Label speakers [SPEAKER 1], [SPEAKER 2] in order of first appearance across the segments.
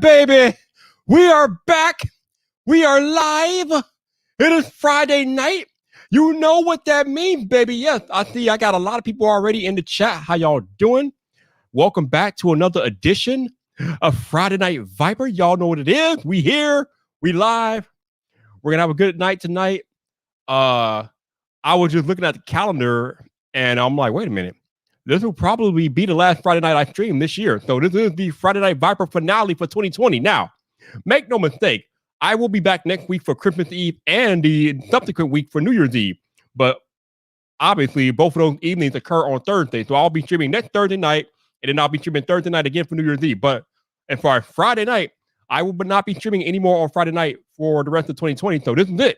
[SPEAKER 1] baby. We are back. We are live. It is Friday night. You know what that means, baby. Yes, I see I got a lot of people already in the chat. How y'all doing? Welcome back to another edition of Friday Night Vyp. Y'all know what it is. We here. We live. We're going to have a good night tonight. I was just looking at the calendar and I'm like, wait a minute. This will probably be the last Friday night I stream this year. So this is the Friday Night Vyp finale for 2020. Now, make no mistake, I will be back next week for Christmas Eve and the subsequent week for New Year's Eve. But obviously, both of those evenings occur on Thursday. So I'll be streaming next Thursday night, and then I'll be streaming Thursday night again for New Year's Eve. And for Friday night, I will not be streaming anymore on Friday night for the rest of 2020. So this is it.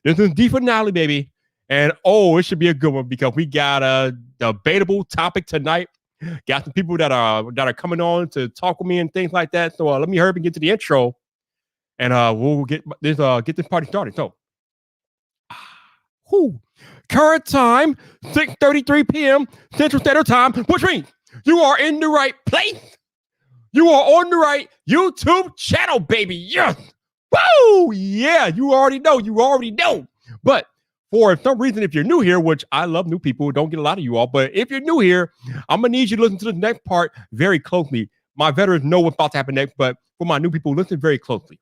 [SPEAKER 1] This is the finale, baby. And it should be a good one because we got a debatable topic tonight. Got some people that are coming on to talk with me and things like that. So let me hurry up and get to the intro, and we'll get this party started. So, current time 6:33 p.m. Central Standard Time, which means you are in the right place. You are on the right YouTube channel, baby. Yes. Woo! Yeah, you already know. But for some reason, if you're new here, which I love new people, don't get a lot of you all, but if you're new here, I'm going to need you to listen to the next part very closely. My veterans know what's about to happen next, but for my new people, listen very closely.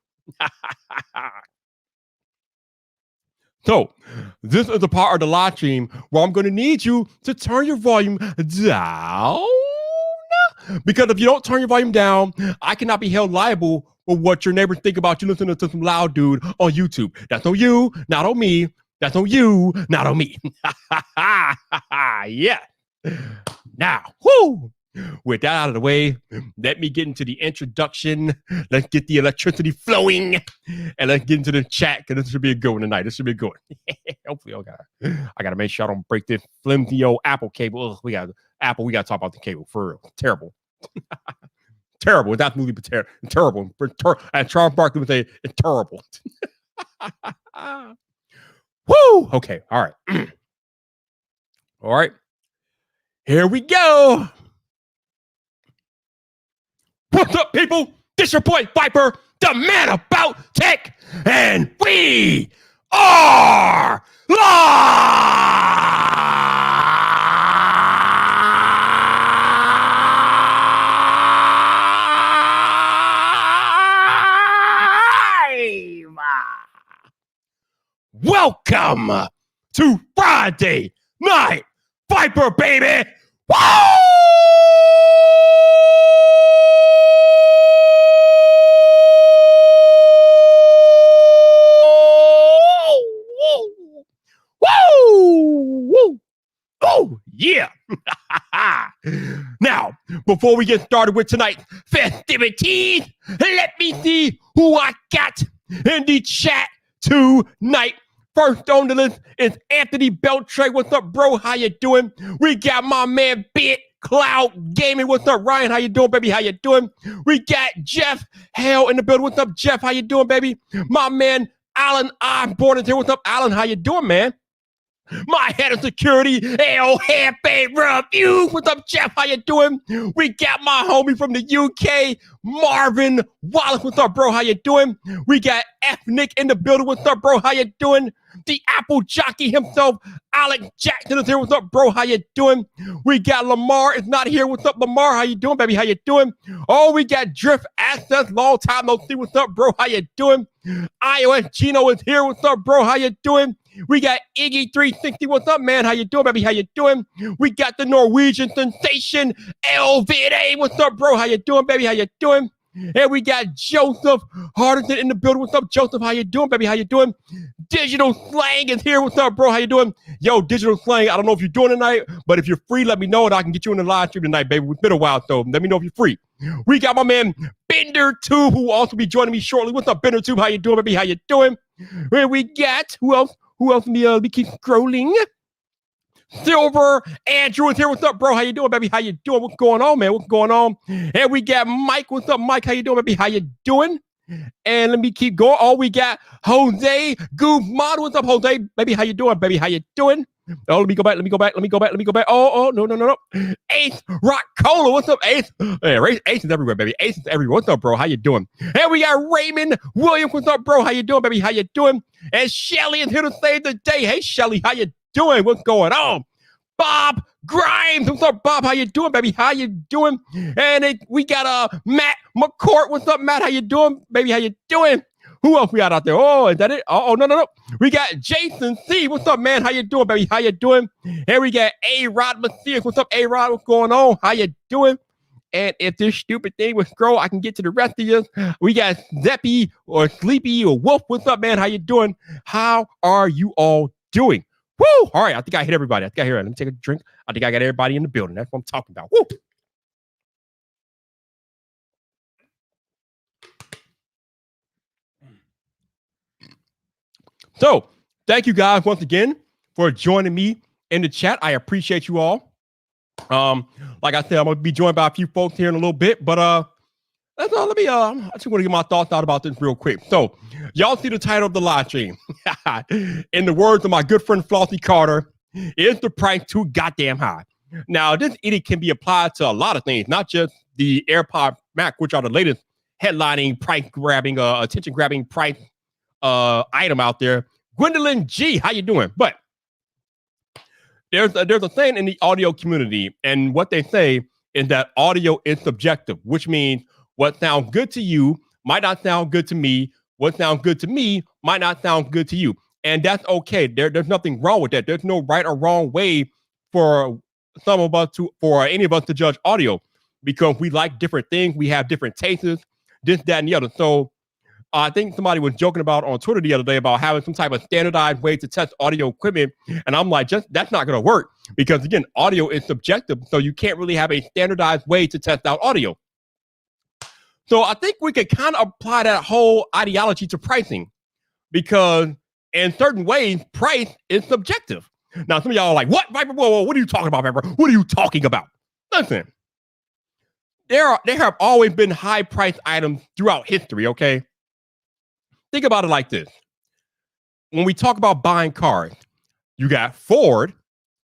[SPEAKER 1] So, this is the part of the live stream where I'm going to need you to turn your volume down. Because if you don't turn your volume down, I cannot be held liable for what your neighbors think about you listening to some loud dude on YouTube. That's on you, not on me. That's on you, not on me. Yeah. Now, with that out of the way, let me get into the introduction. Let's get the electricity flowing, and let's get into the chat, because this should be a good one tonight. This should be a good one. Hopefully, I gotta make sure I don't break this flimsy old Apple cable. Ugh, we gotta talk about the cable for real. Terrible. Terrible. It's absolutely terrible. And Charles Barkley would say it's terrible. Woo! Okay, all right. All right. Here we go. What's up, people? This your boy Vyper, the man about tech, and we are live! Welcome to Friday Night Vyp, baby! Woo! Woo! Oh, yeah! Now, before we get started with tonight's festivities, let me see who I got in the chat tonight. First on the list is Anthony Beltray. What's up, bro? How you doing? We got my man Bit Cloud Gaming. What's up, Ryan? How you doing, baby? How you doing? We got Jeff Hale in the building. What's up, Jeff? How you doing, baby? My man Alan Osborne is here. What's up, Alan? How you doing, man? My head of security, El Jefe Review. What's up, Jeff? How you doing? We got my homie from the UK, Marvin Wallace. What's up, bro? How you doing? We got F. Nick in the building. What's up, bro? How you doing? The Apple jockey himself, Alex Jackson is here. What's up, bro? How you doing? We got Lamar is not here. What's up, Lamar? How you doing, baby? How you doing? Oh, we got Drift Access. Long time no see. What's up, bro? How you doing? iOS Gino is here. What's up, bro? How you doing? We got Iggy360. What's up, man? How you doing, baby? How you doing? We got the Norwegian sensation, LVA. What's up, bro? How you doing, baby? How you doing? And we got Joseph Hardison in the building. What's up, Joseph? How you doing, baby? How you doing? Digital Slang is here. What's up, bro? How you doing? Yo, Digital Slang, I don't know if you're doing tonight, but if you're free, let me know and I can get you in the live stream tonight, baby. It's been a while, so let me know if you're free. We got my man BenderTube, who will also be joining me shortly. What's up, BenderTube? How you doing, baby? How you doing? And we got, who else? Let me keep scrolling. Silver Andrew is here. What's up, bro? How you doing, baby? How you doing? What's going on, man? What's going on? And we got Mike. What's up, Mike? How you doing, baby? How you doing? And let me keep going. Oh, we got Jose Guzman. What's up, Jose? Baby, how you doing, baby? How you doing? Oh, let me go back. Oh, no. Ace Rock Cola. What's up, Ace? Hey, Ace is everywhere, baby. Ace is everywhere. What's up, bro? How you doing? And we got Raymond Williams. What's up, bro? How you doing, baby? How you doing? And Shelly is here to save the day. Hey, Shelly, how you doing? What's going on? Bob Grimes. What's up, Bob? How you doing, baby? How you doing? And we got Matt McCourt. What's up, Matt? How you doing, baby? How you doing? Who else we got out there? Oh, is that it? Oh, no. We got Jason C. What's up, man? How you doing, baby? How you doing? And we got A-Rod Macias. What's up, A-Rod? What's going on? How you doing? And if this stupid thing would scroll, I can get to the rest of you. We got Zeppy or Sleepy or Wolf. What's up, man? How you doing? How are you all doing? Woo! All right, I think I hit everybody. Let me take a drink. I think I got everybody in the building. That's what I'm talking about. Woo! So, thank you guys once again for joining me in the chat. I appreciate you all. Like I said, I'm gonna be joined by a few folks here in a little bit, but that's all. I just want to get my thoughts out about this real quick. So, y'all see the title of the live stream. In the words of my good friend Flossie Carter, is the price too goddamn high? Now, this idiot can be applied to a lot of things, not just the AirPod Max, which are the latest headlining, price-grabbing, attention-grabbing price item out there. Gwendolyn G, how you doing? But there's a saying in the audio community, and what they say is that audio is subjective, which means what sounds good to you might not sound good to me. What sounds good to me might not sound good to you. And that's okay. There's nothing wrong with that. There's no right or wrong way for any of us to judge audio, because we like different things. We have different tastes, this, that, and the other. So I think somebody was joking about on Twitter the other day about having some type of standardized way to test audio equipment. And I'm like, that's not going to work, because again, audio is subjective. So you can't really have a standardized way to test out audio. So I think we could kind of apply that whole ideology to pricing, because in certain ways, price is subjective. Now, some of y'all are like, what, Viper? Whoa, what are you talking about, Viper? What are you talking about? Listen, there have always been high price items throughout history, okay? Think about it like this. When we talk about buying cars, you got Ford,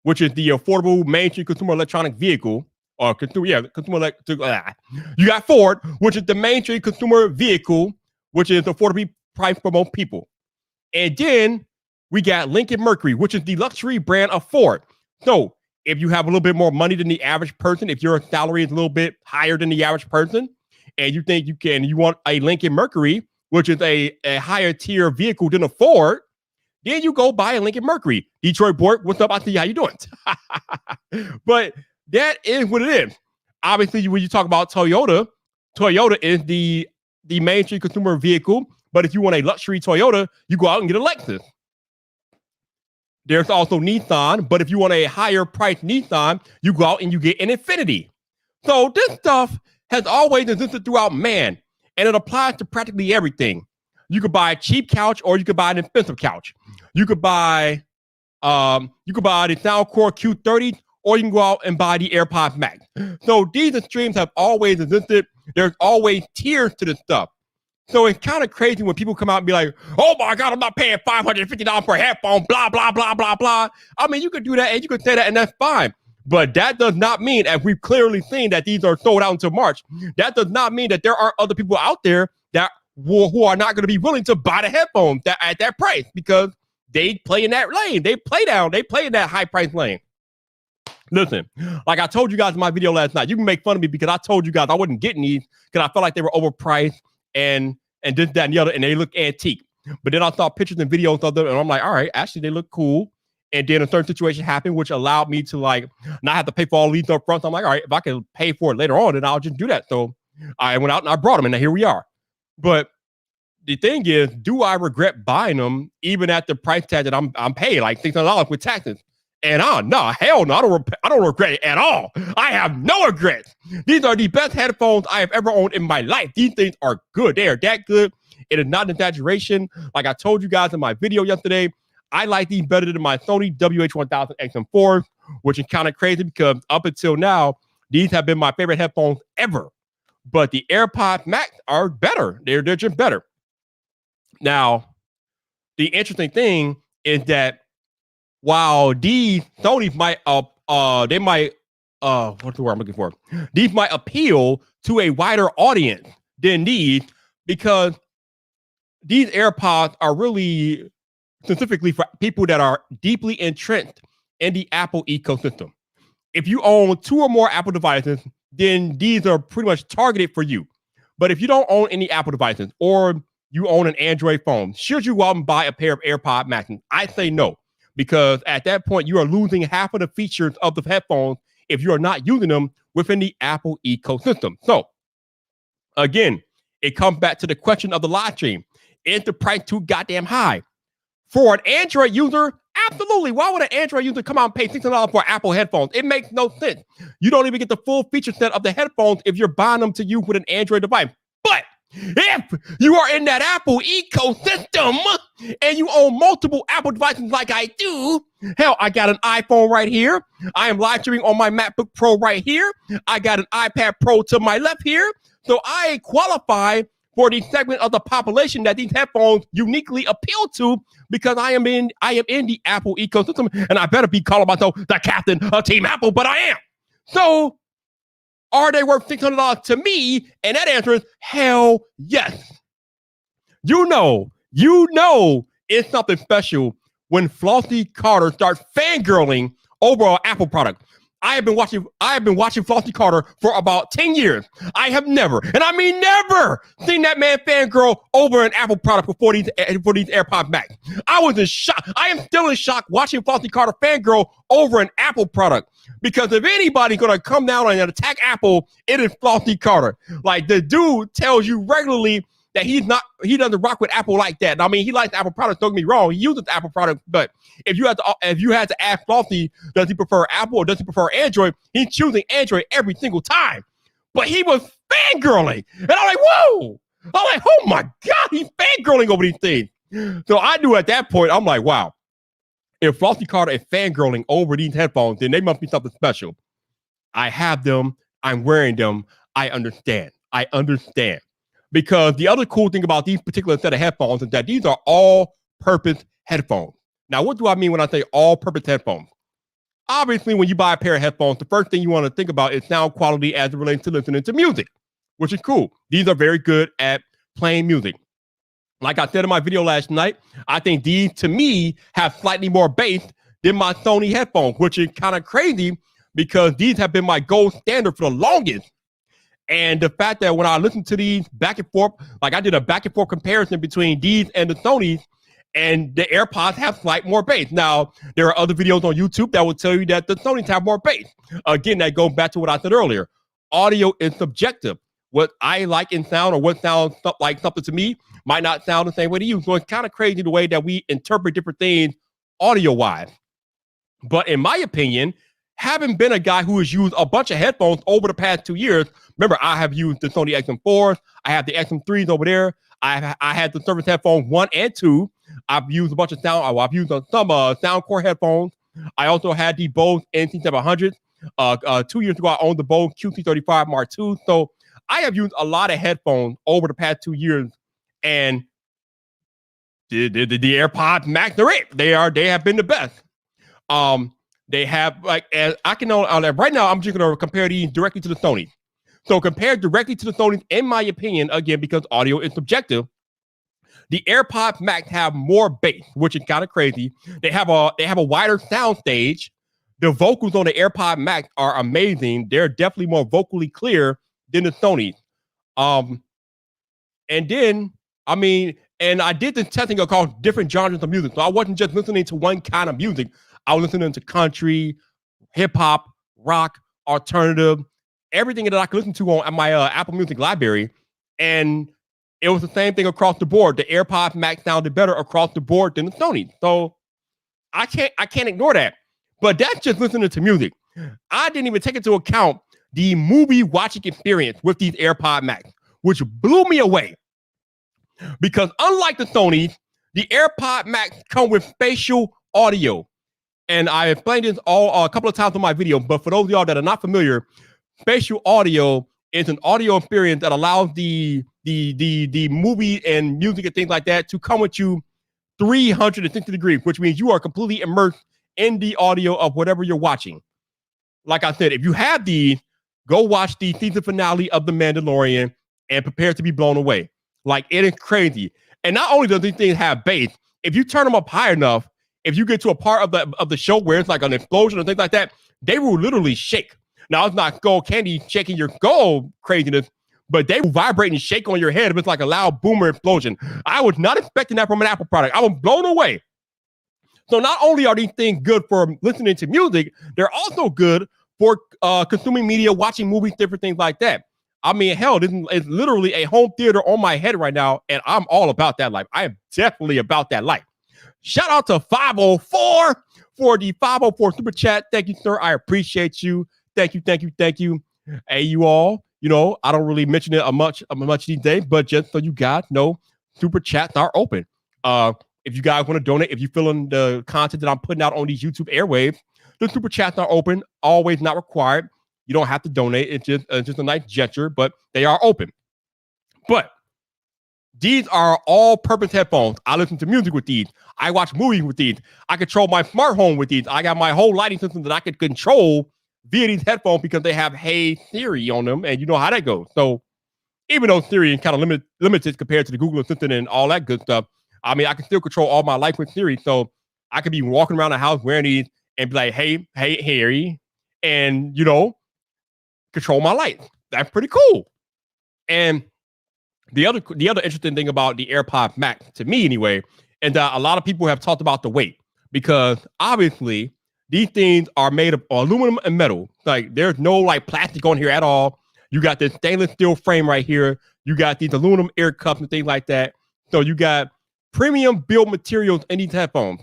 [SPEAKER 1] which is the affordable mainstream consumer electronic vehicle, or you got Ford, which is the mainstream consumer vehicle, which is affordably priced for most people. And then we got Lincoln Mercury, which is the luxury brand of Ford. So if you have a little bit more money than the average person, if your salary is a little bit higher than the average person, and you think you want a Lincoln Mercury, which is a higher tier vehicle than a Ford, then you go buy a Lincoln Mercury. Detroit Bork, what's up? I see how you doing. But that is what it is. Obviously, when you talk about Toyota is the mainstream consumer vehicle. But if you want a luxury Toyota, you go out and get a Lexus. There's also Nissan. But if you want a higher price Nissan, you go out and you get an Infiniti. So this stuff has always existed throughout man. And it applies to practically everything. You could buy a cheap couch, or you could buy an expensive couch. You could buy the Soundcore Q30, or you can go out and buy the AirPods Max. So these extremes have always existed. There's always tiers to this stuff. So it's kind of crazy when people come out and be like, oh my God, I'm not paying $550 per headphone, blah, blah, blah, blah, blah. I mean, you could do that and you could say that, and that's fine. But that does not mean, as we've clearly seen, that these are sold out until March. That does not mean that there aren't other people out there that who are not going to be willing to buy the headphones at that price, because they play in that lane. They play in that high price lane. Listen, like I told you guys in my video last night, you can make fun of me because I told you guys I wasn't getting these because I felt like they were overpriced and this, that, and the other, and they look antique. But then I saw pictures and videos of them, and I'm like, all right, actually, they look cool. And then a certain situation happened, which allowed me to like not have to pay for all these up front. So I'm like, all right, if I can pay for it later on, then I'll just do that. So I went out and I brought them, and here we are. But the thing is, do I regret buying them even at the price tag that I'm paying, like $600 with taxes? And no, hell no, I don't regret it at all. I have no regrets. These are the best headphones I have ever owned in my life. These things are good. They are that good. It is not an exaggeration. Like I told you guys in my video yesterday, I like these better than my Sony WH-1000 XM4, which is kind of crazy because up until now, these have been my favorite headphones ever. But the AirPods Max are better. They're just better. Now, the interesting thing is that while these Sony's might they might what's the word I'm looking for? These might appeal to a wider audience than these, because these AirPods are really specifically for people that are deeply entrenched in the Apple ecosystem. If you own 2 or more Apple devices, then these are pretty much targeted for you. But if you don't own any Apple devices, or you own an Android phone, should you go out and buy a pair of AirPod Maxes? I say no, because at that point, you are losing half of the features of the headphones if you are not using them within the Apple ecosystem. So, again, it comes back to the question of the live stream. Is the price too goddamn high? For an Android user, absolutely. Why would an Android user come out and pay $600 for Apple headphones? It makes no sense. You don't even get the full feature set of the headphones if you're buying them to use with an Android device. But if you are in that Apple ecosystem and you own multiple Apple devices like I do, hell, I got an iPhone right here. I am live streaming on my MacBook Pro right here. I got an iPad Pro to my left here. So I qualify for the segment of the population that these headphones uniquely appeal to, because I am in the Apple ecosystem, and I better be calling myself the captain of Team Apple, but I am. So, are they worth $600 to me? And that answer is hell yes. You know it's something special when Flossie Carter starts fangirling over an Apple product. I have been watching Flossie Carter for about 10 years. I have never, and I mean never, seen that man fangirl over an Apple product for these AirPods Max. I was in shock. I am still in shock watching Flossie Carter fangirl over an Apple product, because if anybody's gonna come down and attack Apple, it is Flossie Carter. Like, the dude tells you regularly that he doesn't rock with Apple like that. I mean, he likes Apple products, don't get me wrong. He uses Apple products, but if you had to ask Flossie, does he prefer Apple or does he prefer Android? He's choosing Android every single time. But he was fangirling. And I'm like, whoa! I'm like, oh my God, he's fangirling over these things. So I knew at that point, I'm like, wow, if Flossie Carter is fangirling over these headphones, then they must be something special. I have them. I'm wearing them. I understand. Because the other cool thing about these particular set of headphones is that these are all-purpose headphones. Now, what do I mean when I say all-purpose headphones? Obviously, when you buy a pair of headphones, the first thing you want to think about is sound quality as it relates to listening to music, which is cool. These are very good at playing music. Like I said in my video last night, I think these, to me, have slightly more bass than my Sony headphones, which is kind of crazy because these have been my gold standard for the longest. And the fact that when I listen to these back and forth, like I did a back and forth comparison between these and the Sonys, and the AirPods have slight more bass. Now, there are other videos on YouTube that will tell you that the Sonys have more bass. Again, that goes back to what I said earlier. Audio is subjective. What I like in sound, or what sounds like something to me, might not sound the same way to you. So it's kind of crazy the way that we interpret different things audio-wise. But in my opinion, having been a guy who has used a bunch of headphones over the past 2 years, remember, I have used the Sony XM4s. I have the XM3s over there. I had the Surface Headphones 1 and 2. I've used a bunch of sound. I've used some Soundcore headphones. I also had the Bose NC700s. 2 years ago, I owned the Bose QC35 Mark II. So I have used a lot of headphones over the past 2 years, and the AirPods Max, they're it. They have been the best. They have, like, as I can know right now, I'm just gonna compare these directly to the Sony. So compared directly to the Sony, in my opinion, again, because audio is subjective, the AirPods Max have more bass, which is kind of crazy. They have a wider sound stage. The vocals on the AirPods Max are amazing. They're definitely more vocally clear than the Sony. And then, I mean, and I did this testing across different genres of music. So I wasn't just listening to one kind of music. I was listening to country, hip hop, rock, alternative, everything that I could listen to on my Apple Music library. And it was the same thing across the board. The AirPods Max sounded better across the board than the Sony. So I can't ignore that. But that's just listening to music. I didn't even take into account the movie watching experience with these AirPods Max, which blew me away. Because unlike the Sony, the AirPods Max come with spatial audio. And I explained this a couple of times in my video, but for those of y'all that are not familiar, spatial audio is an audio experience that allows the movie and music and things like that to come with you 360 degrees, which means you are completely immersed in the audio of whatever you're watching. Like I said, if you have these, go watch the season finale of The Mandalorian and prepare to be blown away. Like, it is crazy. And not only does these things have bass, if you turn them up high enough, if you get to a part of the show where it's like an explosion or things like that, they will literally shake. Now, it's not Skull Candy shaking your skull craziness, but they will vibrate and shake on your head if it's like a loud boomer explosion. I was not expecting that from an Apple product. I was blown away. So not only are these things good for listening to music, they're also good for consuming media, watching movies, different things like that. I mean, hell, this is literally a home theater on my head right now, and I'm all about that life. I am definitely about that life. Shout out to 504 for the 504 super chat. Thank you, sir. I appreciate you. Thank you. Hey, you all, I don't really mention it much these days, but just so you guys know, super chats are open. If you guys want to donate, if you're feeling the content that I'm putting out on these YouTube airwaves, the super chats are open, always not required. You don't have to donate. It's just a nice gesture, but they are open. But these are all-purpose headphones. I listen to music with these. I watch movies with these. I control my smart home with these. I got my whole lighting system that I can control via these headphones because they have Hey Siri on them, and you know how that goes. So even though Siri is kind of limited compared to the Google Assistant and all that good stuff, I mean, I can still control all my life with Siri. So I could be walking around the house wearing these and be like, hey, Harry, and, control my light. That's pretty cool. And the other interesting thing about the AirPods Max, to me anyway, is that a lot of people have talked about the weight, because obviously these things are made of aluminum and metal. Like, there's no like plastic on here at all. You got this stainless steel frame right here. You got these aluminum ear cups and things like that. So you got premium build materials in these headphones.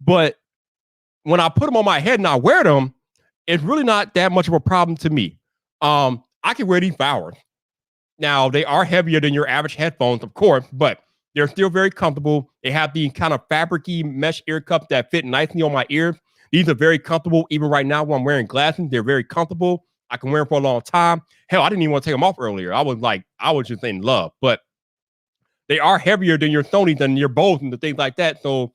[SPEAKER 1] But when I put them on my head and I wear them, it's really not that much of a problem to me. I can wear these for hours. Now, they are heavier than your average headphones, of course, but they're still very comfortable. They have the kind of fabricy mesh ear cups that fit nicely on my ears. These are very comfortable. Even right now when I'm wearing glasses, they're very comfortable. I can wear them for a long time. Hell, I didn't even want to take them off earlier. I was just in love. But they are heavier than your Sony, than your Bose and the things like that. So,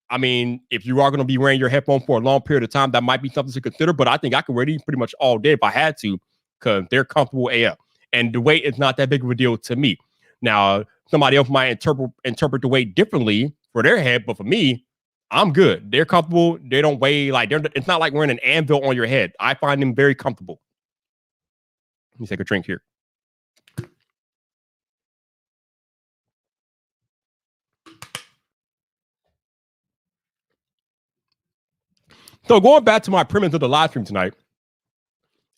[SPEAKER 1] I mean, if you are going to be wearing your headphones for a long period of time, that might be something to consider. But I think I could wear these pretty much all day if I had to, because they're comfortable AF. And the weight is not that big of a deal to me. Now, somebody else might interpret the weight differently for their head, but for me, I'm good. They're comfortable. They don't weigh it's not like wearing an anvil on your head. I find them very comfortable. Let me take a drink here. So going back to my premise of the live stream tonight,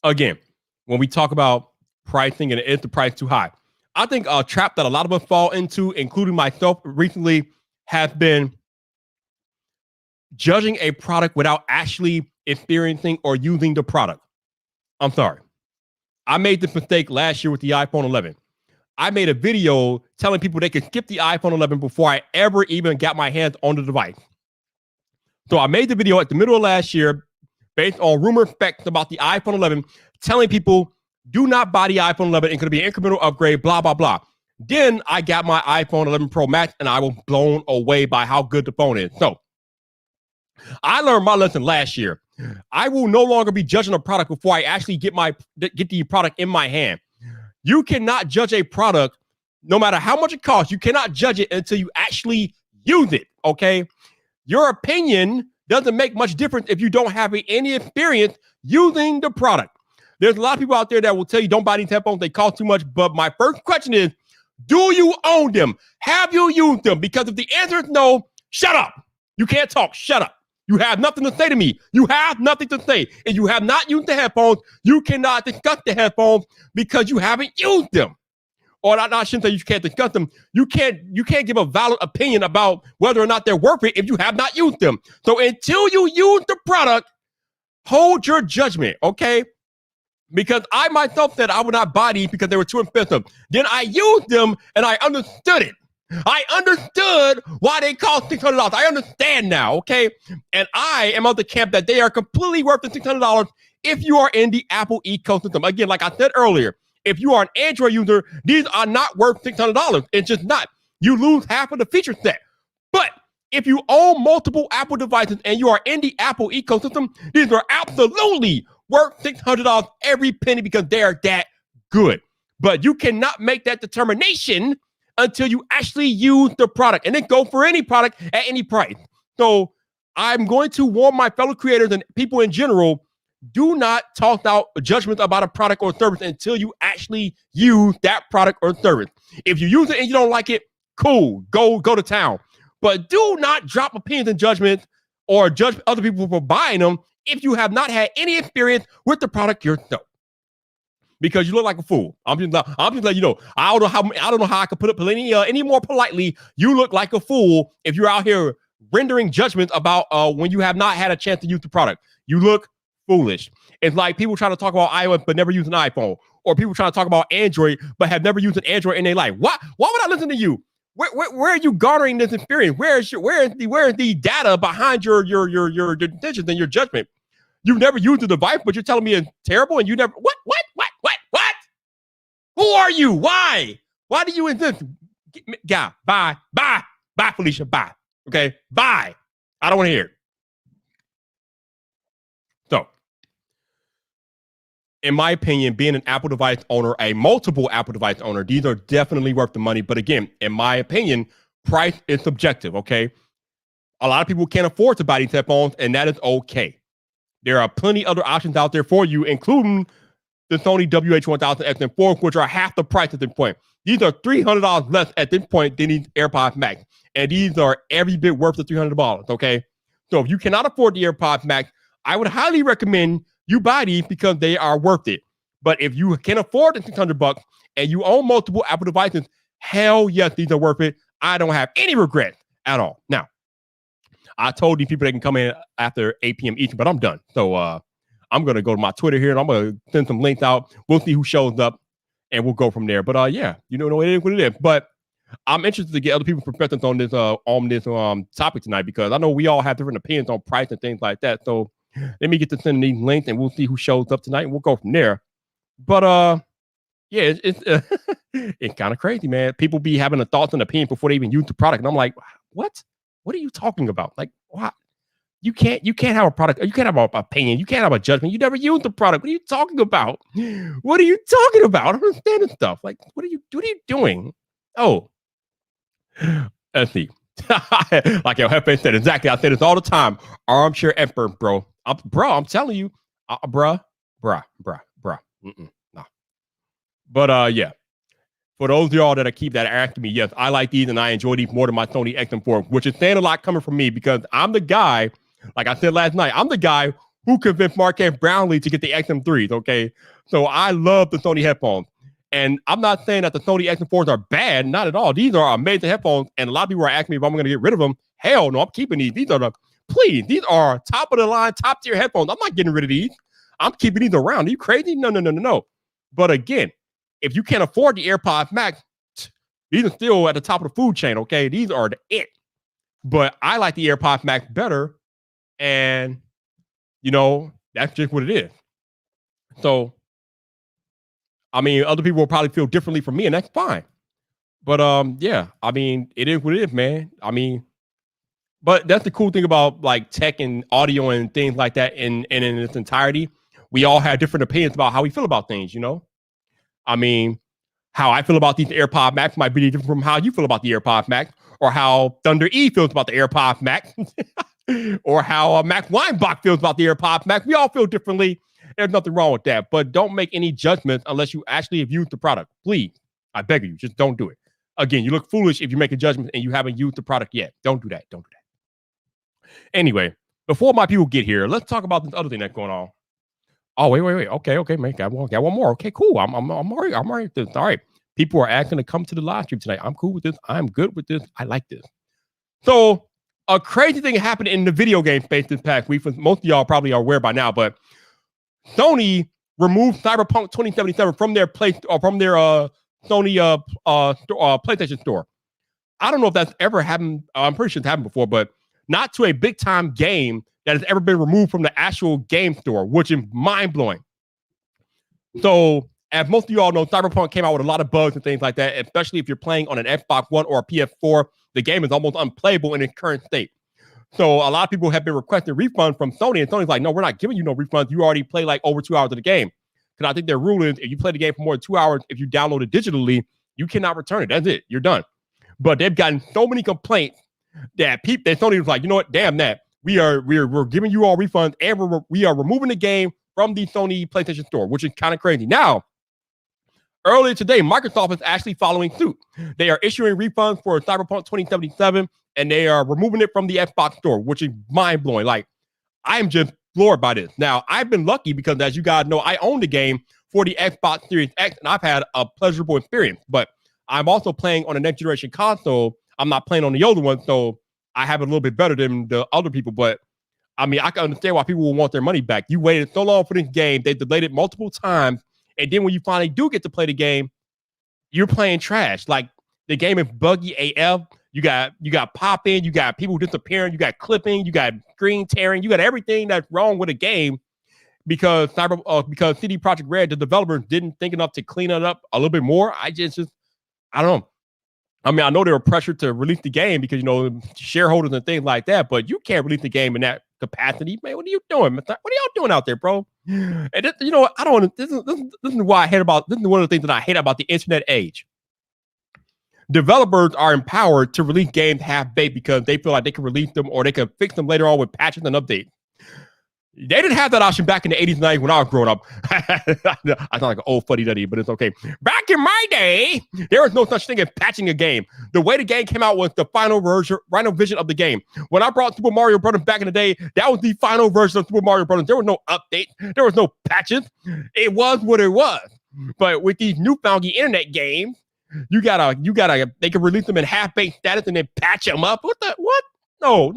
[SPEAKER 1] again, when we talk about pricing and is the price too high, I think a trap that a lot of us fall into, including myself recently, has been judging a product without actually experiencing or using the product. I'm sorry. I made this mistake last year with the iPhone 11. I made a video telling people they could skip the iPhone 11 before I ever even got my hands on the device. So I made the video at the middle of last year based on rumor facts about the iPhone 11, telling people, do not buy the iPhone 11. It's going to be an incremental upgrade, blah, blah, blah. Then I got my iPhone 11 Pro Max, and I was blown away by how good the phone is. So I learned my lesson last year. I will no longer be judging a product before I actually get the product in my hand. You cannot judge a product, no matter how much it costs. You cannot judge it until you actually use it, okay? Your opinion doesn't make much difference if you don't have any experience using the product. There's a lot of people out there that will tell you don't buy these headphones, they cost too much. But my first question is, do you own them? Have you used them? Because if the answer is no, shut up. You can't talk. Shut up. You have nothing to say to me. You have nothing to say. And you have not used the headphones. You cannot discuss the headphones because you haven't used them. Or I shouldn't say you can't discuss them. You can't give a valid opinion about whether or not they're worth it if you have not used them. So until you use the product, hold your judgment, okay? Because I myself said I would not buy these because they were too expensive. Then I used them and I understood it. I understood why they cost $600. I understand now, okay? And I am of the camp that they are completely worth the $600 if you are in the Apple ecosystem. Again, like I said earlier, if you are an Android user, these are not worth $600. It's just not. You lose half of the feature set. But If you own multiple Apple devices and you are in the Apple ecosystem, these are absolutely worth $600 every penny because they are that good. But you cannot make that determination until you actually use the product and then go for any product at any price. So I'm going to warn my fellow creators and people in general, do not talk out judgment about a product or service until you actually use that product or service. If you use it and you don't like it, cool, go to town. But do not drop opinions and judgments or judge other people for buying them if you have not had any experience with the product yourself. Because you look like a fool. I'm just letting you know. I don't know how I could put it any more politely. You look like a fool if you're out here rendering judgments about when you have not had a chance to use the product. You look foolish. It's like people trying to talk about iOS but never use an iPhone, or people trying to talk about Android but have never used an Android in their life. Why would I listen to you? Where are you garnering this experience? Where is the data behind your decisions and your judgment? You've never used the device, but you're telling me it's terrible, and you never what? Who are you? Why do you insist? Yeah, bye, Felicia, bye. Okay, bye. I don't want to hear it. So, in my opinion, being an Apple device owner, a multiple Apple device owner, these are definitely worth the money. But again, in my opinion, price is subjective, okay? A lot of people can't afford to buy these headphones, and that is okay. There are plenty other options out there for you, including the Sony WH-1000 XM4, which are half the price at this point. These are $300 less at this point than these AirPods Max. And these are every bit worth the $300, okay? So if you cannot afford the AirPods Max, I would highly recommend you buy these because they are worth it. But if you can afford the $600 and you own multiple Apple devices, hell yes, these are worth it. I don't have any regrets at all. Now, I told these people they can come in after 8 p.m. Eastern, but I'm done. So I'm going to go to my Twitter here and I'm going to send some links out. We'll see who shows up and we'll go from there. But yeah, you know, it is what it is. But I'm interested to get other people's perspectives on this topic tonight because I know we all have different opinions on price and things like that. So let me get to send these links and we'll see who shows up tonight and we'll go from there. But yeah, it's kind of crazy, man. People be having a thoughts and opinions before they even use the product. And I'm like, what? What are you talking about? Like, what? You can't have a product. You can't have an opinion. You can't have a judgment. You never used the product. What are you talking about? What are you talking about? I don't understand this stuff. Like, what are you doing? Oh, let's see. Like your Hefe said, exactly. I say this all the time. Armchair expert, bro. I'm telling you, bruh. Nah. But yeah. For those of y'all that keep that asking me, yes, I like these and I enjoy these more than my Sony XM4, which is saying a lot coming from me because I'm the guy, like I said last night, I'm the guy who convinced Marquez Brownlee to get the XM3s, okay? So I love the Sony headphones. And I'm not saying that the Sony XM4s are bad, not at all. These are amazing headphones, and a lot of people are asking me if I'm going to get rid of them. Hell no, I'm keeping these. These are top of the line, top tier headphones. I'm not getting rid of these. I'm keeping these around. Are you crazy? No. But again, if you can't afford the AirPods Max, these are still at the top of the food chain, okay? These are the it. But I like the AirPods Max better, and, you know, that's just what it is. So, I mean, other people will probably feel differently from me, and that's fine. But, yeah, I mean, it is what it is, man. I mean, but that's the cool thing about, like, tech and audio and things like that in its entirety. We all have different opinions about how we feel about things, you know? I mean, how I feel about these AirPods Max might be different from how you feel about the AirPods Max, or how Thunder E feels about the AirPods Max, or how Max Weinbach feels about the AirPods Max. We all feel differently. There's nothing wrong with that. But don't make any judgments unless you actually have used the product. Please, I beg you, just don't do it. Again, you look foolish if you make a judgment and you haven't used the product yet. Don't do that. Anyway, before my people get here, let's talk about this other thing that's going on. Oh, wait. Okay, man. Got one more. Okay, cool. I'm already with this. All right. People are asking to come to the live stream tonight. I'm cool with this. I'm good with this. I like this. So, a crazy thing happened in the video game space this past week. Most of y'all probably are aware by now, but Sony removed Cyberpunk 2077 from their Sony PlayStation Store. I don't know if that's ever happened. I'm pretty sure it's happened before, but not to a big time game that has ever been removed from the actual game store, which is mind-blowing. So, as most of you all know, Cyberpunk came out with a lot of bugs and things like that, especially if you're playing on an Xbox One or a PS4 the game is almost unplayable in its current state. So a lot of people have been requesting refunds from Sony, and Sony's like, no, we're not giving you no refunds. You already play like over 2 hours of the game. Because I think their rule is if you play the game for more than 2 hours, if you download it digitally, you cannot return it. That's it. You're done. But they've gotten so many complaints that Sony was like, you know what? Damn that. We're giving you all refunds, and we are removing the game from the Sony PlayStation Store, which is kind of crazy. Now, earlier today, Microsoft is actually following suit. They are issuing refunds for Cyberpunk 2077, and they are removing it from the Xbox Store, which is mind-blowing. Like, I'm just floored by this. Now, I've been lucky because, as you guys know, I own the game for the Xbox Series X, and I've had a pleasurable experience. But I'm also playing on a next-generation console. I'm not playing on the older one, so I have it a little bit better than the other people. But, I mean, I can understand why people will want their money back. You waited so long for this game. They delayed it multiple times. And then when you finally do get to play the game, you're playing trash. Like, the game is buggy AF. You got popping, you got people disappearing, you got clipping, you got screen tearing, you got everything that's wrong with a game because CD Projekt Red, the developers, didn't think enough to clean it up a little bit more. I don't know. I mean, I know they were pressured to release the game because, you know, shareholders and things like that, but you can't release the game in that capacity. Man, what are you doing? What are y'all doing out there, bro? And this, you know what? I don't want to. This is why I hate about. This is one of the things that I hate about the internet age. Developers are empowered to release games half-baked because they feel like they can release them or they can fix them later on with patches and updates. They didn't have that option back in the 80s and 90s when I was growing up. I sound like an old fuddy-duddy, but it's okay. Back in my day, there was no such thing as patching a game. The way the game came out was the final vision of the game. When I brought Super Mario Brothers back in the day, that was the final version of Super Mario Brothers. There was no update. There was no patches. It was what it was. But with these newfound internet games, you gotta, they can release them in half-baked status and then patch them up. What? No.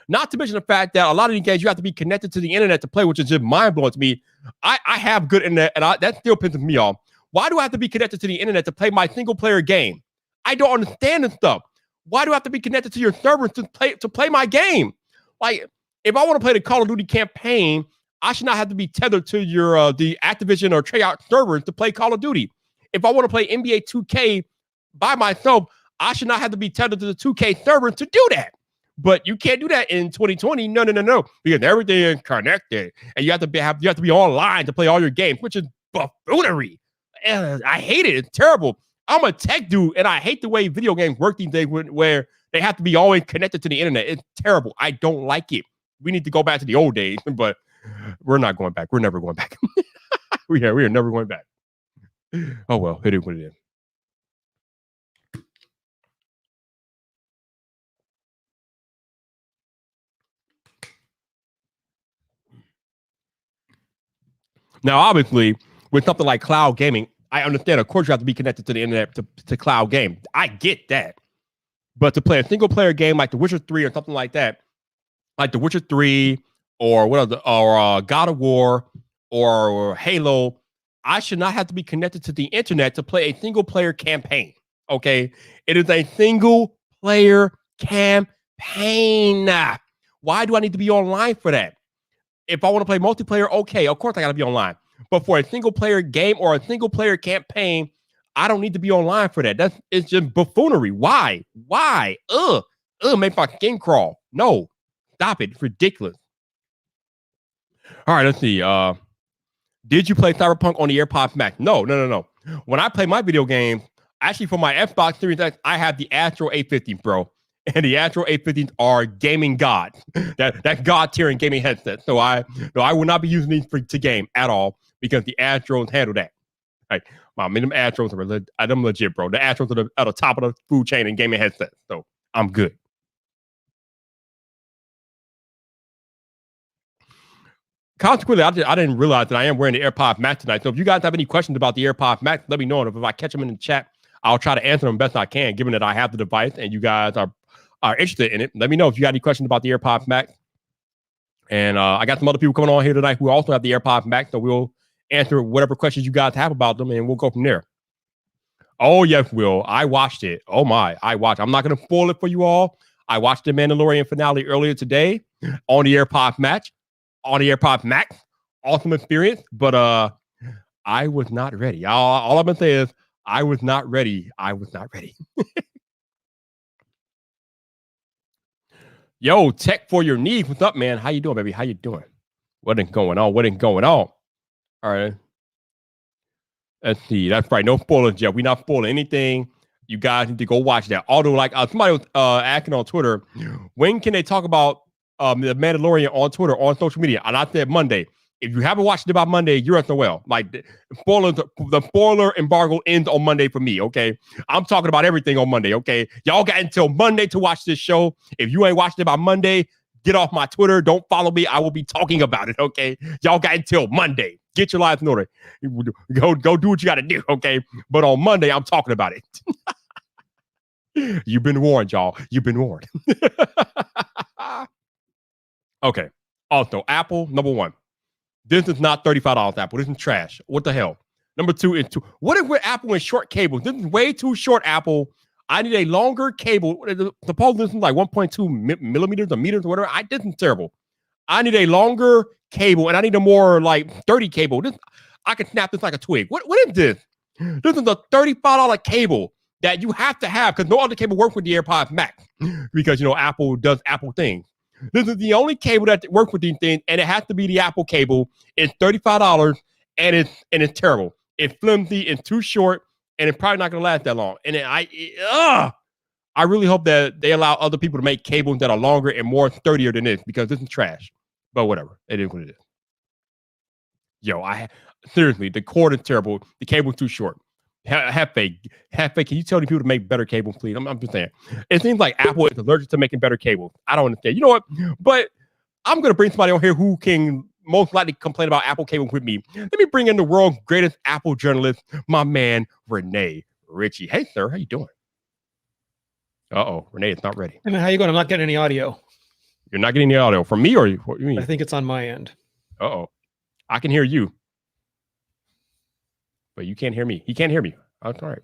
[SPEAKER 1] Not to mention the fact that a lot of these games, you have to be connected to the internet to play, which is just mind-blowing to me. I have good internet, and that still pisses me off. Why do I have to be connected to the internet to play my single-player game? I don't understand this stuff. Why do I have to be connected to your servers to play my game? Like, if I want to play the Call of Duty campaign, I should not have to be tethered to your the Activision or Treyarch servers to play Call of Duty. If I want to play NBA 2K by myself, I should not have to be tethered to the 2K server to do that. But you can't do that in 2020. No, because everything is connected, and you have to be online to play all your games, which is buffoonery. I hate it. It's terrible. I'm a tech dude, and I hate the way video games work these days, where they have to be always connected to the internet. It's terrible. I don't like it. We need to go back to the old days, but we're not going back. We're never going back. we are never going back. Oh, well, it is what it is. Now, obviously, with something like cloud gaming, I understand, of course, you have to be connected to the internet to cloud game. I get that. But to play a single-player game like The Witcher 3 or something like that, like The Witcher 3 or God of War or Halo, I should not have to be connected to the internet to play a single-player campaign, okay? It is a single-player campaign. Why do I need to be online for that? If I want to play multiplayer, okay, of course I got to be online. But for a single-player game or a single-player campaign, I don't need to be online for that. It's just buffoonery. Why? Make my skin crawl. No, stop it. It's ridiculous. All right, let's see. Did you play Cyberpunk on the Airpods Max? No. When I play my video games, actually for my Xbox Series X, I have the Astro 850, bro. And the Astro 850s are gaming gods. That's god tier in gaming headsets. So I will not be using these to game at all because the Astros handle that. Like, I mean, them Astros are legit, bro. The Astros are at the top of the food chain in gaming headsets. So I'm good. Consequently, I didn't realize that I am wearing the AirPods Max tonight. So if you guys have any questions about the AirPods Max, let me know. And if I catch them in the chat, I'll try to answer them best I can, given that I have the device and you guys are interested in it. Let me know if you got any questions about the AirPods Max. And I got some other people coming on here tonight who also have the AirPods Max, so we'll answer whatever questions you guys have about them, and we'll go from there. Oh, yes, Will. I watched it. Oh, my. I'm not going to spoil it for you all. I watched the Mandalorian finale earlier today on the AirPods Max. Awesome experience, but I was not ready. All I'm going to say is I was not ready. Yo, tech for your needs. What's up, man? How you doing, baby? How you doing? What ain't going on? What ain't going on? All right. Let's see. That's right. No spoilers, Jeff. We're not spoiling anything. You guys need to go watch that. Although, like somebody was asking on Twitter, when can they talk about the Mandalorian on Twitter, on social media? And I said Monday. If you haven't watched it by Monday, you're at the well. Like the spoiler embargo ends on Monday for me. Okay, I'm talking about everything on Monday. Okay, y'all got until Monday to watch this show. If you ain't watched it by Monday, get off my Twitter. Don't follow me. I will be talking about it. Okay, y'all got until Monday. Get your lives in order. Go do what you got to do. Okay, but on Monday, I'm talking about it. You've been warned, y'all. You've been warned. Okay. Also, Apple, number one. This is not $35 Apple. This is trash. What the hell? Number two is what if we're Apple and short cables? This is way too short, Apple. I need a longer cable. Suppose this is like 1.2 millimeters or meters or whatever. This is terrible. I need a longer cable and I need a more like sturdy cable. I can snap this like a twig. What is this? This is a $35 cable that you have to have because no other cable works with the AirPods Max because, you know, Apple does Apple things. This is the only cable that works with these things, and it has to be the Apple cable. It's $35, and it's terrible. It's flimsy, it's too short, and it's probably not going to last that long. And I really hope that they allow other people to make cables that are longer and more sturdier than this because this is trash. But whatever, it is what it is. Yo, seriously, the cord is terrible. The cable's too short. Have faith. Can you tell the people to make better cables, please? I'm just saying. It seems like Apple is allergic to making better cables. I don't understand. You know what? But I'm going to bring somebody on here who can most likely complain about Apple cables with me. Let me bring in the world's greatest Apple journalist, my man, Renee Ritchie. Hey, sir. How you doing? Uh-oh. Renee, it's not ready.
[SPEAKER 2] I mean, how you going? I'm not getting any audio.
[SPEAKER 1] You're not getting any audio from me or what you mean?
[SPEAKER 2] I think it's on my end.
[SPEAKER 1] Uh-oh. I can hear you. But you can't hear me. He can't hear me. All right.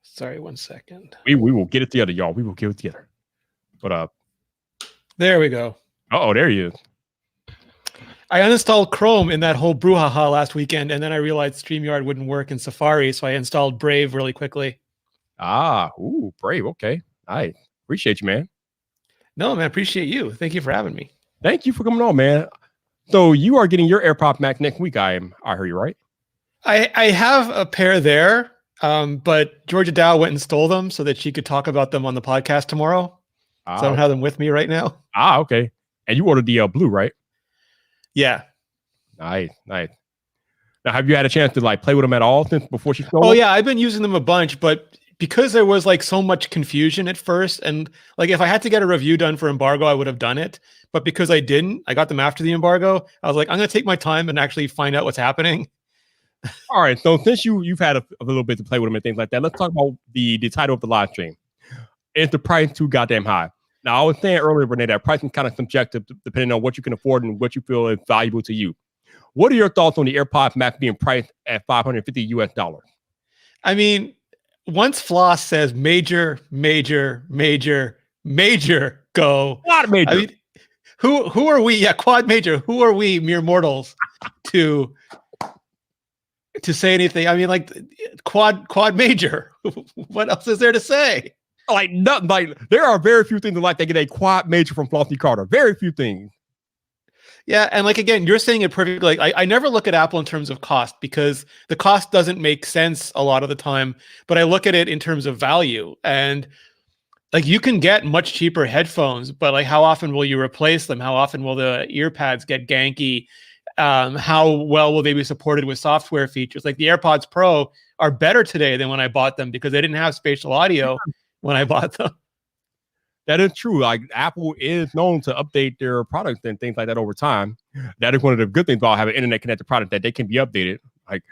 [SPEAKER 2] Sorry, 1 second.
[SPEAKER 1] We will get it together, y'all. We will get it together. But
[SPEAKER 2] there we go.
[SPEAKER 1] Oh, there he is.
[SPEAKER 2] I uninstalled Chrome in that whole brouhaha last weekend, and then I realized StreamYard wouldn't work in Safari, so I installed Brave really quickly.
[SPEAKER 1] Brave. Okay. I appreciate you, man.
[SPEAKER 2] No, man, appreciate you. Thank you for having me.
[SPEAKER 1] Thank you for coming on, man. So you are getting your AirPods Max next week. I heard you right.
[SPEAKER 2] I have a pair there, but Georgia Dow went and stole them so that she could talk about them on the podcast tomorrow. So I don't have them with me right now.
[SPEAKER 1] Okay. And you ordered the blue, right?
[SPEAKER 2] Yeah.
[SPEAKER 1] Nice. Now, have you had a chance to like play with them at all since before she stole them?
[SPEAKER 2] Oh, yeah. I've been using them a bunch, but because there was like so much confusion at first, and like if I had to get a review done for embargo, I would have done it. But because I didn't, I got them after the embargo. I was like, I'm going to take my time and actually find out what's happening.
[SPEAKER 1] All right, so since you've had a little bit to play with them and things like that, let's talk about the title of the live stream. Is the price too goddamn high? Now, I was saying earlier, Renee, that pricing is kind of subjective depending on what you can afford and what you feel is valuable to you. What are your thoughts on the AirPods Max being priced at $550?
[SPEAKER 2] I mean, once Floss says major, go.
[SPEAKER 1] Quad major.
[SPEAKER 2] I mean, who are we? Yeah, quad major. Who are we, mere mortals, to say anything? I mean, like quad major. What else is there to say?
[SPEAKER 1] Like nothing. Like there are very few things in life that get a quad major from Flossie Carter. Very few things.
[SPEAKER 2] Yeah, and like again, you're saying it perfectly. Like I never look at Apple in terms of cost because the cost doesn't make sense a lot of the time. But I look at it in terms of value, and like you can get much cheaper headphones, but like how often will you replace them? How often will the ear pads get ganky? How well will they be supported with software features? Like the AirPods Pro are better today than when I bought them because they didn't have spatial audio when I bought them.
[SPEAKER 1] That is true. Like Apple is known to update their products and things like that over time. That is one of the good things about having an internet connected product, that they can be updated. Like,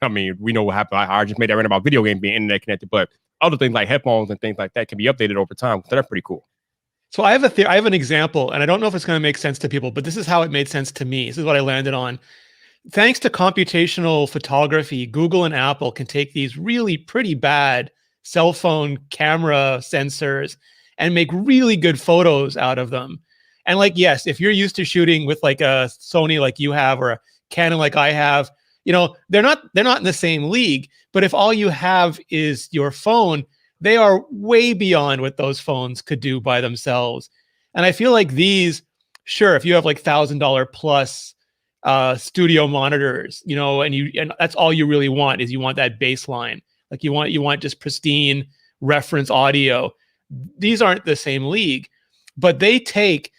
[SPEAKER 1] I mean, we know what happened. I just made that rant about video games being internet connected, but other things like headphones and things like that can be updated over time. So that's pretty cool.
[SPEAKER 2] So I have an example, and I don't know if it's going to make sense to people, but this is how it made sense to me. This is what I landed on. Thanks to computational photography, Google and Apple can take these really pretty bad cell phone camera sensors and make really good photos out of them. And like, yes, if you're used to shooting with like a Sony like you have or a Canon like I have, you know, they're not in the same league. But if all you have is your phone, they are way beyond what those phones could do by themselves. And I feel like these, sure, if you have like $1,000 plus studio monitors, you know, and that's all you really want is you want that baseline. Like you want just pristine reference audio. These aren't the same league, but they take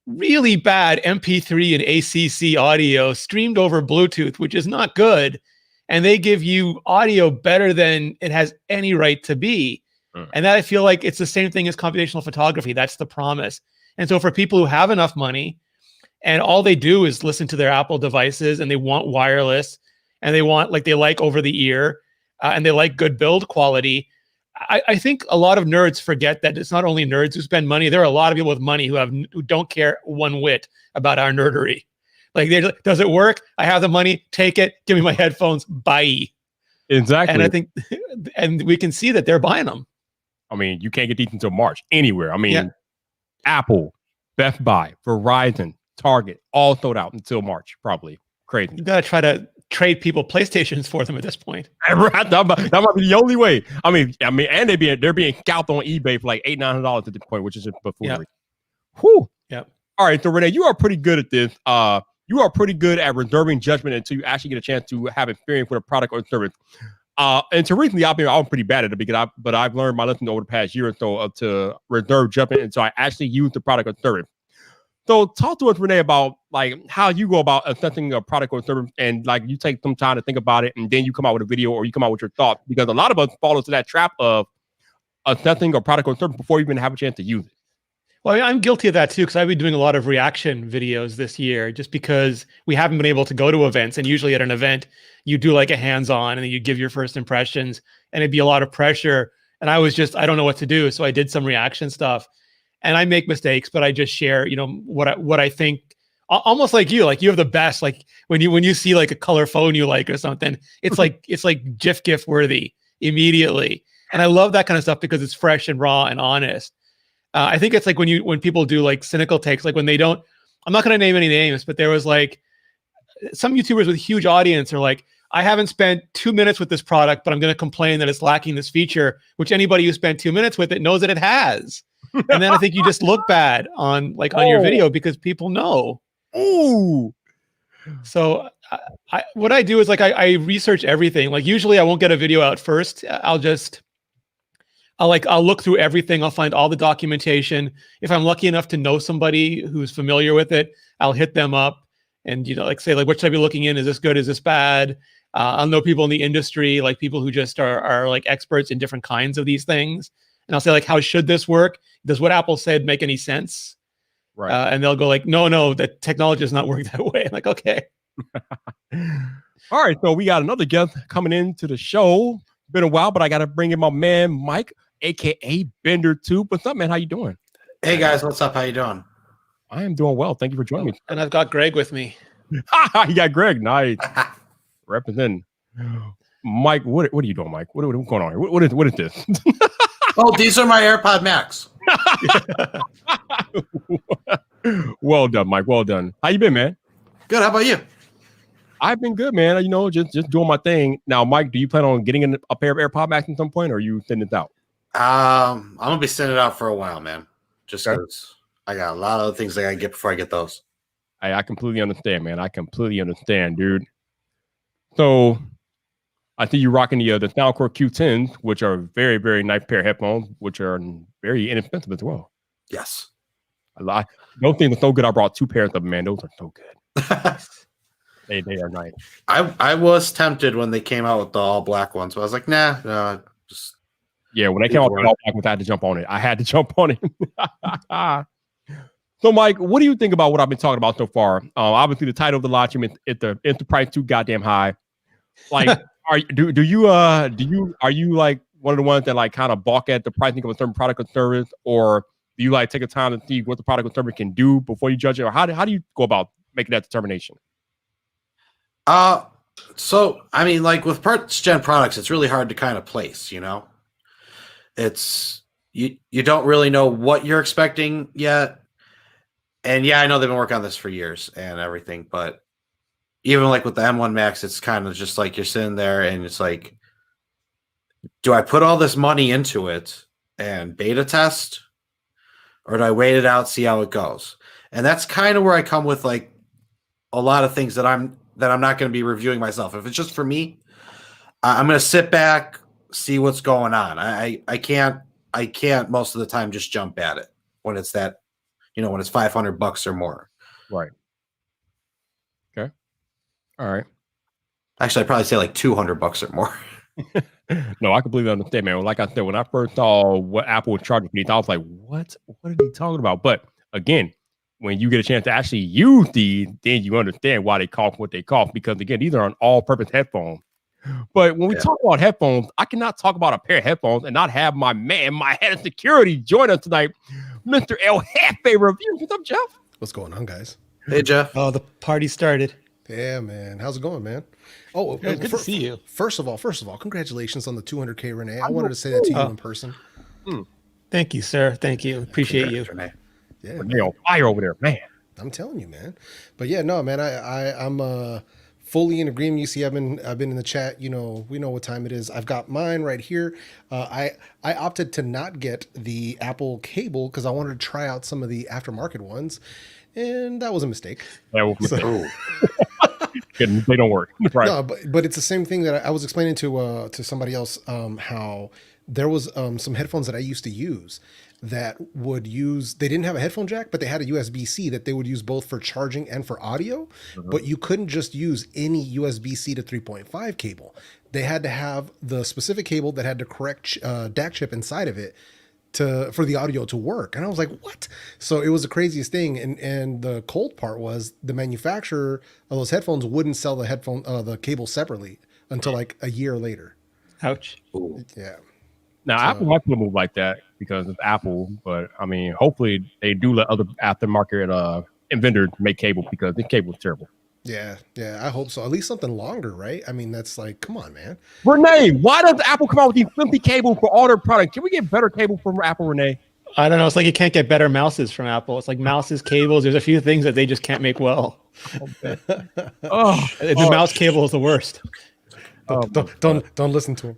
[SPEAKER 2] really bad MP3 and ACC audio streamed over Bluetooth, which is not good, and they give you audio better than it has any right to be. And that, I feel like it's the same thing as computational photography. That's the promise. And so for people who have enough money and all they do is listen to their Apple devices and they want wireless and they want, like, they like over the ear and they like good build quality, I think a lot of nerds forget that it's not only nerds who spend money. There are a lot of people with money who don't care one whit about our nerdery. Like, does it work? I have the money. Take it. Give me my headphones. Bye.
[SPEAKER 1] Exactly.
[SPEAKER 2] And I think, and we can see that they're buying them.
[SPEAKER 1] I mean, you can't get these until March anywhere. I mean, Apple, Best Buy, Verizon, Target, all sold out until March, probably. Crazy.
[SPEAKER 2] You got to try to trade people PlayStations for them at this point.
[SPEAKER 1] that might be the only way. I mean, and they're being scalped on eBay for like $800-900 at this point, which is just buffoonery. Whew.
[SPEAKER 2] Yep.
[SPEAKER 1] All right, so Renee, you are pretty good at this. You are pretty good at reserving judgment until you actually get a chance to have experience with a product or service. And to recently, I'm pretty bad at it because I've learned my lesson over the past year or so to reserve judgment until I actually use the product or service. So talk to us, Renee, about like how you go about assessing a product or service, and like you take some time to think about it, and then you come out with a video or you come out with your thoughts, because a lot of us fall into that trap of assessing a product or service before you even have a chance to use it.
[SPEAKER 2] Well, I'm guilty of that too, because I've been doing a lot of reaction videos this year just because we haven't been able to go to events. And usually at an event, you do like a hands-on and then you give your first impressions, and it'd be a lot of pressure. And I don't know what to do. So I did some reaction stuff, and I make mistakes, but I just share, you know, what I think, almost like you have the best, like when you see like a color phone you like or something, it's like GIF worthy immediately. And I love that kind of stuff because it's fresh and raw and honest. I think it's like when people do like cynical takes, like when they don't, I'm not going to name any names, but there was like some YouTubers with huge audience are like, I haven't spent 2 minutes with this product, but I'm going to complain that it's lacking this feature, which anybody who spent 2 minutes with it knows that it has. And then I think you just look bad on your video because people know.
[SPEAKER 1] Ooh.
[SPEAKER 2] So what I do is like, I research everything. Like usually I won't get a video out first. I'll look through everything. I'll find all the documentation. If I'm lucky enough to know somebody who's familiar with it, I'll hit them up and, you know, like say, like, what should I be looking in? Is this good? Is this bad? I'll know people in the industry, like people who just are like experts in different kinds of these things. And I'll say, like, how should this work? Does what Apple said make any sense?
[SPEAKER 1] Right.
[SPEAKER 2] And they'll go like, no, the technology does not work that way. I'm like, okay.
[SPEAKER 1] All right. So we got another guest coming into the show. Been a while, but I got to bring in my man, Mike, aka Bender 2. What's up, man? How you doing?
[SPEAKER 3] Hey guys, what's up? How you doing?
[SPEAKER 1] I am doing well. Thank you for joining me.
[SPEAKER 2] And I've got Greg with me.
[SPEAKER 1] You got Greg. Nice. Representing. Mike, what are you doing, Mike? What's going on here? What is this?
[SPEAKER 3] Oh, these are my AirPod Max.
[SPEAKER 1] Well done, Mike. Well done. How you been, man?
[SPEAKER 3] Good. How about you?
[SPEAKER 1] I've been good, man. You know, just doing my thing. Now, Mike, do you plan on getting a pair of AirPod Max at some point, or are you sending it out?
[SPEAKER 3] I'm gonna be sending it out for a while, man. Just because I got a lot of other things I gotta get before I get those.
[SPEAKER 1] I completely understand, man. I completely understand, dude. So I see you rocking the Soundcore Q10s, which are very, very nice pair of headphones, which are very inexpensive as well.
[SPEAKER 3] Yes.
[SPEAKER 1] Those things are so good. I brought 2 pairs of them, man. Those are so good. They are nice.
[SPEAKER 3] I was tempted when they came out with the all black ones, but I was like, nah, just
[SPEAKER 1] when they came out with all black ones, I had to jump on it. I had to jump on it. So, Mike, what do you think about what I've been talking about so far? Obviously, the title of the launch, it's the price too goddamn high. Like, are you like one of the ones that like kind of balk at the pricing of a certain product or service, or do you like take a time to see what the product or service can do before you judge it, or how do you go about making that determination?
[SPEAKER 3] So I mean, like with parts gen products, it's really hard to kind of place. You know, it's you don't really know what you're expecting yet. And yeah, I know they've been working on this for years and everything, but even like with the M1 Max, it's kind of just like you're sitting there and it's like, do I put all this money into it and beta test? or do I wait it out, see how it goes? And that's kind of where I come with like a lot of things that I'm not going to be reviewing myself. If it's just for me, I'm going to sit back, see what's going on. I can't most of the time just jump at it when it's that, when it's $500 or more.
[SPEAKER 1] Right. Okay. All right.
[SPEAKER 3] Actually, I'd probably say like $200 or more.
[SPEAKER 1] No, I completely understand, man. Like I said, when I first saw what Apple was charging me, I was like, what are they talking about? But again, when you get a chance to actually use these, then you understand why they cost what they cost. Because again, these are an all-purpose headphone. But when we talk about headphones, I cannot talk about a pair of headphones and not have my man, my head of security, join us tonight, Mr. El Jefe Review. What's up, Jeff?
[SPEAKER 4] What's going on, guys?
[SPEAKER 3] Hey, Jeff.
[SPEAKER 2] Oh, the party started.
[SPEAKER 4] Yeah, man. How's it going, man? Oh,
[SPEAKER 2] good to see you.
[SPEAKER 4] First of all, congratulations on the 200K, Renee. I wanted to say that to you in person.
[SPEAKER 2] Thank you, sir. Thank you. Appreciate you.
[SPEAKER 3] Renee.
[SPEAKER 4] Yeah,
[SPEAKER 1] Renee on fire over there, man.
[SPEAKER 4] I'm telling you, man. But yeah, no, man. I'm fully in agreement. You see, I've been in the chat. We know what time it is. I've got mine right here. I opted to not get the Apple cable because I wanted to try out some of the aftermarket ones, and that was a mistake.
[SPEAKER 1] That was a mistake. They don't work. Right.
[SPEAKER 4] No, but it's the same thing that I was explaining to somebody else, how there was some headphones that I used to use that they didn't have a headphone jack, but they had a USB-C that they would use both for charging and for audio. But you couldn't just use any USB-C to 3.5 cable. They had to have the specific cable that had the correct DAC chip inside of it for the audio to work. And I was like, what? So it was the craziest thing. And the cold part was the manufacturer of those headphones wouldn't sell the cable separately until like a year later.
[SPEAKER 2] Ouch.
[SPEAKER 3] Ooh.
[SPEAKER 4] Yeah.
[SPEAKER 1] Now, Apple might put a move like that because it's Apple, but I mean, hopefully they do let other aftermarket vendors make cable because this cable is terrible.
[SPEAKER 4] Yeah, I hope so. At least something longer, right? I mean, that's like, come on, man.
[SPEAKER 1] Renee, why does Apple come out with these flimsy cables for all their products? Can we get better cable from Apple, Renee?
[SPEAKER 2] I don't know. It's like you can't get better mouses from Apple. It's like mouses, cables. There's a few things that they just can't make well. The mouse cable is the worst.
[SPEAKER 4] Don't listen to him.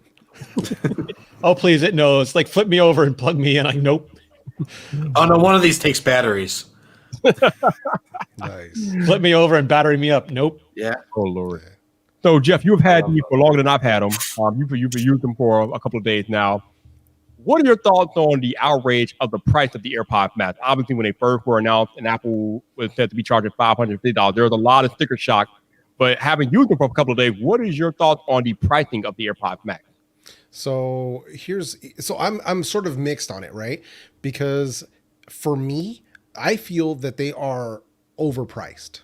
[SPEAKER 2] Oh, please, it knows. Like, flip me over and plug me in. Like, nope.
[SPEAKER 3] Oh, no, one of these takes batteries.
[SPEAKER 4] Nice.
[SPEAKER 2] Flip me over and battery me up. Nope.
[SPEAKER 3] Yeah.
[SPEAKER 1] Oh, Lord. So, Jeff, you've had these for longer than I've had them. You've used them for a couple of days now. What are your thoughts on the outrage of the price of the AirPods Max? Obviously, when they first were announced and Apple was said to be charging $550, there was a lot of sticker shock. But having used them for a couple of days, what is your thoughts on the pricing of the AirPods Max?
[SPEAKER 4] So I'm sort of mixed on it, right? Because for me, I feel that they are overpriced.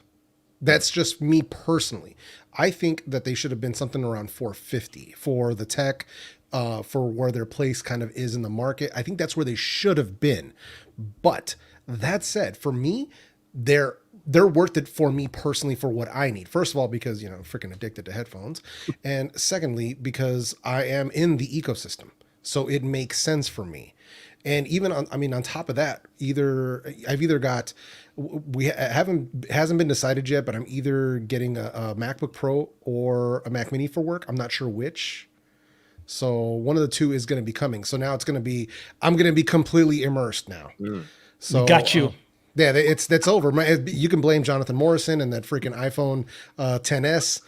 [SPEAKER 4] That's just me personally. I think that they should have been something around $450 for the tech, for where their place kind of is in the market. I think that's where they should have been. But that said, for me, they're worth it for me personally for what I need. First of all, because, I'm freaking addicted to headphones. And secondly, because I am in the ecosystem. So it makes sense for me. And even on top of that, hasn't been decided yet, but I'm either getting a MacBook Pro or a Mac Mini for work. I'm not sure which. So one of the two is going to be coming. So now I'm going to be completely immersed now. So
[SPEAKER 2] Got you.
[SPEAKER 4] Yeah, that's over. You can blame Jonathan Morrison and that freaking iPhone XS.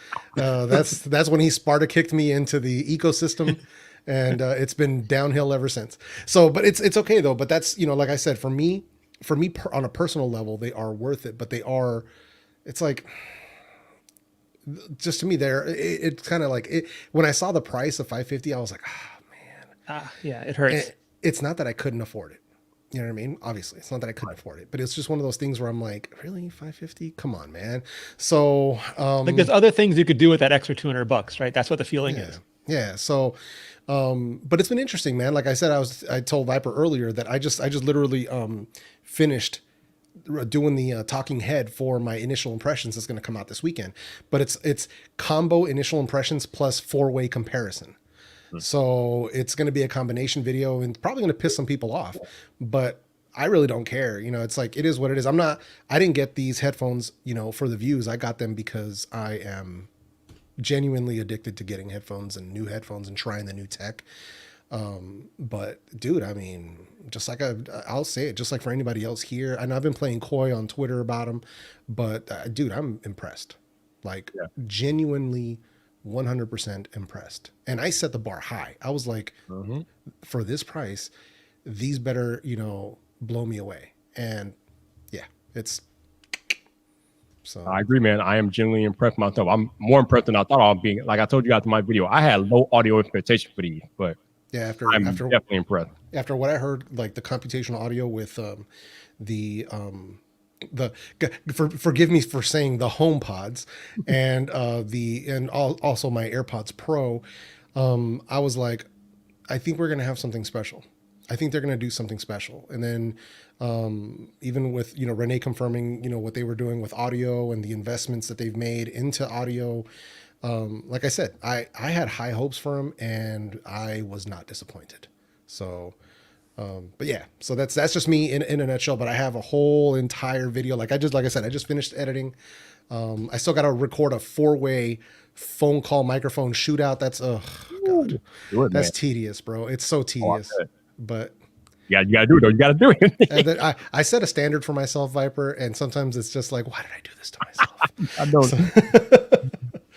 [SPEAKER 4] That's when he Sparta kicked me into the ecosystem, and it's been downhill ever since. So, but it's okay though. But that's like I said, for me on a personal level, they are worth it. But it's like, just to me, it's kind of like it. When I saw the price of $550, I was like, man.
[SPEAKER 2] Yeah, it hurts.
[SPEAKER 4] It's not that I couldn't afford it. You know what I mean? Obviously, it's not that I couldn't afford it, but it's just one of those things where I'm like, really, $550? Come on, man. So,
[SPEAKER 2] like, there's other things you could do with that extra $200, right? That's what the feeling is.
[SPEAKER 4] Yeah. So, but it's been interesting, man. Like I said, I told Viper earlier that I just literally finished doing the talking head for my initial impressions that's going to come out this weekend. But it's combo initial impressions plus 4-way comparison. So it's going to be a combination video and probably going to piss some people off, but I really don't care. It's like, it is what it is. I didn't get these headphones, for the views. I got them because I am genuinely addicted to getting headphones and new headphones and trying the new tech. But dude, I mean, just like I'll say it, just like for anybody else here, and I've been playing coy on Twitter about them, but dude, I'm impressed, like genuinely 100% impressed. And I set the bar high. I was like, for this price, these better, blow me away. And yeah, it's so.
[SPEAKER 1] I agree, man. I am genuinely impressed myself. I'm more impressed than I thought I was being. Like I told you after my video, I had low audio expectation for these, but
[SPEAKER 4] yeah,
[SPEAKER 1] I'm definitely impressed.
[SPEAKER 4] After what I heard, like the computational audio with forgive me for saying the HomePods and also my AirPods Pro, I was like, I think we're gonna have something special. I think they're gonna do something special. And then even with Renee confirming what they were doing with audio and the investments that they've made into audio. Like I said, I had high hopes for them and I was not disappointed. So, but yeah, so that's just me in a nutshell, but I have a whole entire video. Like I said, I just finished editing. I still got to record a 4-way phone call microphone shootout. That's, God, that's tedious, bro. It's so tedious, but
[SPEAKER 1] yeah, you gotta do it though. You gotta do it.
[SPEAKER 4] and then I set a standard for myself, Viper. And sometimes it's just like, why did I do this to myself?
[SPEAKER 1] I know.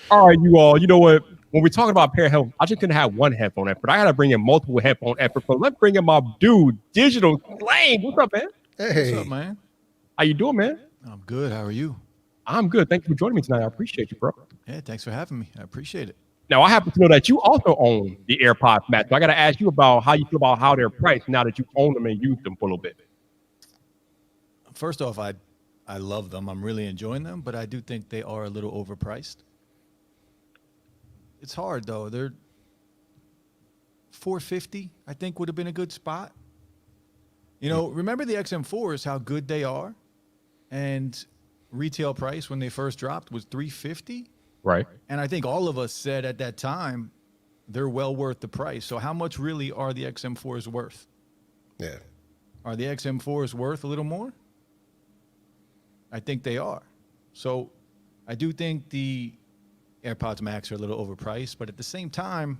[SPEAKER 1] All right, you all. You know what? When we're talking about pair of headphones, I just couldn't have one headphone effort. I gotta bring in multiple headphone effort. So let's bring in my dude, Digital Slang. What's up, man?
[SPEAKER 4] Hey,
[SPEAKER 5] What's up, man?
[SPEAKER 1] How you doing, man?
[SPEAKER 5] I'm good. How are you?
[SPEAKER 1] I'm good. Thank you for joining me tonight. I appreciate you, bro.
[SPEAKER 5] Yeah, thanks for having me. I appreciate it.
[SPEAKER 1] Now, I happen to know that you also own the AirPods Max. So I got to ask you about how you feel about how they're priced now that you own them and use them for a little bit.
[SPEAKER 5] First off, I love them. I'm really enjoying them, but I do think they are a little overpriced. It's hard though. They're $450. I think would have been a good spot. Remember the XM4s, how good they are, and retail price when they first dropped was $350.
[SPEAKER 1] Right.
[SPEAKER 5] And I think all of us said at that time, they're well worth the price. So how much really are the XM4s worth?
[SPEAKER 4] yeah.
[SPEAKER 5] Are the XM4s worth a little more? I think they are. So I do think the AirPods Max are a little overpriced, but at the same time,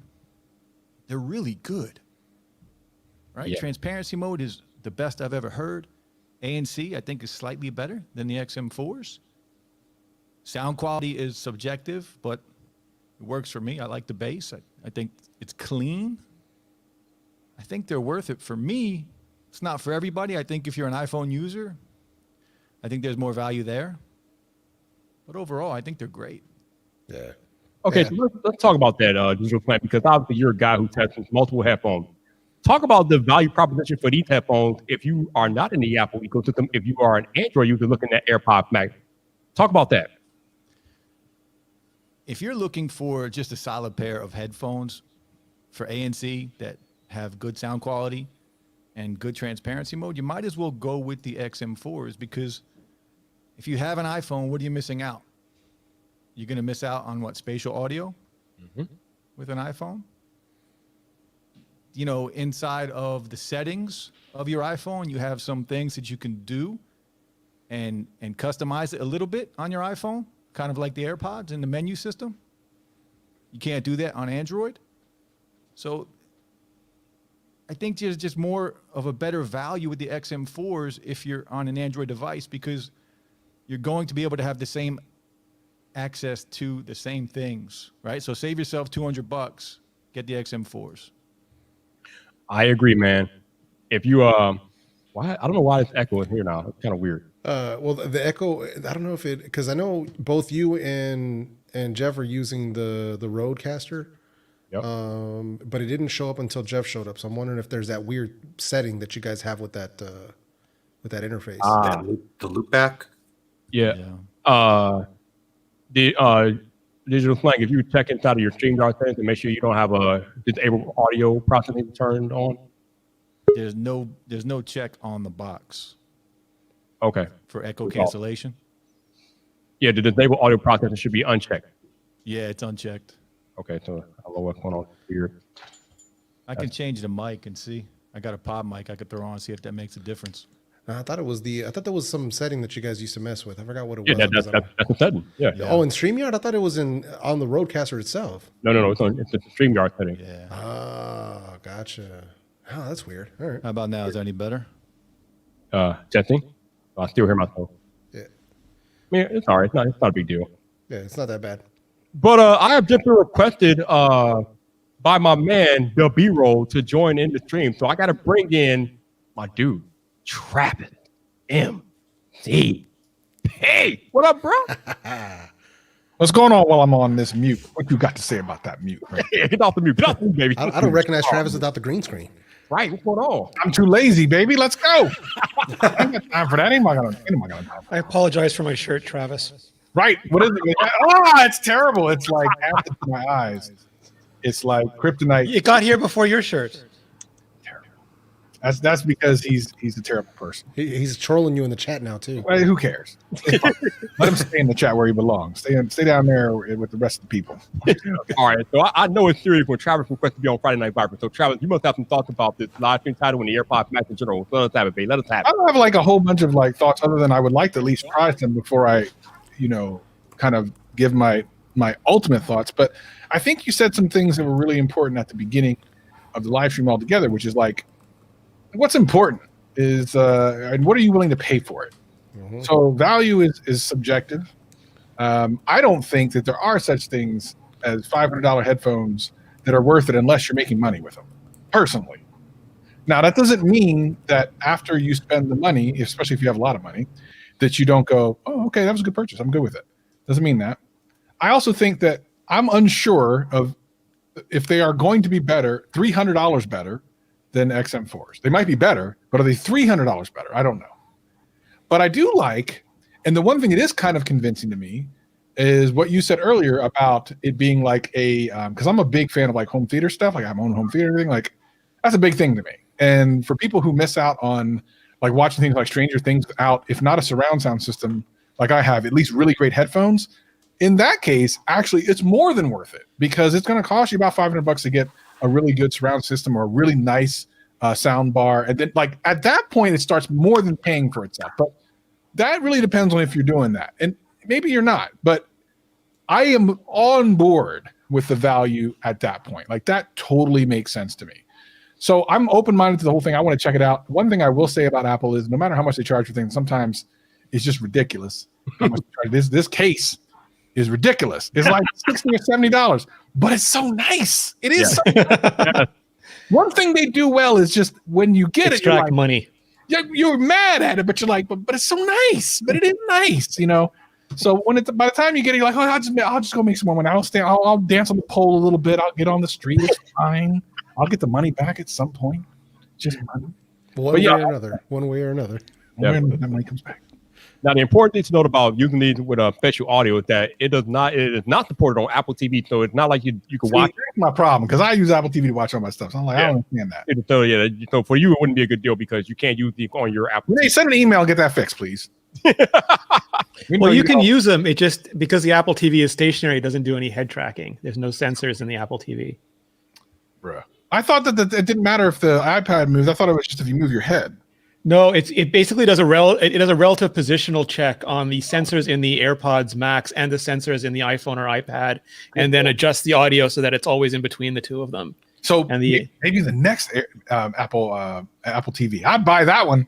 [SPEAKER 5] they're really good. Right?
[SPEAKER 1] Yeah.
[SPEAKER 5] Transparency mode is the best I've ever heard. ANC, I think, is slightly better than the XM4s. Sound quality is subjective, but it works for me. I like the bass. I think it's clean. I think they're worth it. For me, it's not for everybody. I think if you're an iPhone user, I think there's more value there. But overall, I think they're great.
[SPEAKER 4] Yeah.
[SPEAKER 1] Okay,
[SPEAKER 4] Yeah.
[SPEAKER 1] so let's talk about that Digital Slang, because obviously you're a guy who tests multiple headphones. Talk about the value proposition for these headphones if you are not in the Apple ecosystem, if you are an Android user looking at AirPods Max. Talk about that.
[SPEAKER 5] If you're looking for just a solid pair of headphones for ANC that have good sound quality and good transparency mode, you might as well go with the XM4s, because if you have an iPhone, what are you missing out? You're going to miss out on what? Spatial audio with an iPhone? Inside of the settings of your iPhone, you have some things that you can do and customize it a little bit on your iPhone, kind of like the AirPods in the menu system. You can't do that on Android. So I think there's just more of a better value with the XM4s if you're on an Android device, because you're going to be able to have the same access to the same things, right? So save yourself $200, get the XM4s.
[SPEAKER 1] I agree, man. If you why I don't know why it's echoing here now. It's kind of weird.
[SPEAKER 4] Well, the echo, I don't know if it, because I know both you and Jeff are using the Rodecaster.
[SPEAKER 1] Yep.
[SPEAKER 4] But it didn't show up until Jeff showed up. So I'm wondering if there's that weird setting that you guys have with that interface.
[SPEAKER 3] The loop back.
[SPEAKER 1] Yeah. The Digital Slang, if you check inside of your StreamYard settings and make sure you don't have a disabled audio processing turned on.
[SPEAKER 5] There's no check on the box
[SPEAKER 1] Okay.
[SPEAKER 5] for echo cancellation.
[SPEAKER 1] Yeah, the disabled audio processing should be unchecked.
[SPEAKER 5] Yeah, it's unchecked.
[SPEAKER 1] Okay, so I don't know what's going on here.
[SPEAKER 5] I can change the mic and see. I got a pod mic I could throw on, see if that makes a difference.
[SPEAKER 4] I thought it was I thought there was some setting that you guys used to mess with. I forgot what it
[SPEAKER 1] Yeah,
[SPEAKER 4] was.
[SPEAKER 1] that's a setting. Yeah.
[SPEAKER 4] Oh, in StreamYard? I thought it was on the Roadcaster itself.
[SPEAKER 1] No. It's a StreamYard setting.
[SPEAKER 5] Yeah.
[SPEAKER 4] Ah, gotcha. Oh, that's weird. All right.
[SPEAKER 5] How about now? Is that any better?
[SPEAKER 1] Testing. I still hear myself.
[SPEAKER 4] Yeah.
[SPEAKER 1] I mean, it's all right. It's not a big deal.
[SPEAKER 4] Yeah, it's not that bad.
[SPEAKER 1] But I have just been requested by my man, the B-Roll, to join in the stream. So I got to bring in my dude, Travis MC. Hey, what up, bro?
[SPEAKER 6] What's going on while I'm on this mute? What you got to say about that mute? Right?
[SPEAKER 1] Get off the mute. Get off the mute, baby.
[SPEAKER 4] I don't recognize Travis without the green screen.
[SPEAKER 1] Right, what's going on?
[SPEAKER 6] I'm too lazy, baby. Let's go. I ain't got time for that. Ain't gonna
[SPEAKER 2] I apologize for my shirt, Travis.
[SPEAKER 6] Right. What is it? Ah, it's terrible. It's like acid to my eyes. It's like kryptonite.
[SPEAKER 2] It got here before your shirt.
[SPEAKER 6] That's because he's a terrible person.
[SPEAKER 4] He's trolling you in the chat now too.
[SPEAKER 6] Well, who cares? Let him stay in the chat where he belongs. Stay down there with the rest of the people.
[SPEAKER 1] All right, so I know it's serious when Travis requested to be on Friday Night Vyp. So Travis, you must have some thoughts about this live stream title and the AirPods Max in general. So let us have it, babe. Let us have
[SPEAKER 6] I
[SPEAKER 1] it.
[SPEAKER 6] don't have like a whole bunch of like thoughts other than I would like to at least try them before I, kind of give my ultimate thoughts. But I think you said some things that were really important at the beginning of the live stream altogether, which is like, what's important is and what are you willing to pay for it? Mm-hmm. So value is subjective. I don't think that there are such things as $500 headphones that are worth it unless you're making money with them, personally. Now, that doesn't mean that after you spend the money, especially if you have a lot of money, that you don't go, oh, okay, that was a good purchase. I'm good with it. Doesn't mean that. I also think that I'm unsure of if they are going to be better, $300 better than XM4s. They might be better, but are they $300 better? I don't know. But I do like, and the one thing that is kind of convincing to me is what you said earlier about it being like a, because I'm a big fan of like home theater stuff, like I have my own home theater and everything, like that's a big thing to me. And for people who miss out on like watching things like Stranger Things without, if not a surround sound system, like I have, at least really great headphones, in that case, actually, it's more than worth it because it's going to cost you about $500 to get a really good surround system or a really nice sound bar. And then like at that point, it starts more than paying for itself. But that really depends on if you're doing that. And maybe you're not, but I am on board with the value at that point. Like that totally makes sense to me. So I'm open-minded to the whole thing. I want to check it out. One thing I will say about Apple is no matter how much they charge for things, sometimes it's just ridiculous. How much they charge. This case is ridiculous. It's like $60 or $70, but it's so nice. It is.
[SPEAKER 1] Yeah.
[SPEAKER 6] So one thing they do well is just when you get
[SPEAKER 2] Extract
[SPEAKER 6] it, you're like,
[SPEAKER 2] money.
[SPEAKER 6] you're mad at it, but you're like, but it's so nice. But it is nice, So when by the time you get it, you're like, oh, I'll just go make some more money. I'll dance on the pole a little bit. I'll get on the street. It's fine. I'll get the money back at some point. Just money.
[SPEAKER 4] One way or another.
[SPEAKER 1] Yeah.
[SPEAKER 6] When that money comes back.
[SPEAKER 1] Now, the important thing to note about using these with special audio is that it is not supported on Apple TV, so it's not like you can watch.
[SPEAKER 6] That's my problem because I use Apple TV to watch all my stuff. So I'm like, I don't understand that.
[SPEAKER 1] So yeah, so for you, it wouldn't be a good deal because you can't use these on your Apple.
[SPEAKER 6] Hey, send an email, get that fixed, please.
[SPEAKER 2] Well, you can use them. It just because the Apple TV is stationary, it doesn't do any head tracking. There's no sensors in the Apple TV.
[SPEAKER 6] Bruh. I thought that it didn't matter if the iPad moves. I thought it was just if you move your head.
[SPEAKER 2] No, it basically does a relative positional check on the sensors in the AirPods Max and the sensors in the iPhone or iPad, and then adjusts the audio so that it's always in between the two of them.
[SPEAKER 6] So
[SPEAKER 2] and
[SPEAKER 6] maybe the next Apple TV, I'd buy that one.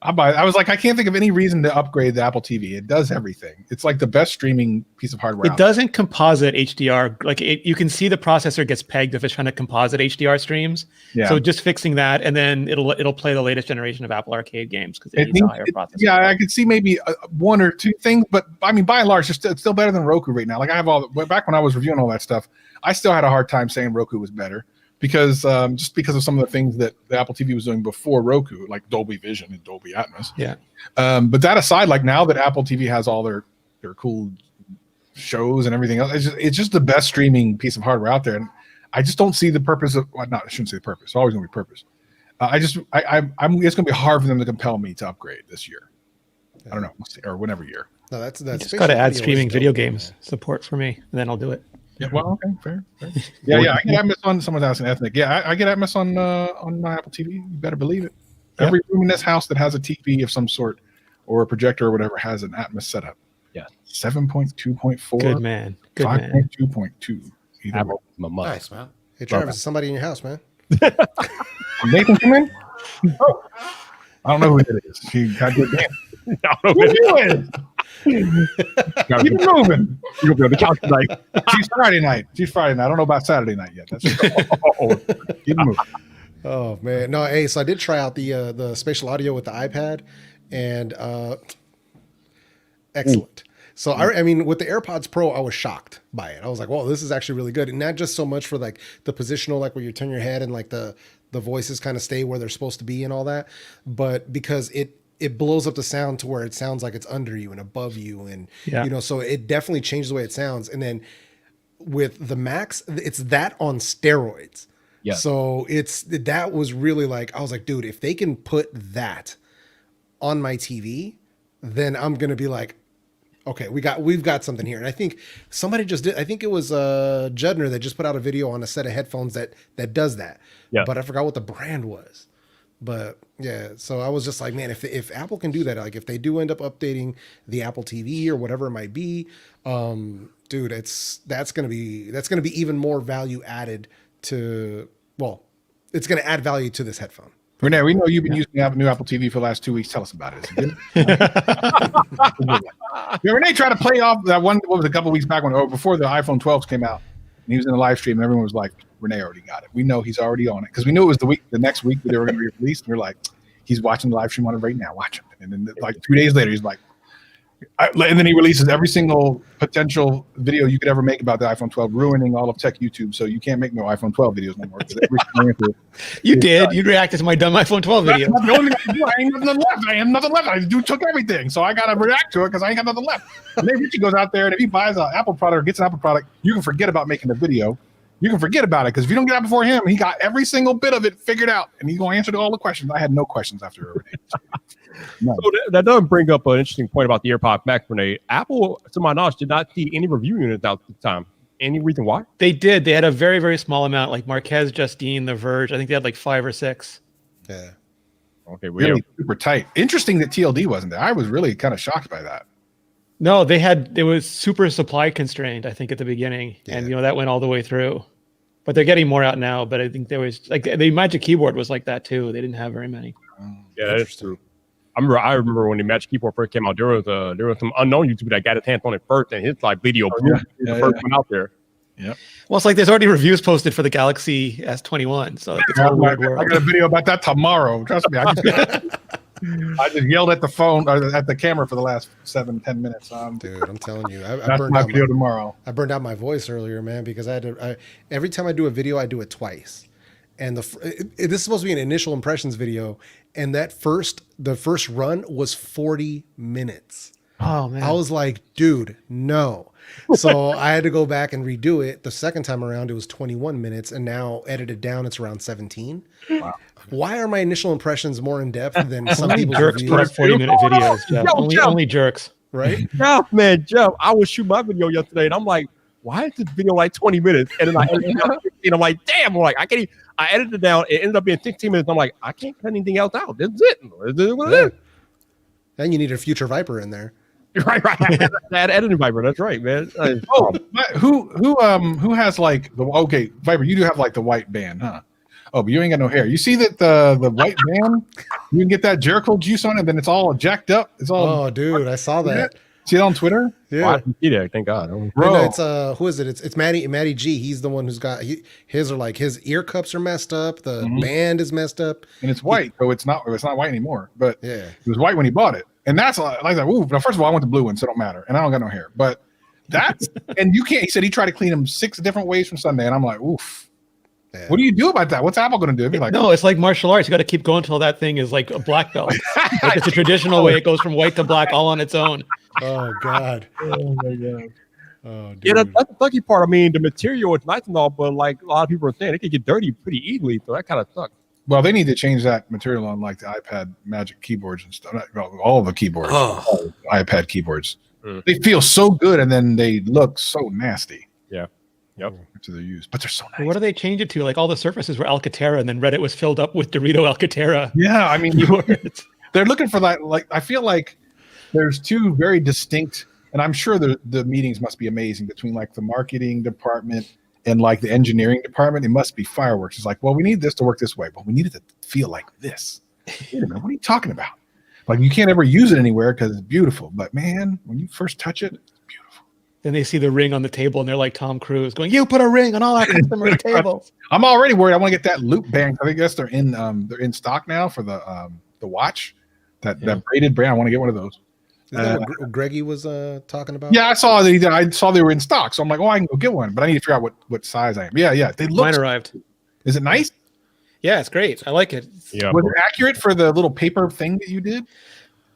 [SPEAKER 6] I was like, I can't think of any reason to upgrade the Apple TV. It does everything. It's like the best streaming piece of hardware.
[SPEAKER 2] It doesn't composite HDR. Like you can see the processor gets pegged if it's trying to composite HDR streams. Yeah. So just fixing that, and then it'll play the latest generation of Apple Arcade games because it needs a higher processor.
[SPEAKER 6] Yeah, I could see maybe one or two things, but I mean, by and large, it's still better than Roku right now. Like I have back when I was reviewing all that stuff, I still had a hard time saying Roku was better. Because just because of some of the things that the Apple TV was doing before Roku, like Dolby Vision and Dolby Atmos.
[SPEAKER 2] Yeah.
[SPEAKER 6] But that aside, like now that Apple TV has all their cool shows and everything else, it's just the best streaming piece of hardware out there. And I just don't see the purpose of. Well, I shouldn't say the purpose. It's always going to be purpose. It's going to be hard for them to compel me to upgrade this year. I don't know, or whenever year.
[SPEAKER 4] No, that's
[SPEAKER 2] just got to add streaming video games support for me, and then I'll do it.
[SPEAKER 6] Yeah, well, okay, fair. Yeah. I get Atmos on. Someone's asking Ethnic. Yeah, I get Atmos on my Apple TV. You better believe it. Every room in this house that has a TV of some sort or a projector or whatever has an Atmos setup.
[SPEAKER 1] Yeah.
[SPEAKER 6] 7.2.4.
[SPEAKER 2] Good man. Good man.
[SPEAKER 6] 5.2.2.
[SPEAKER 1] Apple, my mother.
[SPEAKER 3] Nice, man.
[SPEAKER 4] Hey, Travis, is somebody in your house, man?
[SPEAKER 6] Nathan, come in. Oh, I don't know who it is. She got good damn.
[SPEAKER 1] I don't know
[SPEAKER 6] Who it is? Keep it moving.
[SPEAKER 1] You'll be on the couch tonight.
[SPEAKER 6] She's Friday night. I don't know about Saturday night yet. That's keep it moving.
[SPEAKER 4] Oh man, no. Hey, so I did try out the spatial audio with the iPad, and excellent. So I mean, with the AirPods Pro, I was shocked by it. I was like, "Whoa, this is actually really good." And not just so much for like the positional, like where you turn your head and like the voices kind of stay where they're supposed to be and all that, but because it blows up the sound to where it sounds like it's under you and above you, and you know, so it definitely changes the way it sounds. And then with the Max, it's that on steroids.
[SPEAKER 1] Yeah.
[SPEAKER 4] So that was really like, I was like, dude, if they can put that on my TV, then I'm gonna be like, okay, we've got something here. And I think somebody just did. I think it was Judner that just put out a video on a set of headphones that does that.
[SPEAKER 1] Yeah.
[SPEAKER 4] But I forgot what the brand was. But yeah, so I was just like, man, if Apple can do that, like if they do end up updating the Apple TV or whatever it might be, dude, that's gonna be even more value added to. Well, it's gonna add value to this headphone.
[SPEAKER 6] Renee, we know you've been using the new Apple TV for the last 2 weeks. Tell us about it. Renee tried to play off that one. What was it, a couple weeks back before the iPhone 12s came out, and he was in the live stream, and everyone was like, "Renee already got it. We know he's already on it," because we knew it was the next week that they were going to be released. And we we're like, "He's watching the live stream on it right now. Watch him." And then like 2 days later, he's like, and then he releases every single potential video you could ever make about the iPhone 12, ruining all of tech YouTube. So you can't make no iPhone 12 videos no more.
[SPEAKER 2] You did. You reacted to my dumb iPhone 12 video.
[SPEAKER 6] That's the only thing I can do. I ain't nothing left. I have nothing left. I took everything. So I got to react to it because I ain't got nothing left. And then Richie goes out there, and if he buys an Apple product or gets an Apple product, you can forget about making the video. You can forget about it because if you don't get out before him, he got every single bit of it figured out, and he's going to answer all the questions. I had no questions after Renee. No.
[SPEAKER 1] So that does bring up an interesting point about the AirPods Max, Renee. Apple, to my knowledge, did not see any review units out at the time. Any reason why?
[SPEAKER 2] They did. They had a very, very small amount, like Marquez, Justine, The Verge. I think they had like 5 or 6.
[SPEAKER 4] Yeah.
[SPEAKER 1] Okay,
[SPEAKER 6] Really super tight. Interesting that TLD wasn't there. I was really kind of shocked by that.
[SPEAKER 2] No, it was super supply constrained, I think, at the beginning.
[SPEAKER 4] Yeah.
[SPEAKER 2] And, that went all the way through. But they're getting more out now. But I think there was, like, the Magic Keyboard was like that, too. They didn't have very many.
[SPEAKER 1] Yeah, that is true. I remember when the Magic Keyboard first came out, there was some unknown YouTuber that got his hands on it first, and his like video the first one out there.
[SPEAKER 6] Yeah.
[SPEAKER 2] Well, it's like there's already reviews posted for the Galaxy S21. So it's all weird world.
[SPEAKER 6] I got a video about that tomorrow. Trust me. I just yelled at the phone or at the camera for the last 7-10 minutes.
[SPEAKER 4] Dude, I'm telling you, I
[SPEAKER 6] that's
[SPEAKER 4] burned
[SPEAKER 6] my
[SPEAKER 4] out
[SPEAKER 6] video tomorrow.
[SPEAKER 4] I burned out my voice earlier, man, because I had to. Every time I do a video, I do it twice. And this is supposed to be an initial impressions video, and the first run was 40 minutes.
[SPEAKER 2] Oh man!
[SPEAKER 4] I was like, dude, no. So I had to go back and redo it. The second time around, it was 21 minutes, and now edited down, it's around 17. Wow. Why are my initial impressions more in depth than some people's
[SPEAKER 2] jerks
[SPEAKER 4] reviews?
[SPEAKER 2] put 40-minute videos, Jeff.
[SPEAKER 1] Jeff.
[SPEAKER 2] Only jerks.
[SPEAKER 4] Right?
[SPEAKER 1] Jeff, I was shooting my video yesterday, and I'm like, why is this video like 20 minutes? And then I edited it down 15. I'm like, damn! I edited it down. It ended up being 16 minutes. I'm like, I can't cut anything else out. This is it. This is what it is.
[SPEAKER 4] And you need a future Viper in there.
[SPEAKER 1] Right. That editing Viper. That's right, man.
[SPEAKER 6] Who has like Viper? You do have like the white band, huh? Oh, but you ain't got no hair. You see that the white band? You can get that Jericho juice on it, and then it's all jacked up. It's all.
[SPEAKER 4] Oh, dude, I saw that.
[SPEAKER 6] See it on Twitter?
[SPEAKER 4] Yeah.
[SPEAKER 1] Well, I didn't see that. Thank God.
[SPEAKER 4] Bro, no, it's who is it? It's Matty G. He's the one who's got his ear cups are messed up. The band is messed up,
[SPEAKER 6] and it's white, so it's not white anymore. But
[SPEAKER 4] yeah,
[SPEAKER 6] it was white when he bought it, and that's like ooh. Now, first of all, I went the blue one, so it don't matter, and I don't got no hair. But that's and you can't. He said he tried to clean them 6 different ways from Sunday, and I'm like, oof. Yeah. What do you do about that? What's Apple going to do? Like,
[SPEAKER 2] no, it's like martial arts. You got to keep going until that thing is like a black belt. Like it's a traditional way. It goes from white to black all on its own.
[SPEAKER 4] Oh God.
[SPEAKER 6] Oh my God.
[SPEAKER 4] Oh, dude.
[SPEAKER 1] Yeah, that's the sucky part. I mean, the material is nice and all, but like a lot of people are saying, it could get dirty pretty easily. So that kind of sucks.
[SPEAKER 6] Well, they need to change that material on like the iPad Magic keyboards and stuff. All the keyboards, iPad keyboards. They feel so good, and then they look so nasty.
[SPEAKER 1] Yeah. Yep.
[SPEAKER 6] after they're used, but they're so nice.
[SPEAKER 2] What do they change it to? Like all the surfaces were Alcantara, and then Reddit was filled up with Dorito Alcantara.
[SPEAKER 6] Yeah, I mean,
[SPEAKER 2] keywords.
[SPEAKER 6] they're looking for that. Like, I feel like there's two very distinct, and I'm sure the meetings must be amazing between like the marketing department and like the engineering department. It must be fireworks. It's like, well, we need this to work this way, but we need it to feel like this. Wait a minute, what are you talking about? Like, you can't ever use it anywhere because it's beautiful, but man, when you first touch it, it's beautiful.
[SPEAKER 2] Then they see the ring on the table, and they're like Tom Cruise going, "You put a ring on all our customer tables."
[SPEAKER 6] I'm already worried. I want to get that loop band. I guess they're in stock now for the watch, that braided brand. I want to get one of those.
[SPEAKER 4] Is that what Greggy was talking about?
[SPEAKER 6] Yeah, I saw they were in stock, so I'm like, oh, I can go get one, but I need to figure out what size I am. Yeah, they look.
[SPEAKER 2] Mine arrived.
[SPEAKER 6] Is it nice?
[SPEAKER 2] Yeah, it's great. I like it.
[SPEAKER 1] Yeah.
[SPEAKER 6] Was it accurate for the little paper thing that you did?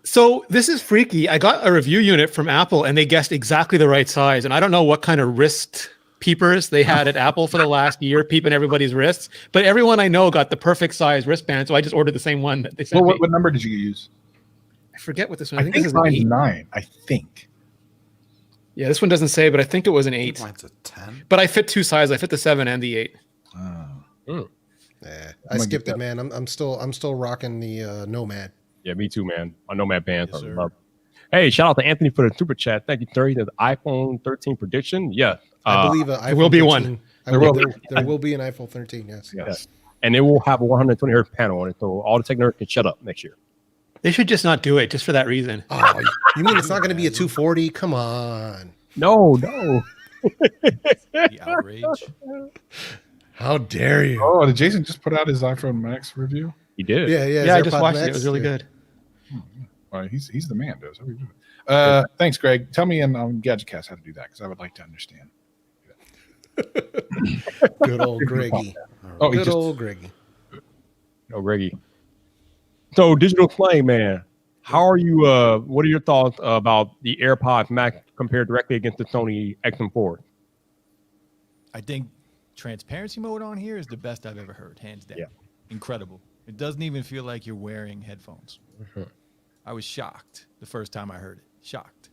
[SPEAKER 2] So this is freaky. I got a review unit from Apple, and they guessed exactly the right size. And I don't know what kind of wrist peepers they had at Apple for the last year, peeping everybody's wrists. But everyone I know got the perfect size wristband, so I just ordered the same one that they sent me.
[SPEAKER 6] What number did you use?
[SPEAKER 2] I forget what this one.
[SPEAKER 6] I
[SPEAKER 2] I think
[SPEAKER 6] think
[SPEAKER 2] this
[SPEAKER 6] it's
[SPEAKER 2] is an 8.
[SPEAKER 6] 9. I think.
[SPEAKER 2] Yeah, this one doesn't say, but I think it was an 8.
[SPEAKER 3] Mine's a 10.
[SPEAKER 2] But I fit 2 sizes. I fit the 7 and the 8.
[SPEAKER 4] Yeah, I skipped it, man. I'm still rocking the Nomad.
[SPEAKER 1] Yeah, me too, man. My Nomad bands.
[SPEAKER 5] Yes, sir.
[SPEAKER 1] Love. Hey, shout out to Anthony for the super chat. Thank you, 30. The iPhone 13 prediction. Yeah.
[SPEAKER 4] I believe there
[SPEAKER 2] will be one.
[SPEAKER 4] There will be an iPhone 13. Yes.
[SPEAKER 1] Yes. And it will have a 120 hertz panel on it, so all the tech nerds can shut up next year.
[SPEAKER 2] They should just not do it just for that reason.
[SPEAKER 4] Oh, you mean it's not going to be a 240? Come on.
[SPEAKER 1] No.
[SPEAKER 5] The outrage.
[SPEAKER 4] How dare you?
[SPEAKER 6] Oh, did Jason just put out his iPhone Max review?
[SPEAKER 1] He did.
[SPEAKER 4] Yeah.
[SPEAKER 2] Yeah, I just
[SPEAKER 4] AirPod
[SPEAKER 2] watched it.
[SPEAKER 4] Max.
[SPEAKER 2] It was really
[SPEAKER 4] Yeah.
[SPEAKER 2] good.
[SPEAKER 6] All right, he's the man, does. How we doing? Thanks, Greg. Tell me in GadgetCast how to do that because I would like to understand.
[SPEAKER 4] Good old Greggy.
[SPEAKER 6] Oh,
[SPEAKER 4] Good old Greggy.
[SPEAKER 1] No, Greggy. So, Digital Flame, man, how are you? What are your thoughts about the AirPods Max compared directly against the Sony XM4?
[SPEAKER 5] I think transparency mode on here is the best I've ever heard, hands down.
[SPEAKER 1] Yeah.
[SPEAKER 5] Incredible. It doesn't even feel like you're wearing headphones. I was shocked the first time I heard it. Shocked.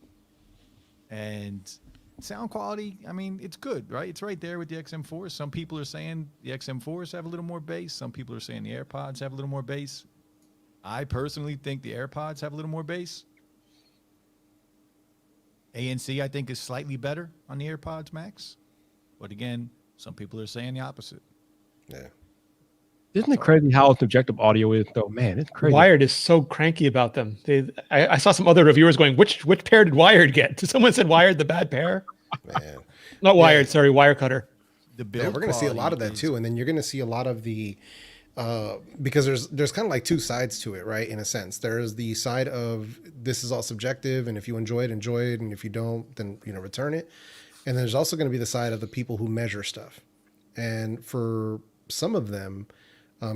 [SPEAKER 5] And sound quality, I mean, it's good, right? It's right there with the XM4s. Some people are saying the XM4s have a little more bass. Some people are saying the AirPods have a little more bass. I personally think the AirPods have a little more bass. ANC, I think, is slightly better on the AirPods Max. But again, some people are saying the opposite.
[SPEAKER 4] Yeah.
[SPEAKER 1] Isn't it crazy how subjective audio is, though? Man, it's crazy.
[SPEAKER 2] Wired is so cranky about them. I saw some other reviewers going, which pair did Wired get? Someone said Wired, the bad pair.
[SPEAKER 4] Man.
[SPEAKER 2] Not Wired, sorry, Wirecutter.
[SPEAKER 5] The build
[SPEAKER 4] Yeah, we're going to see a lot of that
[SPEAKER 5] quality
[SPEAKER 4] too, and then you're going to see a lot of the because there's kind of like two sides to it, right? In a sense, there's the side of this is all subjective, and if you enjoy it, and if you don't, then return it. And there's also going to be the side of the people who measure stuff, and for some of them,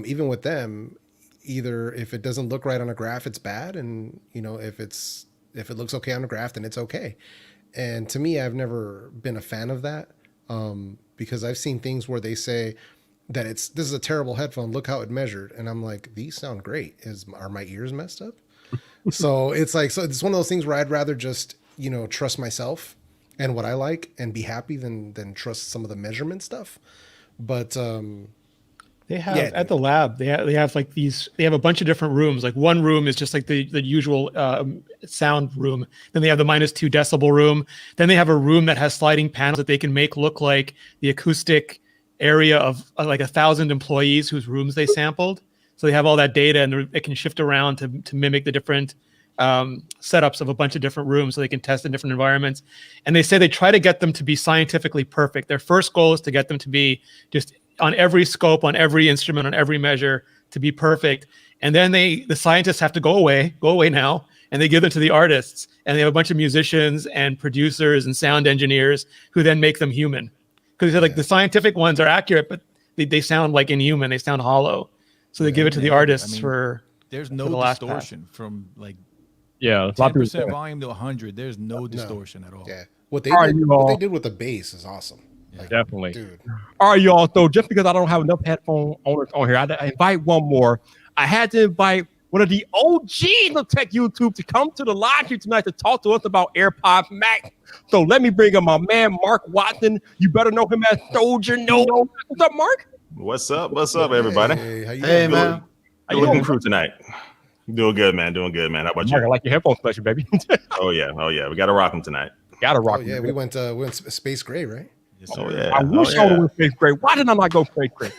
[SPEAKER 4] even with them, either if it doesn't look right on a graph, it's bad, and if it looks okay on a graph, then it's okay. And to me, I've never been a fan of that. Because I've seen things where they say that this is a terrible headphone. Look how it measured. And I'm like, these sound great. Are my ears messed up? So it's it's one of those things where I'd rather just, trust myself and what I like and be happy than trust some of the measurement stuff. But,
[SPEAKER 2] They have at the lab, they have like they have a bunch of different rooms. Like one room is just like the usual sound room. Then they have the -2 decibel room. Then they have a room that has sliding panels that they can make look like the acoustic area of like 1,000 employees whose rooms they sampled. So they have all that data, and it can shift around to mimic the different setups of a bunch of different rooms, so they can test in different environments. And they say they try to get them to be scientifically perfect. Their first goal is to get them to be just on every scope, on every instrument, on every measure, to be perfect. And then the scientists have to go away now, and they give them to the artists. And they have a bunch of musicians and producers and sound engineers who then make them human. Because like the scientific ones are accurate, but they sound like inhuman. They sound hollow. So they give it to the artists for
[SPEAKER 5] There's
[SPEAKER 2] for
[SPEAKER 5] no
[SPEAKER 2] the last
[SPEAKER 5] distortion from like
[SPEAKER 1] Yeah, a lot of people
[SPEAKER 5] 10%
[SPEAKER 1] say.
[SPEAKER 5] volume to 100. There's no distortion at all.
[SPEAKER 4] yeah, what
[SPEAKER 1] All right,
[SPEAKER 4] what they
[SPEAKER 1] all.
[SPEAKER 4] did with the bass is awesome. Like,
[SPEAKER 1] Definitely.
[SPEAKER 4] dude.
[SPEAKER 1] All right, y'all. So just because I don't have enough headphone owners on here, I invite one more. I had to invite one of the OGs of Tech YouTube, to come to the live stream tonight to talk to us about AirPods Max. So let me bring up my man, Mark Watson. You better know him as Soldier No. What's up, Mark?
[SPEAKER 7] What's up? What's up, everybody?
[SPEAKER 4] Hey, how you
[SPEAKER 3] Hey,
[SPEAKER 4] doing?
[SPEAKER 3] man.
[SPEAKER 1] How you
[SPEAKER 7] Looking
[SPEAKER 1] doing?
[SPEAKER 7] crew tonight. Doing good, man. Doing good, man. How about
[SPEAKER 1] Mark, I
[SPEAKER 7] you?
[SPEAKER 1] like your headphone special, baby.
[SPEAKER 7] Oh yeah. We got to rock them tonight.
[SPEAKER 1] Gotta
[SPEAKER 4] Oh
[SPEAKER 1] rock.
[SPEAKER 4] yeah,
[SPEAKER 1] them.
[SPEAKER 4] we went Space Gray, right?
[SPEAKER 2] Yes,
[SPEAKER 7] Oh
[SPEAKER 2] sir.
[SPEAKER 7] yeah.
[SPEAKER 1] I wish I would have went fifth grade. Why did I not go fifth grade?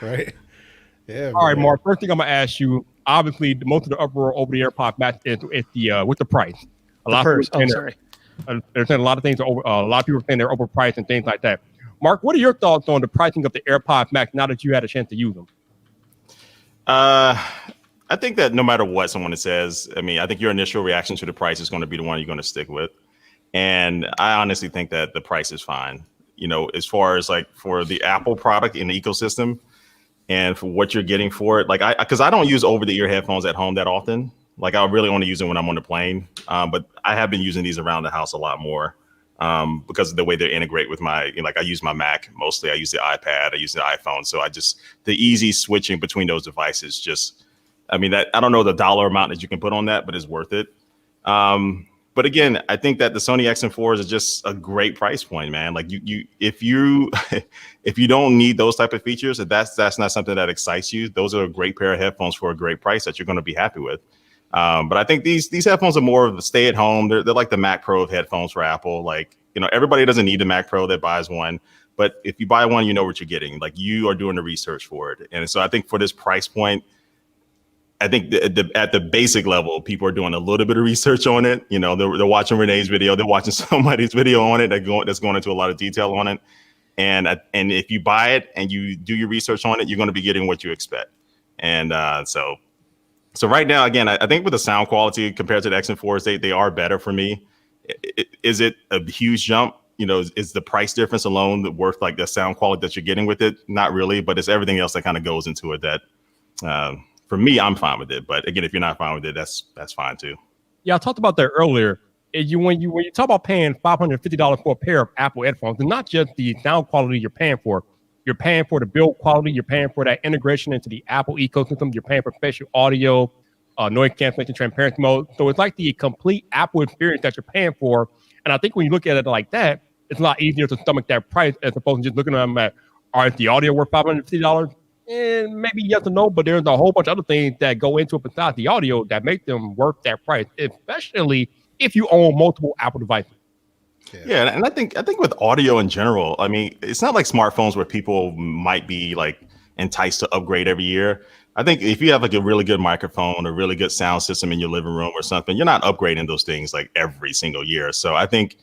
[SPEAKER 4] Right. Yeah.
[SPEAKER 1] All right,
[SPEAKER 4] man.
[SPEAKER 1] Mark. First thing I'm gonna ask you. Obviously, most of the uproar over the AirPods Max is the with the price. A lot of
[SPEAKER 2] First,
[SPEAKER 1] people saying they're saying a lot of things are over. A lot of people are saying they're overpriced and things like that. Mark, what are your thoughts on the pricing of the AirPods Max now that you had a chance to use them?
[SPEAKER 7] I think that no matter what someone says, I mean, I think your initial reaction to the price is going to be the one you're going to stick with. And I honestly think that the price is fine. You know, as far as like for the Apple product in the ecosystem and for what you're getting for it, like because I don't use over-the-ear headphones at home that often. Like I really only use them when I'm on the plane. But I have been using these around the house a lot more because of the way they integrate with my, like I use my Mac mostly. I use the iPad, I use the iPhone. So the easy switching between those devices just, I mean, that I don't know the dollar amount that you can put on that, but it's worth it. But again, I think that the Sony XM4s is just a great price point, man. Like if you don't need those type of features, if that's not something that excites you, those are a great pair of headphones for a great price that you're going to be happy with. But I think these headphones are more of a stay at home. They're like the Mac Pro of headphones for Apple. Like, you know, everybody doesn't need the Mac Pro that buys one, but if you buy one, you know what you're getting. Like you are doing the research for it. And so I think for this price point, I think at the basic level, people are doing a little bit of research on it. You know, they're watching Renee's video, they're watching somebody's video on it that's going into a lot of detail on it. And if you buy it and you do your research on it, you're going to be getting what you expect. And so right now, again, I think with the sound quality compared to the XM4s, they are better for me. Is it a huge jump? You know, is the price difference alone worth like the sound quality that you're getting with it? Not really, but it's everything else that kind of goes into it that. For me, I'm fine with it. But again, if you're not fine with it, that's fine too.
[SPEAKER 1] Yeah, I talked about that earlier. When you talk about paying $550 for a pair of Apple headphones, and not just the sound quality you're paying for the build quality, you're paying for that integration into the Apple ecosystem, you're paying for spatial audio, noise cancellation, transparency mode. So it's like the complete Apple experience that you're paying for. And I think when you look at it like that, it's a lot easier to stomach that price as opposed to just looking at them at, is the audio worth $550? And maybe yes or no, but there's a whole bunch of other things that go into it besides the audio that make them worth that price, especially if you own multiple Apple devices.
[SPEAKER 7] Yeah, and I think with audio in general, I mean, it's not like smartphones where people might be like enticed to upgrade every year. I think if you have like a really good microphone, a really good sound system in your living room or something, you're not upgrading those things like every single year. So I think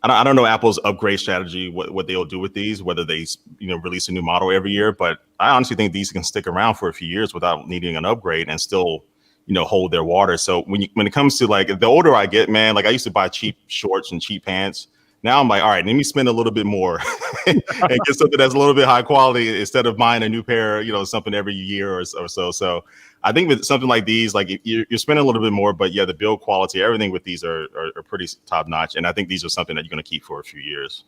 [SPEAKER 7] I don't know Apple's upgrade strategy, what they'll do with these, whether they release a new model every year. But I honestly think these can stick around for a few years without needing an upgrade and still, hold their water. So when it comes to like the older I get, man, like I used to buy cheap shorts and cheap pants. Now I'm like, all right, let me spend a little bit more and get something that's a little bit high quality instead of buying a new pair, something every year or so. So I think with something like these, like you're spending a little bit more, but yeah, the build quality, everything with these are pretty top notch. And I think these are something that you're going to keep for a few years.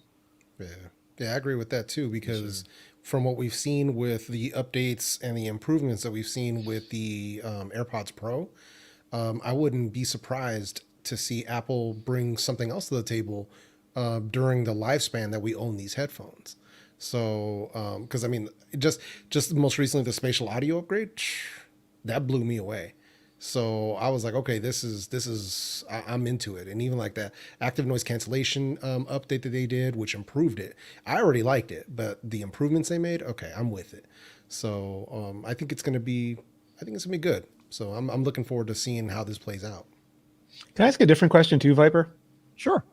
[SPEAKER 4] Yeah, I agree with that too, because from what we've seen with the updates and the improvements that we've seen with the AirPods Pro, I wouldn't be surprised to see Apple bring something else to the table during the lifespan that we own these headphones. So, because I mean, just most recently the spatial audio upgrade, that blew me away. So I was like, okay, this is I'm into it. And even like that active noise cancellation update that they did, which improved it. I already liked it, but the improvements they made, okay, I'm with it. So I think it's gonna be good. So I'm looking forward to seeing how this plays out.
[SPEAKER 2] Can I ask a different question too, Viper?
[SPEAKER 1] Sure.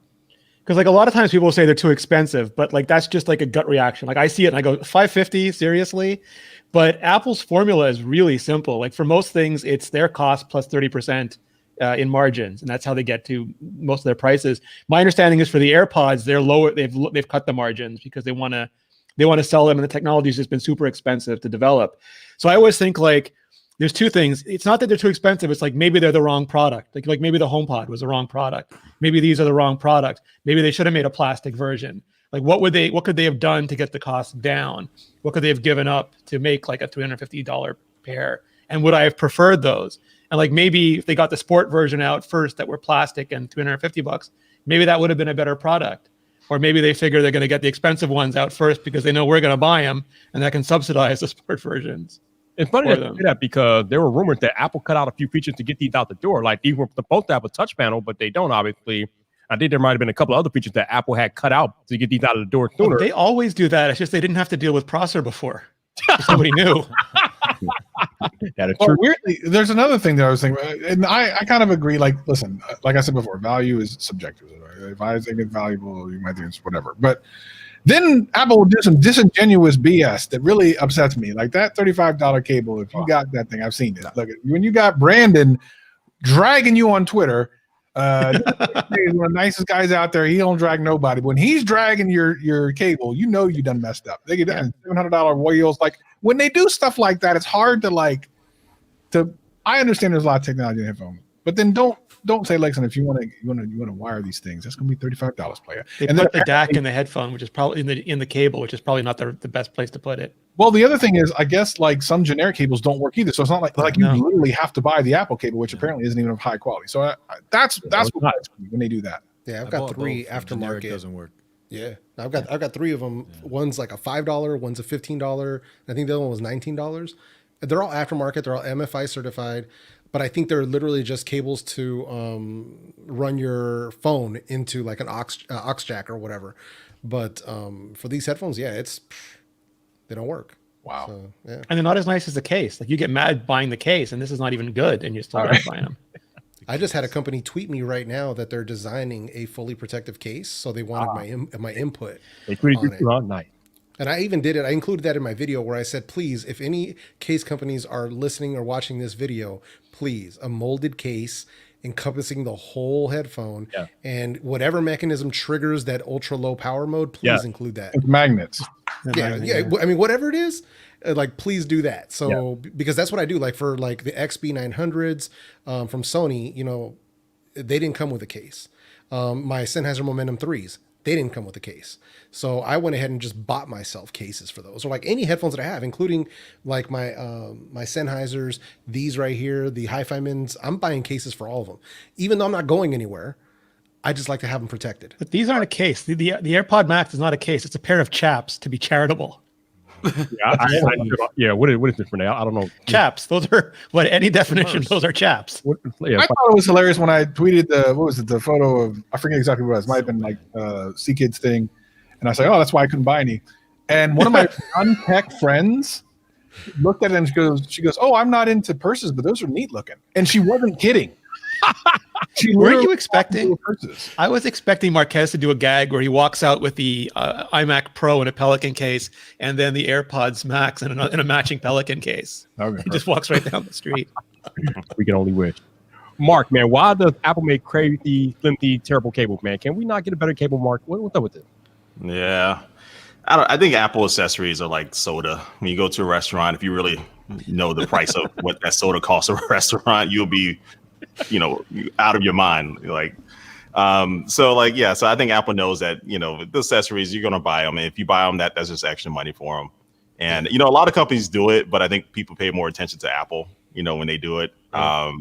[SPEAKER 2] Because like a lot of times people say they're too expensive, but like that's just like a gut reaction. Like I see it and I go, $550, seriously? But Apple's formula is really simple. Like for most things, it's their cost plus 30% in margins, and that's how they get to most of their prices. My understanding is for the AirPods, they're lower. They've cut the margins because they want to sell them, and the technology has just been super expensive to develop. So I always think like there's two things. It's not that they're too expensive. It's like maybe they're the wrong product. Like maybe the HomePod was the wrong product. Maybe these are the wrong product. Maybe they should have made a plastic version. Like what could they have done to get the cost down? What could they have given up to make like a $350 pair? and would I have preferred those? And like maybe if they got the sport version out first that were plastic and $250, maybe that would have been a better product. Or maybe they figure they're going to get the expensive ones out first because they know we're going to buy them, and that can subsidize the sport versions.
[SPEAKER 1] It's funny that you say that because there were rumors that Apple cut out a few features to get these out the door. Like these were supposed to have a touch panel, but they don't, obviously. I think there might have been a couple of other features that Apple had cut out to get these out of the door sooner.
[SPEAKER 2] Well, they always do that. It's just they didn't have to deal with processor before. Somebody knew.
[SPEAKER 1] That is
[SPEAKER 6] Well,
[SPEAKER 1] true.
[SPEAKER 6] weirdly, there's another thing that I was thinking, and I kind of agree. Like, listen, like I said before, value is subjective. Right? If I think it's valuable, you might think it's whatever. But then Apple will do some disingenuous BS that really upsets me. Like that $35 cable. If you got that thing, I've seen it. Look, when you got Brandon dragging you on Twitter. He's one of the nicest guys out there. He don't drag nobody. But when he's dragging your cable, you know you done messed up. They get $700 wheels. Like when they do stuff like that, it's hard to I understand there's a lot of technology in headphones, but then don't say, Lexon, if you want to wire these things, that's gonna be $35, player.
[SPEAKER 2] They put the DAC in the headphone, which is probably in the cable, which is probably not the best place to put it.
[SPEAKER 6] Well, the other thing is, I guess like some generic cables don't work either. So it's not like you literally have to buy the Apple cable, which apparently isn't even of high quality. So that's what when they do that.
[SPEAKER 4] Yeah, I've got 3 aftermarket.
[SPEAKER 5] Doesn't work.
[SPEAKER 4] Yeah, I've got 3 of them. Yeah. One's like a $5, one's a $15. I think the other one was $19. They're all aftermarket. They're all MFI certified, but I think they're literally just cables to run your phone into like an aux jack or whatever. But for these headphones, yeah, they don't work.
[SPEAKER 6] Wow.
[SPEAKER 4] So, yeah.
[SPEAKER 2] And they're not as nice as the case. Like you get mad buying the case, and this is not even good, and you're still not buying them.
[SPEAKER 4] I just had a company tweet me right now that they're designing a fully protective case, so they wanted my input.
[SPEAKER 1] They tweeted you all night.
[SPEAKER 4] And I even did it. I included that in my video where I said, please, if any case companies are listening or watching this video, please, a molded case encompassing the whole headphone and whatever mechanism triggers that ultra low power mode, please include that.
[SPEAKER 6] With magnets.
[SPEAKER 4] Yeah. I mean, whatever it is, like, please do that. So, because that's what I do. Like for like the XB900s from Sony, you know, they didn't come with a case. My Sennheiser Momentum 3s, they didn't come with a case. So I went ahead and just bought myself cases for those, or like any headphones that I have, including like my my Sennheisers, these right here, the Hi-Fi Mins. I'm buying cases for all of them, even though I'm not going anywhere. I just like to have them protected.
[SPEAKER 2] But these aren't a case. The AirPod Max is not a case. It's a pair of chaps to be charitable.
[SPEAKER 1] What is this for now? I don't know.
[SPEAKER 2] Chaps. Those are what any definition. Those are chaps.
[SPEAKER 6] I thought it was hilarious when I tweeted the photo of, I forget exactly what it was. It might have been like C Kids thing, and I say, oh, that's why I couldn't buy any. And one of my non-tech friends looked at it and she goes, oh, I'm not into purses, but those are neat looking. And she wasn't kidding.
[SPEAKER 2] Weren't you expecting? I was expecting Marquez to do a gag where he walks out with the iMac Pro in a Pelican case, and then the AirPods Max in a matching Pelican case. Okay, he just walks right down the street.
[SPEAKER 1] We can only wish. Mark, man, why does Apple make crazy, flimsy, terrible cables, man? Can we not get a better cable, Mark? What's up with it?
[SPEAKER 7] Yeah, I think Apple accessories are like soda. When you go to a restaurant, if you really know the price of what that soda costs at a restaurant, you'll be, out of your mind. So I think Apple knows that, the accessories, you're going to buy them. And if you buy them, that's just extra money for them. And, a lot of companies do it, but I think people pay more attention to Apple, when they do it. I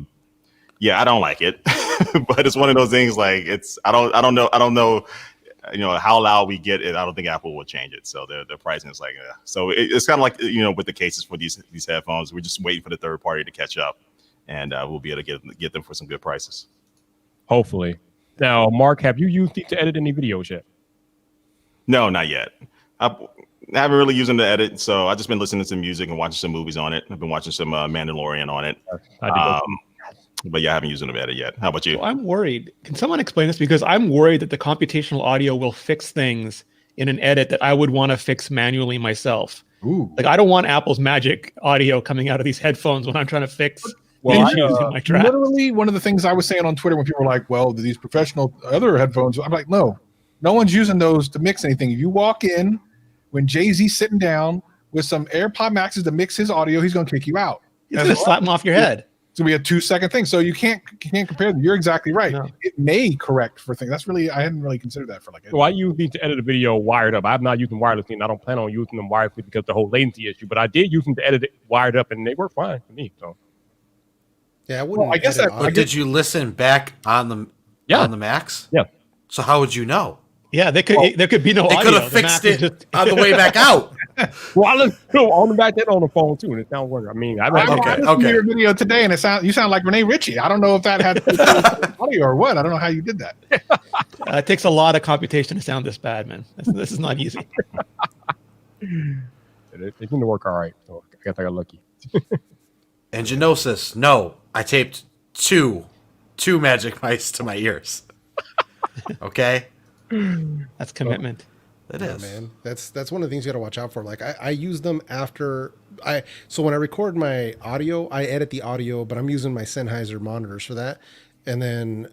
[SPEAKER 7] don't like it, but it's one of those things like I don't know, how loud we get it. I don't think Apple will change it. So their pricing is like, so it's kind of like, with the cases for these headphones, we're just waiting for the third party to catch up. And we'll be able to get them for some good prices.
[SPEAKER 1] Hopefully. Now, Mark, have you used these to edit any videos yet?
[SPEAKER 7] No, not yet. I haven't really used them to edit, so I've just been listening to music and watching some movies on it. I've been watching some Mandalorian on it. But I haven't used them to edit yet. How about you?
[SPEAKER 2] Well, I'm worried. Can someone explain this? Because I'm worried that the computational audio will fix things in an edit that I would want to fix manually myself.
[SPEAKER 6] Ooh.
[SPEAKER 2] Like, I don't want Apple's magic audio coming out of these headphones when I'm trying to fix
[SPEAKER 6] literally one of the things I was saying on Twitter when people were like, well, do these professional other headphones? I'm like, no one's using those to mix anything. If you walk in when Jay-Z's sitting down with some AirPod Maxes to mix his audio, he's going to kick you out.
[SPEAKER 2] He's going to slap him off your head.
[SPEAKER 6] It's gonna be a 2-second thing. So you can't compare them. You're exactly right.
[SPEAKER 2] No.
[SPEAKER 6] It may correct for things. That's really I hadn't really considered that for like.
[SPEAKER 1] So I use these to edit a video wired up. I'm not using wirelessly, and I don't plan on using them wirelessly because of the whole latency issue. But I did use them to edit it wired up, and they work fine for me. So
[SPEAKER 4] Yeah, I wouldn't.
[SPEAKER 6] I guess
[SPEAKER 4] edit
[SPEAKER 6] that-
[SPEAKER 4] audio.
[SPEAKER 3] But did you listen back on the Macs?
[SPEAKER 1] Yeah.
[SPEAKER 3] So how would you know?
[SPEAKER 2] Yeah, there could be no
[SPEAKER 3] They
[SPEAKER 2] audio.
[SPEAKER 3] could have
[SPEAKER 2] The
[SPEAKER 3] fixed
[SPEAKER 2] Mac is
[SPEAKER 3] it
[SPEAKER 2] just-
[SPEAKER 3] on the way back out.
[SPEAKER 1] well, I listen on the back then on the phone too, and it sounds working. I mean, I
[SPEAKER 6] I
[SPEAKER 3] Okay,
[SPEAKER 6] listened to
[SPEAKER 3] okay.
[SPEAKER 6] your video today, and you sound like Renee Ritchie. I don't know if that had to do with audio or what. I don't know how you did that.
[SPEAKER 2] it takes a lot of computation to sound this bad, man. This is not easy.
[SPEAKER 1] it seemed to work all right. So I guess I got lucky.
[SPEAKER 3] And Genosis, no, I taped two Magic Mice to my ears. Okay,
[SPEAKER 2] That's commitment.
[SPEAKER 3] it
[SPEAKER 4] Yeah,
[SPEAKER 3] is.
[SPEAKER 4] man. That's one of the things you got to watch out for. Like I use them after so when I record my audio, I edit the audio, but I'm using my Sennheiser monitors for that. And then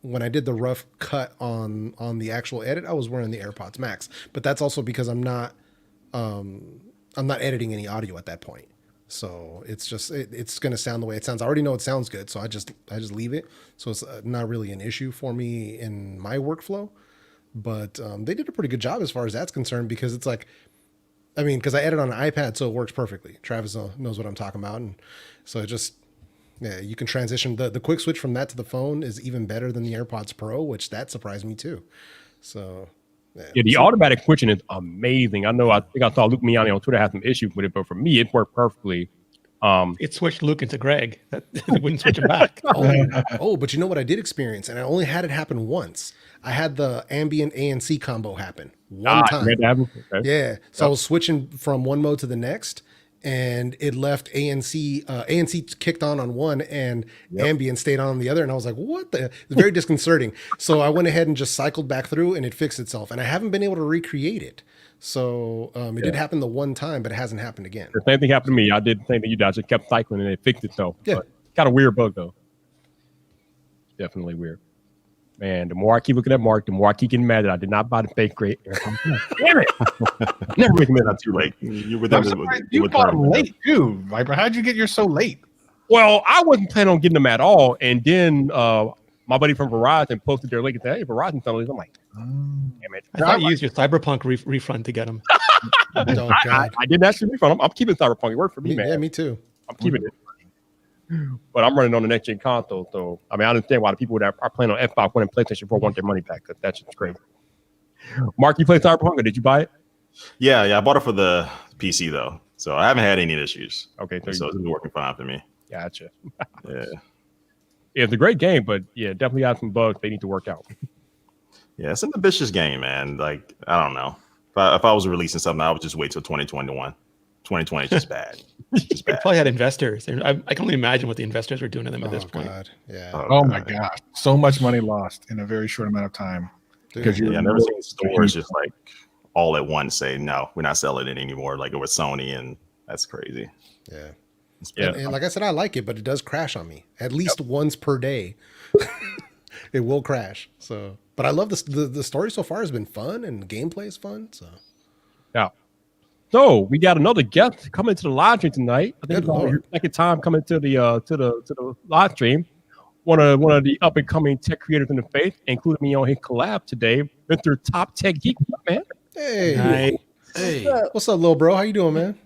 [SPEAKER 4] when I did the rough cut on the actual edit, I was wearing the AirPods Max. But that's also because I'm not editing any audio at that point. So it's just it's gonna sound the way it sounds. I already know it sounds good, so I just leave it. So it's not really an issue for me in my workflow. But they did a pretty good job as far as that's concerned, because it's like, I mean, because I edit on an iPad, so it works perfectly. Travis knows what I'm talking about, and so it just, yeah, you can transition. The quick switch from that to the phone is even better than the AirPods Pro, which that surprised me too. So
[SPEAKER 1] Yeah, the automatic switching is amazing. I think I saw Luke Miani on Twitter had some issues with it, but for me, it worked perfectly.
[SPEAKER 2] It switched Luke into Greg. That it wouldn't switch him back.
[SPEAKER 4] But you know what I did experience, and I only had it happen once. I had the ambient ANC combo happen one time.
[SPEAKER 1] Okay.
[SPEAKER 4] Yeah. So I was switching from one mode to the next, and it left ANC. ANC kicked on one, and ambient stayed on the other. And I was like, what the? It's very disconcerting. So I went ahead and just cycled back through, and it fixed itself. And I haven't been able to recreate it. So it did happen the one time, but it hasn't happened again.
[SPEAKER 1] The same thing happened to me. I did the same thing you did. I just kept cycling, and it fixed itself.
[SPEAKER 4] Yeah.
[SPEAKER 1] Kind of weird bug, though. Definitely weird. Man, the more I keep looking at Mark, the more I keep getting mad that I did not buy the fake grade. Damn it! Never recommend that
[SPEAKER 7] Too late. You were
[SPEAKER 6] I'm surprised you bought them late too, Viper. How'd you get yours so late?
[SPEAKER 1] Well, I wasn't planning on getting them at all, and then my buddy from Verizon posted their link and said, "Hey, Verizon selling these." I'm like, damn it!
[SPEAKER 2] I thought you used your Cyberpunk refund to get them.
[SPEAKER 4] Oh, God.
[SPEAKER 1] I didn't actually refund. I'm keeping Cyberpunk. It worked for me, man.
[SPEAKER 4] Yeah, me too.
[SPEAKER 1] I'm keeping it. But I'm running on the next gen console, so I mean, I understand why the people that are playing on Xbox One and PlayStation 4 want their money back, because that's just crazy. Mark, you play Cyberpunk, or did you buy it?
[SPEAKER 7] Yeah, I bought it for the PC though, so I haven't had any issues.
[SPEAKER 1] Okay,
[SPEAKER 7] So it's been working fine for me.
[SPEAKER 1] Gotcha.
[SPEAKER 7] Yeah,
[SPEAKER 1] It's a great game, but yeah, definitely got some bugs they need to work out.
[SPEAKER 7] yeah, it's an ambitious game, man. Like I don't know, if I was releasing something, I would just wait till 2021. 2020 is just bad. It's just
[SPEAKER 2] They
[SPEAKER 7] bad.
[SPEAKER 2] probably had investors. I can only imagine what the investors were doing to them at this point.
[SPEAKER 4] God. Yeah.
[SPEAKER 6] Oh my gosh, so much money lost in a very short amount of time. Because
[SPEAKER 7] Yeah, I've never seen stores just like all at once say no, we're not selling it anymore. Like it was Sony, and that's crazy.
[SPEAKER 4] Yeah.
[SPEAKER 1] Yeah.
[SPEAKER 4] And like I said, I like it, but it does crash on me at least once per day. It will crash. So, but I love the story so far has been fun, and the gameplay is fun. So,
[SPEAKER 1] Yeah. So we got another guest coming to the live stream tonight. I think
[SPEAKER 4] Good
[SPEAKER 1] it's your
[SPEAKER 4] Lord.
[SPEAKER 1] second time coming to the live stream. One of the up and coming tech creators in the faith, including me on his collab today, Mr. Top Tech Geek. What's up, man?
[SPEAKER 4] hey,
[SPEAKER 2] Nice.
[SPEAKER 3] Hey,
[SPEAKER 4] what's up, little bro? How you doing, man?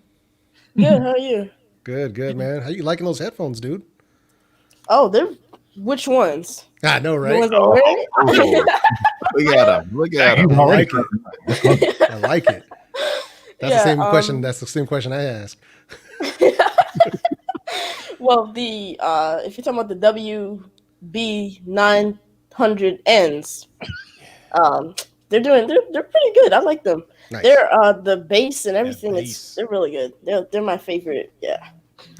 [SPEAKER 8] Good, how are you?
[SPEAKER 4] Good, man. How you liking those headphones, dude?
[SPEAKER 8] Oh, they're which ones?
[SPEAKER 4] I know,
[SPEAKER 8] The
[SPEAKER 4] right?
[SPEAKER 8] ones I'm wearing?
[SPEAKER 7] Look at him. Look at him.
[SPEAKER 4] I like it. I like it. That's
[SPEAKER 8] Yeah,
[SPEAKER 4] the same question. That's the same question I asked.
[SPEAKER 8] Well, the if you're talking about the WB900Ns, they're pretty good. I like them.
[SPEAKER 4] Nice.
[SPEAKER 8] They're the bass and everything.
[SPEAKER 5] bass.
[SPEAKER 8] They're really good. They're my favorite. Yeah.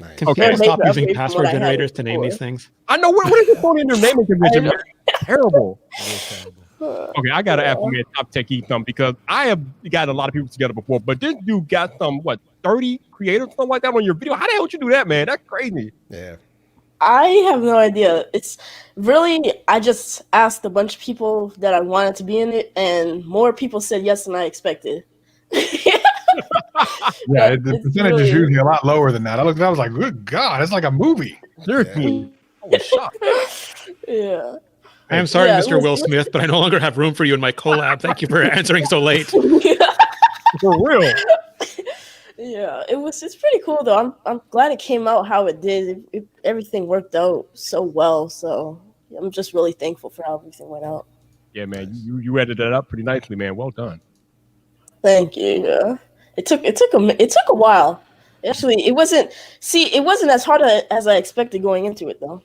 [SPEAKER 4] Nice.
[SPEAKER 2] Can
[SPEAKER 1] Okay.
[SPEAKER 2] people stop
[SPEAKER 8] Major
[SPEAKER 2] using
[SPEAKER 8] upgrade from
[SPEAKER 2] password
[SPEAKER 8] what I had
[SPEAKER 2] generators to name
[SPEAKER 8] before.
[SPEAKER 2] these things?
[SPEAKER 1] I know what is this phone in your naming convention,
[SPEAKER 8] I know.
[SPEAKER 1] man? Terrible.
[SPEAKER 5] Terrible.
[SPEAKER 1] Okay, I gotta ask you, Top Tech Geek, something, because I have got a lot of people together before, but this dude got 30 creators, something like that on your video. How the hell would you do that, man? That's crazy.
[SPEAKER 4] Yeah.
[SPEAKER 8] I have no idea. It's really, I just asked a bunch of people that I wanted to be in it, and more people said yes than I expected.
[SPEAKER 6] Yeah,
[SPEAKER 8] But
[SPEAKER 6] the
[SPEAKER 8] it's
[SPEAKER 6] percentage is
[SPEAKER 8] really-
[SPEAKER 6] usually a lot lower than that. I looked, I was like, good God, it's like a movie.
[SPEAKER 1] Seriously. I was shocked.
[SPEAKER 8] Yeah.
[SPEAKER 2] I am sorry,
[SPEAKER 8] Yeah, it
[SPEAKER 2] Mr.
[SPEAKER 8] was-
[SPEAKER 2] Will Smith, but I no longer have room for you in my collab. Thank you for answering so late.
[SPEAKER 1] For real.
[SPEAKER 8] Yeah, it's pretty cool though. I'm glad it came out how it did. Everything worked out so well. So I'm just really thankful for how everything went out.
[SPEAKER 1] Yeah, man. You edited it up pretty nicely, man. Well done.
[SPEAKER 8] Thank you. Yeah. It took a while. Actually, it wasn't as hard as I expected going into it though.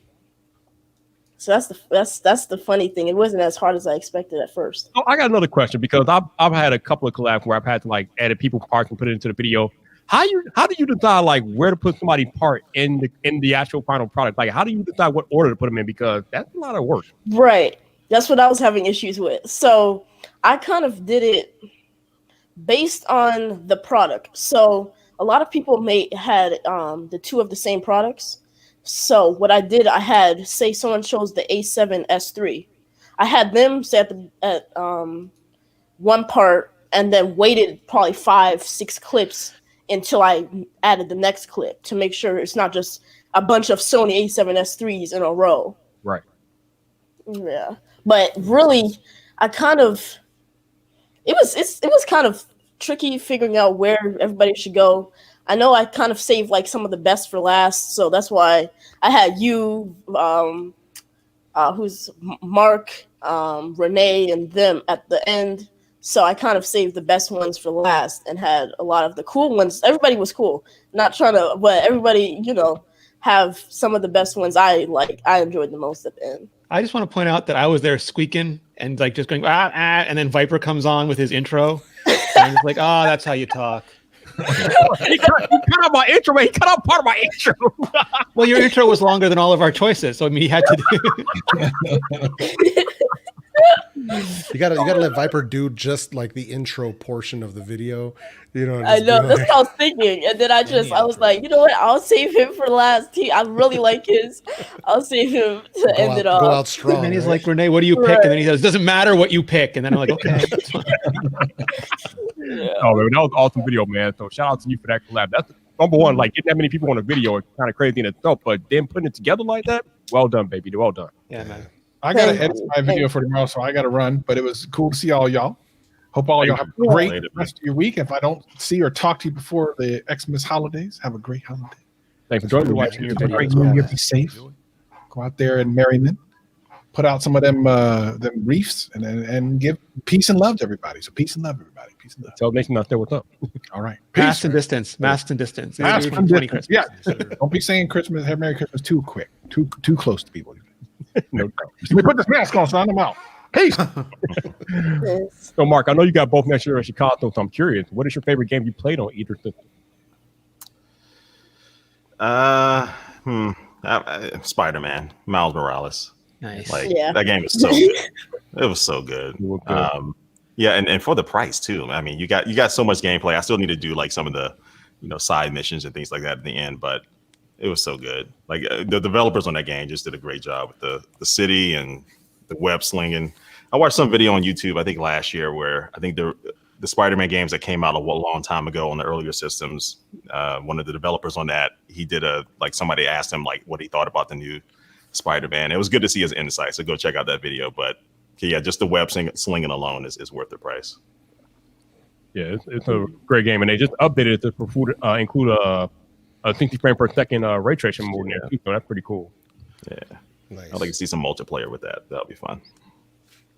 [SPEAKER 8] So that's the funny thing. It wasn't as hard as I expected at first.
[SPEAKER 1] So I got another question because I've had a couple of collabs where I've had to like edit people parts and put it into the video. How do you decide like where to put somebody's part in the actual final product? Like how do you decide what order to put them in? Because that's a lot of work.
[SPEAKER 8] Right. That's what I was having issues with. So I kind of did it based on the product. So a lot of people had the two of the same products. So what I did, I had, say someone chose the A7S3. I had them set at one part and then waited probably 5-6 clips until I added the next clip to make sure it's not just a bunch of Sony A7S3s in a row.
[SPEAKER 1] Right.
[SPEAKER 8] Yeah. But really, it was kind of tricky figuring out where everybody should go. I know I kind of saved like some of the best for last, so that's why I had you, who's Mark, Renee, and them at the end. So I kind of saved the best ones for last and had a lot of the cool ones. Everybody was cool. Not trying to, but everybody, have some of the best ones I enjoyed the most at the end.
[SPEAKER 2] I just want to point out that I was there squeaking and like just going and then Viper comes on with his intro. And I'm just like, that's how you talk.
[SPEAKER 1] he cut out my intro, man. He cut out part of my intro.
[SPEAKER 2] Well, your intro was longer than all of our choices, so I mean, he had to do.
[SPEAKER 4] You gotta let Viper do just like the intro portion of the video.
[SPEAKER 8] I know that's what I was thinking, and then I was like, you know what? I'll save him for last. I really like his. I'll save him to end it off.
[SPEAKER 4] Go out strong.
[SPEAKER 2] And then he's
[SPEAKER 4] right?
[SPEAKER 2] like, Renee, what do you pick? And then he says, doesn't matter what you pick. And then I'm like, okay.
[SPEAKER 8] Yeah.
[SPEAKER 1] Oh man, that was an awesome video, man. So shout out to you for that collab. That's number one. Like getting that many people on a video is kind of crazy in itself, but then putting it together like that, well done, baby. Well done.
[SPEAKER 2] Yeah, man.
[SPEAKER 6] I gotta edit my video for tomorrow, so I gotta run. But it was cool to see all y'all. Hope all y'all have a great rest of your week. If I don't see or talk to you before the Xmas holidays, have a great holiday.
[SPEAKER 1] Thanks for joining me.
[SPEAKER 2] Watching your
[SPEAKER 6] Great
[SPEAKER 2] videos.
[SPEAKER 6] New Year. Be safe. Go out there and merriment. Put out some of them reefs and give peace and love to everybody. So peace and love, everybody. Peace and love.
[SPEAKER 1] Tell Nation out there what's up.
[SPEAKER 6] All right.
[SPEAKER 2] Masks and distance. Masks and distance.
[SPEAKER 6] Masks
[SPEAKER 2] Maybe
[SPEAKER 6] and
[SPEAKER 2] 20
[SPEAKER 6] distance.
[SPEAKER 2] Christmas.
[SPEAKER 6] Yeah. Don't be saying Christmas, have Merry Christmas too quick, too close to people.
[SPEAKER 1] No.
[SPEAKER 6] Let me put this mask on, son. I'm out. Peace.
[SPEAKER 8] Yes.
[SPEAKER 1] So Mark, I know you got both next generation consoles, so I'm curious. What is your favorite game you played on either system?
[SPEAKER 7] Spider-Man, Miles Morales.
[SPEAKER 2] Nice.
[SPEAKER 7] Like
[SPEAKER 8] Yeah.
[SPEAKER 7] that game is so good. It was so good.
[SPEAKER 1] It was good.
[SPEAKER 7] Yeah, and for the price too. I mean, you got so much gameplay. I still need to do like some of the side missions and things like that at the end, but it was so good. Like the developers on that game just did a great job with the city and the web slinging. I watched some video on YouTube, I think last year, where I think the Spider-Man games that came out a long time ago on the earlier systems, one of the developers on that, he did somebody asked him like what he thought about the new Spider-Man. It was good to see his insight. So go check out that video. But yeah, just the web slinging alone is worth the price.
[SPEAKER 1] Yeah, it's a great game, and they just updated it to include a 60 frame per second ray tracing mode in there too. So that's pretty cool.
[SPEAKER 7] Yeah,
[SPEAKER 4] Nice.
[SPEAKER 7] I'd like to see some multiplayer with that. That'll be fun.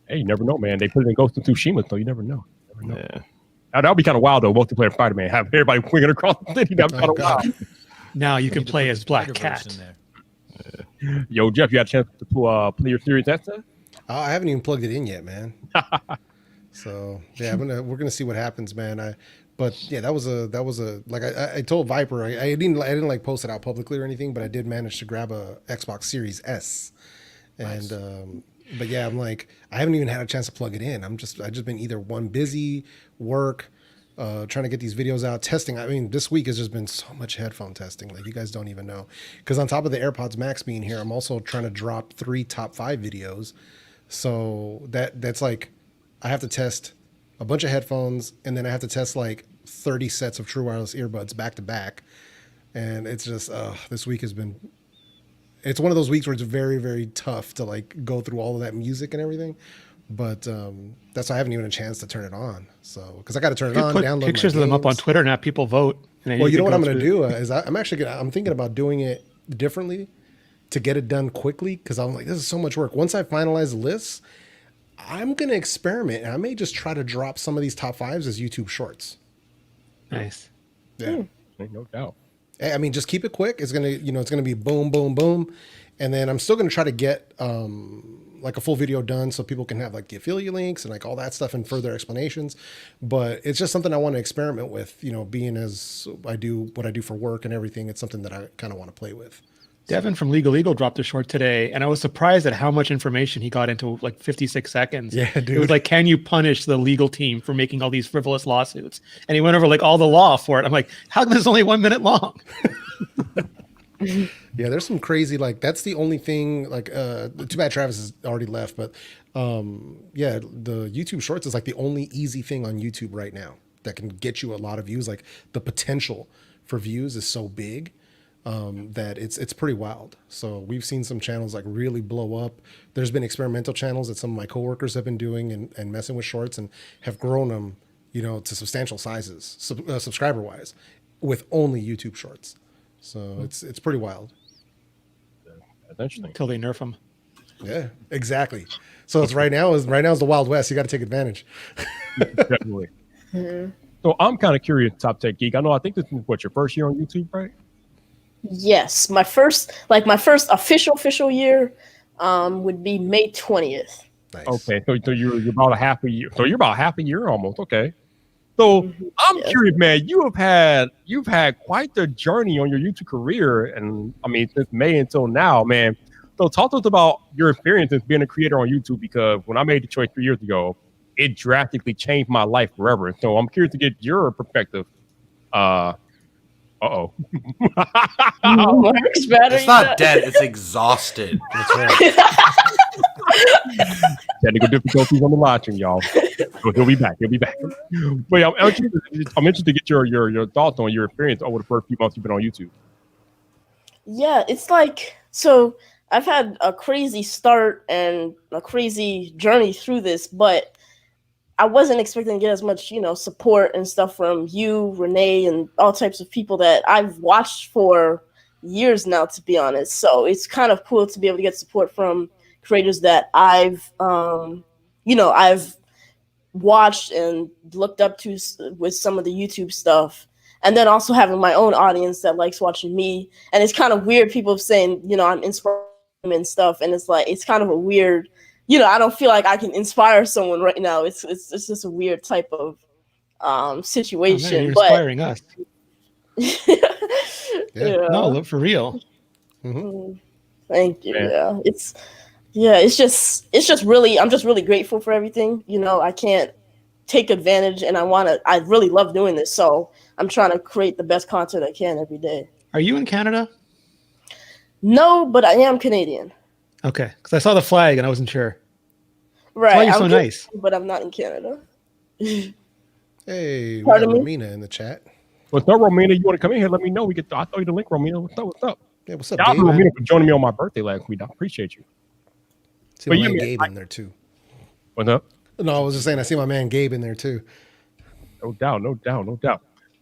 [SPEAKER 1] Hey, you never know, man. They put it in Ghost of Tsushima, so you never know.
[SPEAKER 7] Yeah.
[SPEAKER 1] That would be kind of wild though. Multiplayer Spider-Man, have everybody swinging across the city. That'd be kind of wild.
[SPEAKER 2] Now you can
[SPEAKER 5] Need to
[SPEAKER 2] play
[SPEAKER 5] put
[SPEAKER 2] as Black
[SPEAKER 5] Spider-Verse
[SPEAKER 2] Cat.
[SPEAKER 5] in there.
[SPEAKER 1] Yo, Jeff, you had a chance to play your Series S?
[SPEAKER 4] I haven't even plugged it in yet, man. So yeah, we're gonna see what happens, man. But yeah, that was a like I told Viper, I didn't like post it out publicly or anything, but I did manage to grab a Xbox Series S, and but yeah, I'm like I haven't even had a chance to plug it in. I've just been either busy work, trying to get these videos out, testing. I mean, this week has just been so much headphone testing, like you guys don't even know. Because on top of the AirPods Max being here, I'm also trying to drop 3 top 5 videos. So that's like I have to test a bunch of headphones, and then I have to test like 30 sets of true wireless earbuds back to back. And it's just, this week has been, it's one of those weeks where it's very, very tough to like go through all of that music and everything. But that's why I haven't even a chance to turn it on. So, because I got to turn it on,
[SPEAKER 2] Put
[SPEAKER 4] download
[SPEAKER 2] pictures
[SPEAKER 4] my
[SPEAKER 2] of them up on
[SPEAKER 4] games.
[SPEAKER 2] Twitter and have people vote. And then
[SPEAKER 4] Well, you know
[SPEAKER 2] can
[SPEAKER 4] what
[SPEAKER 2] go
[SPEAKER 4] I'm going to
[SPEAKER 2] through-
[SPEAKER 4] do is I'm thinking about doing it differently to get it done quickly. Because I'm like, this is so much work. Once I finalize the lists, I'm going to experiment. And I may just try to drop some of these top fives as YouTube shorts.
[SPEAKER 2] Nice.
[SPEAKER 4] Yeah.
[SPEAKER 1] No doubt.
[SPEAKER 4] I mean, just keep it quick. It's gonna, it's gonna be boom, boom, boom, and then I'm still gonna try to get like a full video done so people can have like the affiliate links and like all that stuff and further explanations. But it's just something I want to experiment with. Being as I do what I do for work and everything, it's something that I kind of want to play with.
[SPEAKER 2] Devin from Legal Eagle dropped a short today, and I was surprised at how much information he got into like 56 seconds.
[SPEAKER 4] Yeah,
[SPEAKER 2] It
[SPEAKER 4] dude.
[SPEAKER 2] was like, can you punish the legal team for making all these frivolous lawsuits? And he went over like all the law for it. I'm like, how come it's only 1 minute long?
[SPEAKER 4] Yeah, there's some crazy, like, that's the only thing, like, too bad Travis has already left, but yeah, the YouTube Shorts is like the only easy thing on YouTube right now that can get you a lot of views. Like, the potential for views is so big that it's pretty wild. So we've seen some channels like really blow up. There's been experimental channels that some of my coworkers have been doing and messing with shorts and have grown them, to substantial sizes, subscriber wise, with only YouTube Shorts. So it's pretty wild.
[SPEAKER 1] That's interesting.
[SPEAKER 2] Until they nerf them.
[SPEAKER 4] Yeah, exactly. So it's right now is the Wild West. You got to take advantage.
[SPEAKER 1] Definitely. So I'm kind of curious, Top Tech Geek. I think this is your first year on YouTube, right?
[SPEAKER 8] Yes, my first official year would be May 20th.
[SPEAKER 4] Nice.
[SPEAKER 1] Okay, so you're about a half a year. So you're about half a year almost. Okay. So I'm curious, man. You've had quite the journey on your YouTube career, and I mean since May until now, man. So talk to us about your experience as being a creator on YouTube, because when I made the choice 3 years ago, it drastically changed my life forever. So I'm curious to get your perspective.
[SPEAKER 8] Mark's battery.
[SPEAKER 3] It's not dead. It's exhausted.
[SPEAKER 4] That's right.
[SPEAKER 1] Technical difficulties on the launching, y'all. So he'll be back. But yeah, I'm interested to get your thoughts on your experience over the first few months you've been on YouTube.
[SPEAKER 8] Yeah, it's like, so I've had a crazy start and a crazy journey through this, but I wasn't expecting to get as much, support and stuff from you, Renee, and all types of people that I've watched for years now, to be honest. So it's kind of cool to be able to get support from creators that I've watched and looked up to with some of the YouTube stuff. And then also having my own audience that likes watching me. And it's kind of weird, people saying, I'm inspiring and stuff. And it's like, it's kind of a weird, I don't feel like I can inspire someone right now. It's just a weird type of situation.
[SPEAKER 2] Oh, man, you're
[SPEAKER 8] but
[SPEAKER 2] inspiring us.
[SPEAKER 8] yeah.
[SPEAKER 2] No, look, for real.
[SPEAKER 8] Thank you.
[SPEAKER 1] Man.
[SPEAKER 8] It's just really, I'm just really grateful for everything. I can't take advantage, and I really love doing this. So I'm trying to create the best content I can every day.
[SPEAKER 2] Are you in Canada?
[SPEAKER 8] No, but I am Canadian.
[SPEAKER 2] Okay, because I saw the flag and I wasn't sure.
[SPEAKER 8] Right.
[SPEAKER 2] Why are you so
[SPEAKER 8] I'm
[SPEAKER 2] nice?
[SPEAKER 8] Canadian, but I'm not in Canada.
[SPEAKER 4] Hey, we
[SPEAKER 8] Pardon
[SPEAKER 4] got
[SPEAKER 8] me?
[SPEAKER 4] Romina in the chat.
[SPEAKER 1] What's up, Romina? You want to come in here? Let me know. I'll throw you the link, Romina. What's up?
[SPEAKER 4] Yeah, what's up,
[SPEAKER 1] Shout out to
[SPEAKER 4] Gabe?
[SPEAKER 1] Romina for joining me on my birthday last week. I appreciate you.
[SPEAKER 4] See
[SPEAKER 1] But
[SPEAKER 4] my
[SPEAKER 1] you
[SPEAKER 4] man
[SPEAKER 1] mean-
[SPEAKER 4] Gabe in there too.
[SPEAKER 1] What's up?
[SPEAKER 4] No, I was just saying I see my man Gabe in there too.
[SPEAKER 1] No doubt.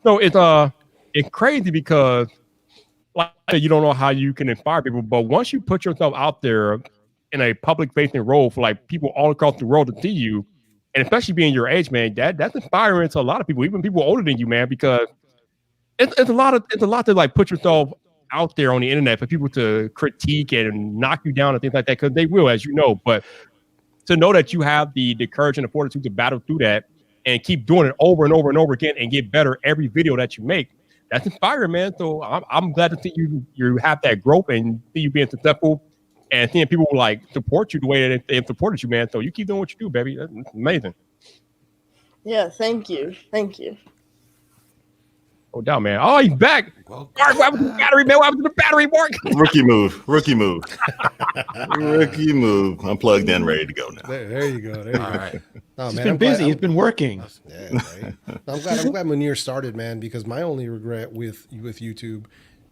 [SPEAKER 1] So it's crazy because like I said, you don't know how you can inspire people, but once you put yourself out there in a public facing role for like people all across the world to see you, and especially being your age, man, that's inspiring to a lot of people, even people older than you, man, because it's a lot to like put yourself out there on the internet for people to critique and knock you down and things like that, because they will, as you know. But to know that you have the courage and the fortitude to battle through that and keep doing it over and over and over again and get better every video that you make, that's inspiring, man. So I'm glad to see you have that growth and see you being successful and seeing people like support you the way that they've supported you, man. So you keep doing what you do, baby. That's amazing.
[SPEAKER 8] Yeah, thank you.
[SPEAKER 1] Oh, down, man. Oh, he's back.
[SPEAKER 3] Well,
[SPEAKER 1] Mark, what happened to the battery, man? What happened to the battery, Mark?
[SPEAKER 7] Rookie move. Rookie move. Rookie move. I'm plugged in, ready to go now.
[SPEAKER 4] There you go. There you
[SPEAKER 3] all
[SPEAKER 4] go.
[SPEAKER 3] right.
[SPEAKER 4] Oh,
[SPEAKER 2] He's
[SPEAKER 4] man,
[SPEAKER 2] been
[SPEAKER 4] I'm glad-
[SPEAKER 2] busy. He's been working.
[SPEAKER 4] Yeah, right. I'm glad Munir started, man, because my only regret with YouTube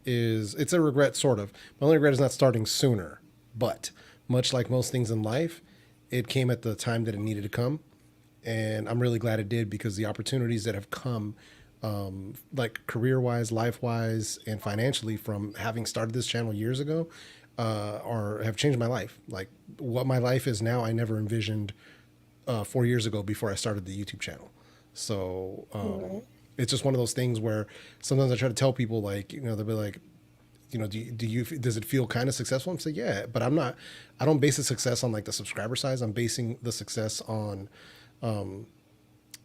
[SPEAKER 4] is it's a regret, sort of. My only regret is not starting sooner. But much like most things in life, it came at the time that it needed to come. And I'm really glad it did, because the opportunities that have come, like career-wise, life-wise, and financially from having started this channel years ago, have changed my life. Like what my life is now, I never envisioned 4 years ago before I started the YouTube channel. So it's just one of those things where sometimes I try to tell people, like, they'll be like, does it feel kind of successful? I'm saying, yeah, but I don't base the success on like the subscriber size. I'm basing the success on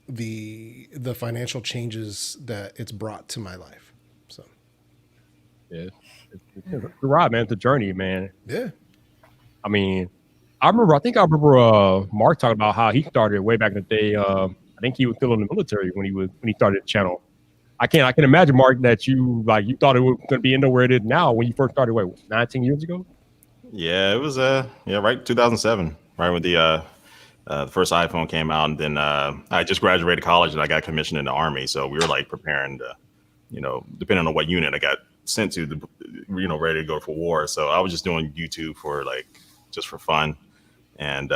[SPEAKER 4] the financial changes that it's brought to my life. So
[SPEAKER 1] Yeah. It's a ride, man. It's a journey, man.
[SPEAKER 4] yeah.
[SPEAKER 1] I mean, I remember Mark talking about how he started way back in the day. I think he was still in the military when he started the channel. I can imagine, Mark, that you thought it was going to be into where it is now when you first started. 19 years ago?
[SPEAKER 7] Yeah, it was right 2007, right when the first iPhone came out, and then I just graduated college and I got commissioned in the Army, so we were like preparing to, depending on what unit I got sent to, ready to go for war. So I was just doing YouTube for just for fun, and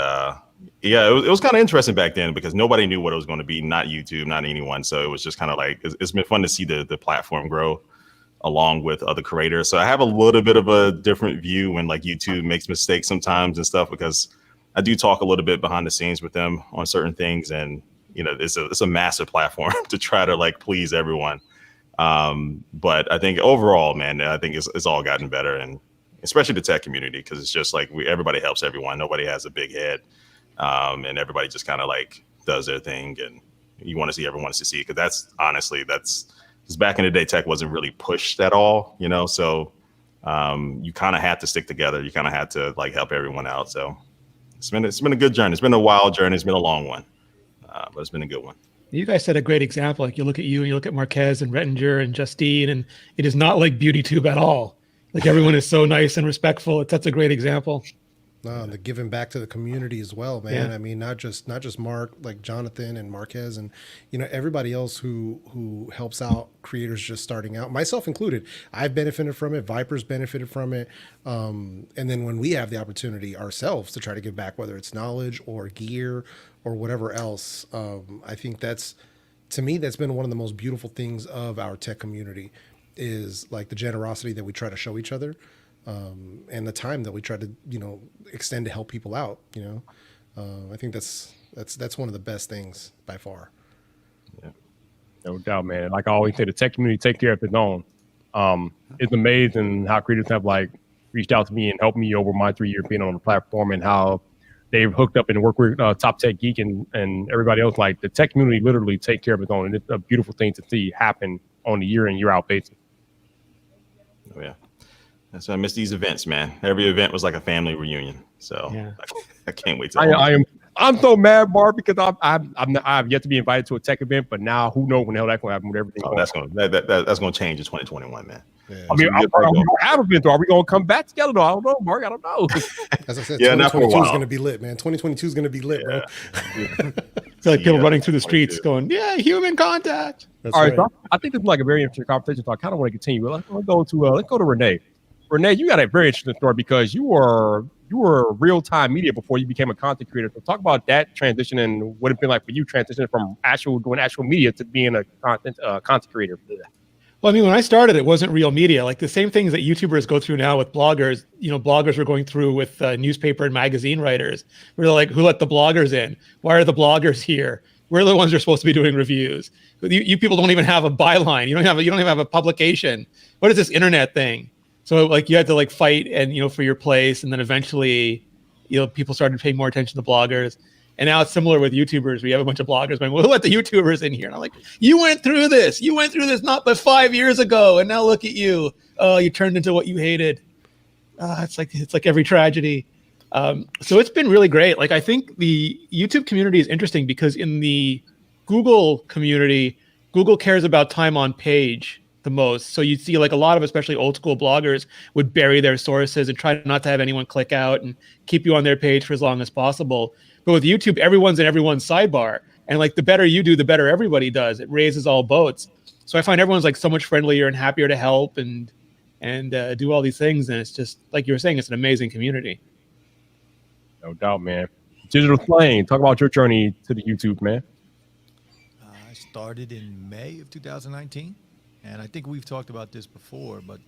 [SPEAKER 7] it was kind of interesting back then because nobody knew what it was going to be, not YouTube, not anyone. So it was just kind of like it's been fun to see the platform grow along with other creators. So I have a little bit of a different view when like YouTube makes mistakes sometimes and stuff, because I do talk a little bit behind the scenes with them on certain things, and it's a massive platform to try to like please everyone. But I think overall, man, I think it's all gotten better, and especially the tech community, because it's just like everybody helps everyone. Nobody has a big head, and everybody just kind of like does their thing, and you want to see everyone succeed. Because that's because back in the day, tech wasn't really pushed at all, So you kind of had to stick together. You kind of had to like help everyone out. So it's been a good journey. It's been a wild journey. It's been a long one, but it's been a good one.
[SPEAKER 2] You guys set a great example. Like you look at you and you look at Marquez and Rettinger and Justine, and it is not like BeautyTube at all. Like everyone is so nice and respectful. That's a great example.
[SPEAKER 4] No, the giving back to the community as well, man.
[SPEAKER 2] Yeah.
[SPEAKER 4] I mean, not just Mark, like Jonathan and Marquez, and everybody else who helps out creators just starting out, myself included. I've benefited from it. Viper's benefited from it, and then when we have the opportunity ourselves to try to give back, whether it's knowledge or gear or whatever else, I think to me that's been one of the most beautiful things of our tech community, is like the generosity that we try to show each other. And the time that we try to, extend to help people out, I think that's one of the best things by far.
[SPEAKER 1] Yeah, no doubt, man. Like I always say, the tech community take care of its own. It's amazing how creators have like reached out to me and helped me over my 3 years being on the platform, and how they've hooked up and worked with Top Tech Geek and everybody else. Like the tech community literally take care of its own, and it's a beautiful thing to see happen on a year in, year out basis.
[SPEAKER 7] Oh yeah. So I miss these events, man. Every event was like a family reunion. So
[SPEAKER 2] Yeah.
[SPEAKER 7] I can't wait to.
[SPEAKER 1] I'm so mad, Mark, because I've yet to be invited to a tech event, but now who knows when the hell that's going to happen with everything.
[SPEAKER 7] Oh, that's gonna change in 2021, man.
[SPEAKER 4] Yeah.
[SPEAKER 1] I mean, are we going to have events? Are we going to come back together? Though? I don't know, Mark. I don't know.
[SPEAKER 4] As I said,
[SPEAKER 7] Yeah, not for a
[SPEAKER 4] 2022 is
[SPEAKER 7] while.
[SPEAKER 4] going to be lit, man. 2022 is going to be lit, bro.
[SPEAKER 2] It's like people running through the streets going, yeah, human contact.
[SPEAKER 4] That's
[SPEAKER 1] All right,
[SPEAKER 4] right.
[SPEAKER 1] so I think this is like a very interesting conversation. So I kind of want to continue. Let's go to Renee. Renee, you got a very interesting story because you were real-time media before you became a content creator. So talk about that transition and what it's been like for you transitioning from doing actual media to being a content creator.
[SPEAKER 2] Well, I mean, when I started, it wasn't real media. Like the same things that YouTubers go through now with bloggers, bloggers were going through with newspaper and magazine writers. We're like, who let the bloggers in? Why are the bloggers here? We're the ones who are supposed to be doing reviews. You people don't even have a byline. You don't even have a publication. What is this internet thing? So like you had to like fight and for your place, and then eventually people started paying more attention to bloggers. And now it's similar with YouTubers. We have a bunch of bloggers going, well, who let the YouTubers in here? And I'm like, you went through this not but 5 years ago, and now look at you. Oh, you turned into what you hated. It's like every tragedy. So it's been really great. Like I think the YouTube community is interesting because in the Google community, Google cares about time on page the most. So you see like a lot of especially old school bloggers would bury their sources and try not to have anyone click out and keep you on their page for as long as possible. But with YouTube, everyone's in everyone's sidebar. And like the better you do, the better everybody does. It raises all boats. So I find everyone's like so much friendlier and happier to help and do all these things. And it's just like you were saying, it's an amazing community.
[SPEAKER 1] No doubt, man. Digital Flame, talk about your journey to the YouTube, man.
[SPEAKER 5] I started in May of 2019, and I think we've talked about this before, but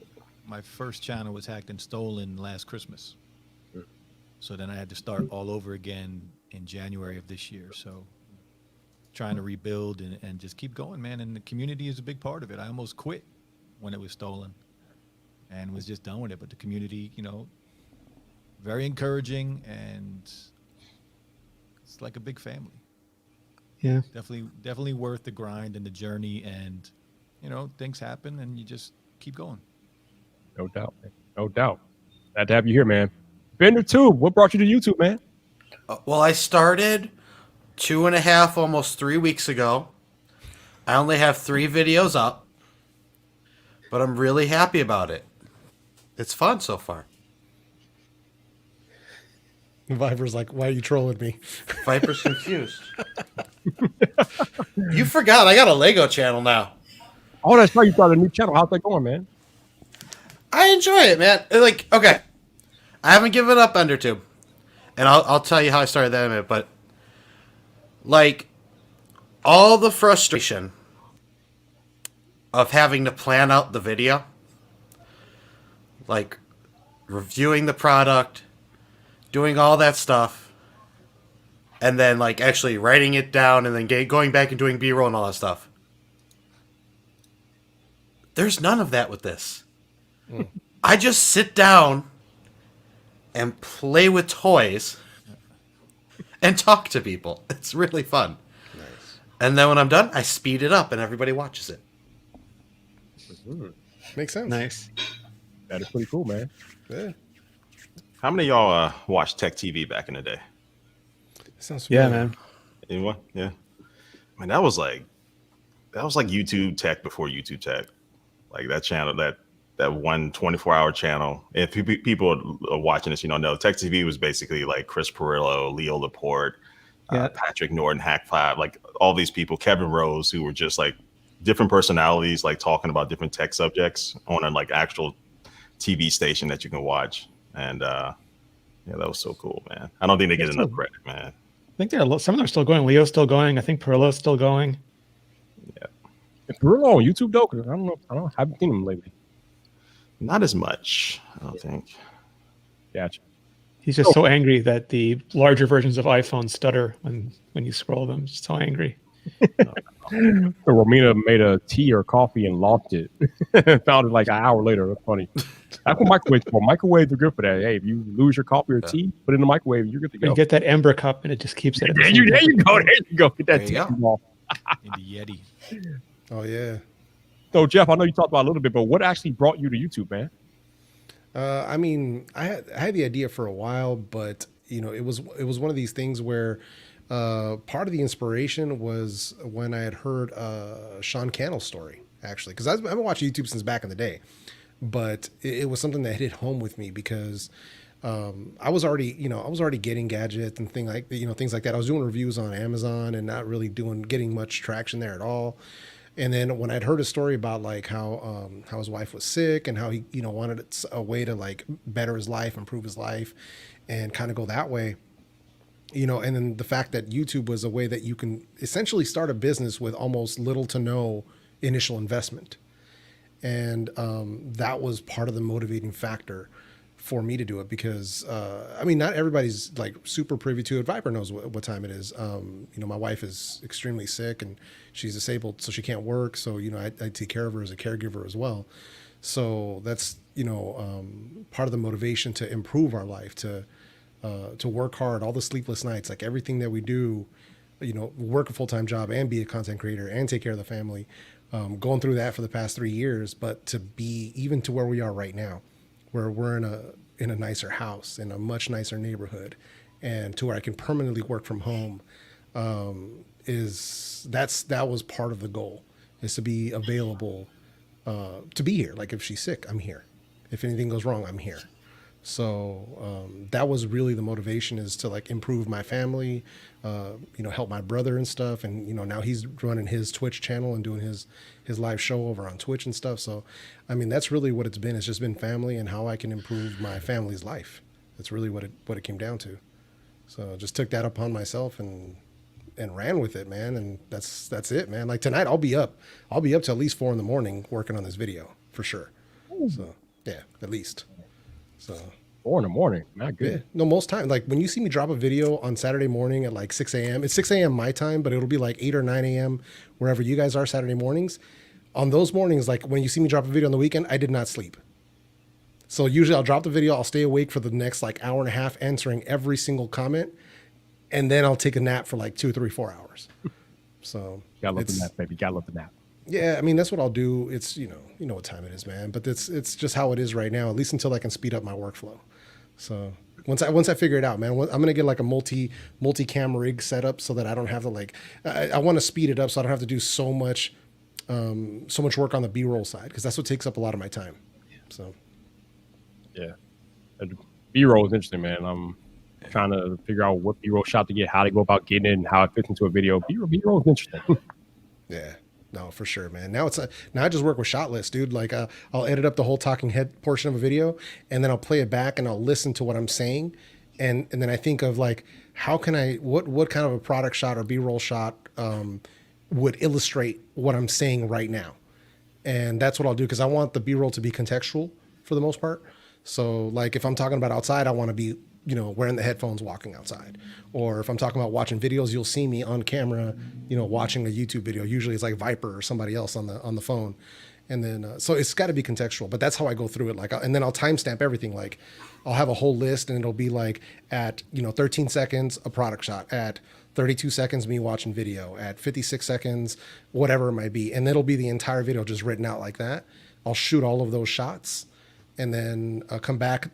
[SPEAKER 5] my first channel was hacked and stolen last Christmas. So then I had to start all over again in January of this year. So trying to rebuild and just keep going, man. And the community is a big part of it. I almost quit when it was stolen and was just done with it. But the community, you know, very encouraging, and it's like a big family.
[SPEAKER 2] Yeah.
[SPEAKER 5] Definitely worth the grind and the journey, and you know, things happen and you just keep going.
[SPEAKER 1] No doubt, man. No doubt. Glad to have you here, man. Bender Tube, what brought you to YouTube, man?
[SPEAKER 3] Well, I started 2.5, almost 3 weeks ago. I only have 3 videos up, but I'm really happy about it. It's fun so far.
[SPEAKER 4] Viper's like, why are you trolling me?
[SPEAKER 3] Viper's confused. You forgot I got a Lego channel now.
[SPEAKER 1] Oh, that's right. You started a new channel. How's that going, man?
[SPEAKER 3] I enjoy it, man. Like, okay, I haven't given up Undertube, and I'll tell you how I started that in a minute. But like, all the frustration of having to plan out the video, like reviewing the product, doing all that stuff, and then like actually writing it down, and then going back and doing B-roll and all that stuff. There's none of that with this. I just sit down and play with toys and talk to people. It's really fun. Nice. And then when I'm done, I speed it up and everybody watches it.
[SPEAKER 4] Makes sense.
[SPEAKER 2] Nice.
[SPEAKER 1] That is pretty cool, man.
[SPEAKER 4] Yeah.
[SPEAKER 7] How many of y'all watched Tech TV back in the day?
[SPEAKER 4] Sounds
[SPEAKER 2] Yeah,
[SPEAKER 4] familiar.
[SPEAKER 2] man.
[SPEAKER 7] Anyone? Yeah. I mean, that was like YouTube Tech before YouTube Tech. Like that channel, that one 24-hour channel. If people are watching this, you know, Tech TV was basically like Chris Perillo, Leo Laporte, Patrick Norton, Hack 5, like all these people, Kevin Rose, who were just like different personalities, like talking about different tech subjects on a like actual TV station that you can watch. And yeah, that was so cool, man. I don't think they get enough credit, man.
[SPEAKER 2] I think some of them are still going. Leo's still going. I think Perillo's still going.
[SPEAKER 7] Yeah.
[SPEAKER 1] Is Perillo on YouTube though? 'Cause I don't know. I haven't seen him lately.
[SPEAKER 7] Not as much, I don't think.
[SPEAKER 1] Gotcha.
[SPEAKER 2] He's just so angry that the larger versions of iPhone stutter when you scroll them. Just so angry.
[SPEAKER 1] Romina made a tea or coffee and lost it. Found it like an hour later. That's funny. That's what microwaves for. Microwaves are good for that. Hey, if you lose your coffee or tea, put it in the microwave. You're good to go.
[SPEAKER 2] You get that Ember cup and it just keeps it. At the
[SPEAKER 1] There
[SPEAKER 2] same
[SPEAKER 1] you go.
[SPEAKER 2] temperature.
[SPEAKER 1] There you go. Get that
[SPEAKER 3] There
[SPEAKER 1] tea
[SPEAKER 3] you go.
[SPEAKER 1] off.
[SPEAKER 5] In the Yeti.
[SPEAKER 4] Oh yeah.
[SPEAKER 1] So Jeff, I know you talked about it a little bit, but what actually brought you to YouTube, man?
[SPEAKER 4] I mean, I had the idea for a while, but you know, it was one of these things where part of the inspiration was when I had heard Sean Cannell's story, actually, because I've been watching YouTube since back in the day, but it was something that hit home with me because I was already getting gadgets and things like that. I was doing reviews on Amazon and not really getting much traction there at all. And then when I'd heard a story about like how his wife was sick and how he, you know, wanted a way to like better his life, improve his life, and kind of go that way, you know, and then the fact that YouTube was a way that you can essentially start a business with almost little to no initial investment. And that was part of the motivating factor for me to do it because, I mean, not everybody's like super privy to it. Viper knows what time it is. You know, my wife is extremely sick and she's disabled, so she can't work. So, you know, I take care of her as a caregiver as well. So that's, you know, part of the motivation to improve our life, to work hard, all the sleepless nights, like everything that we do, you know, work a full-time job and be a content creator and take care of the family, going through that for the past 3 years, but to be even to where we are right now, where we're in a nicer house, in a much nicer neighborhood, and to where I can permanently work from home, that was part of the goal. is to be available, to be here. Like if she's sick, I'm here. If anything goes wrong, I'm here. So that was really the motivation, is to like improve my family, help my brother and stuff. And, now he's running his Twitch channel and doing his live show over on Twitch and stuff. So, I mean, that's really what it's been. It's just been family and how I can improve my family's life. That's really what it came down to. So just took that upon myself and ran with it, man. And that's it, man. Like tonight I'll be up till at least 4 a.m. working on this video for sure. So yeah, at least. So
[SPEAKER 1] 4 a.m. Not good.
[SPEAKER 4] Yeah. No, most time, like when you see me drop a video on Saturday morning at like 6 a.m., it's 6 a.m. my time, but it'll be like 8 or 9 a.m. wherever you guys are Saturday mornings. On those mornings, like when you see me drop a video on the weekend, I did not sleep. So usually I'll drop the video, I'll stay awake for the next like hour and a half answering every single comment, and then I'll take a nap for like 2, 3, 4 hours. So
[SPEAKER 1] Gotta love the nap, baby. Gotta love the nap.
[SPEAKER 4] yeah, I mean, that's what I'll do. It's, you know what time it is, man, but it's just how it is right now, at least until I can speed up my workflow. So once I figure it out, man, I'm going to get like a multi-cam rig setup so that I don't have to like, I want to speed it up so I don't have to do so much work on the B-roll side, because that's what takes up a lot of my time. So.
[SPEAKER 1] Yeah. B-roll is interesting, man. I'm trying to figure out what B-roll shot to get, how to go about getting it, and how it fits into a video. B-roll is interesting.
[SPEAKER 4] Yeah. No, for sure, man. Now I just work with shot lists, dude. Like I'll edit up the whole talking head portion of a video, and then I'll play it back and I'll listen to what I'm saying, and then I think of like, how can I what kind of a product shot or B-roll shot would illustrate what I'm saying right now, and that's what I'll do, because I want the B-roll to be contextual for the most part. So like if I'm talking about outside, I want to be, wearing the headphones walking outside. Or if I'm talking about watching videos, you'll see me on camera, watching a YouTube video. Usually it's like Viper or somebody else on the phone. And then, so it's got to be contextual, but that's how I go through it. Like, and then I'll timestamp everything. Like I'll have a whole list, and it'll be like at, 13 seconds, a product shot, at 32 seconds, me watching video, at 56 seconds, whatever it might be. And it'll be the entire video just written out like that. I'll shoot all of those shots, and then come back,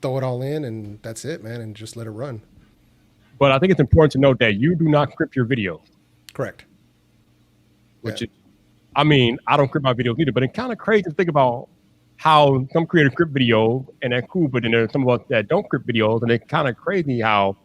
[SPEAKER 4] throw it all in, and that's it, man, and just let it run.
[SPEAKER 1] But I think it's important to note that you do not script your video.
[SPEAKER 4] Correct.
[SPEAKER 1] Which is, I mean, I don't script my videos either, but it's kind of crazy to think about how some creators script video, and that's cool, but then there's some of us that don't script videos, and it's kind of crazy how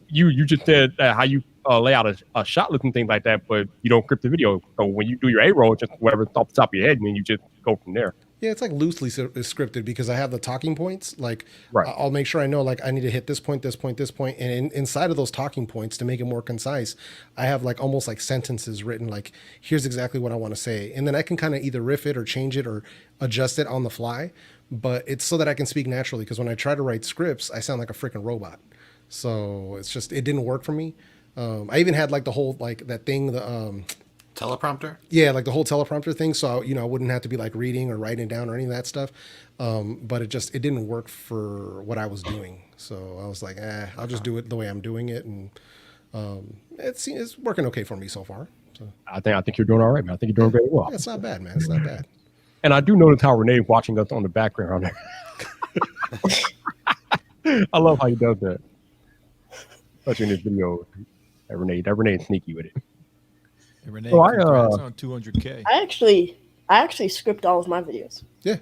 [SPEAKER 1] you just said how you lay out a shot list and things like that, but you don't script the video. So when you do your A-roll, just whatever's off the top of your head, and then you just go from there.
[SPEAKER 4] Yeah, it's like loosely scripted, because I have the talking points. Like,
[SPEAKER 1] right.
[SPEAKER 4] I'll make sure I know, like, I need to hit this point, this point, this point. And inside of those talking points, to make it more concise, I have like almost like sentences written, like, here's exactly what I want to say. And then I can kind of either riff it or change it or adjust it on the fly. But it's so that I can speak naturally, because when I try to write scripts, I sound like a freaking robot. So it's just, it didn't work for me. I even had like the whole, like that thing, the
[SPEAKER 3] teleprompter.
[SPEAKER 4] Yeah, like the whole teleprompter thing. So I wouldn't have to be like reading or writing down or any of that stuff. But it didn't work for what I was doing. So I was like, I'll just do it the way I'm doing it, and it's working okay for me so far. So
[SPEAKER 1] I think you're doing all right, man. I think you're doing very well.
[SPEAKER 4] Yeah, it's not bad, man. It's not bad.
[SPEAKER 1] And I do notice how Renee's watching us on the background there. I love how he does that, especially in this video. That Renee's sneaky with it.
[SPEAKER 5] Hey, Renee,
[SPEAKER 1] so
[SPEAKER 5] congrats on 200K.
[SPEAKER 8] I actually script all of my videos.
[SPEAKER 4] Yeah.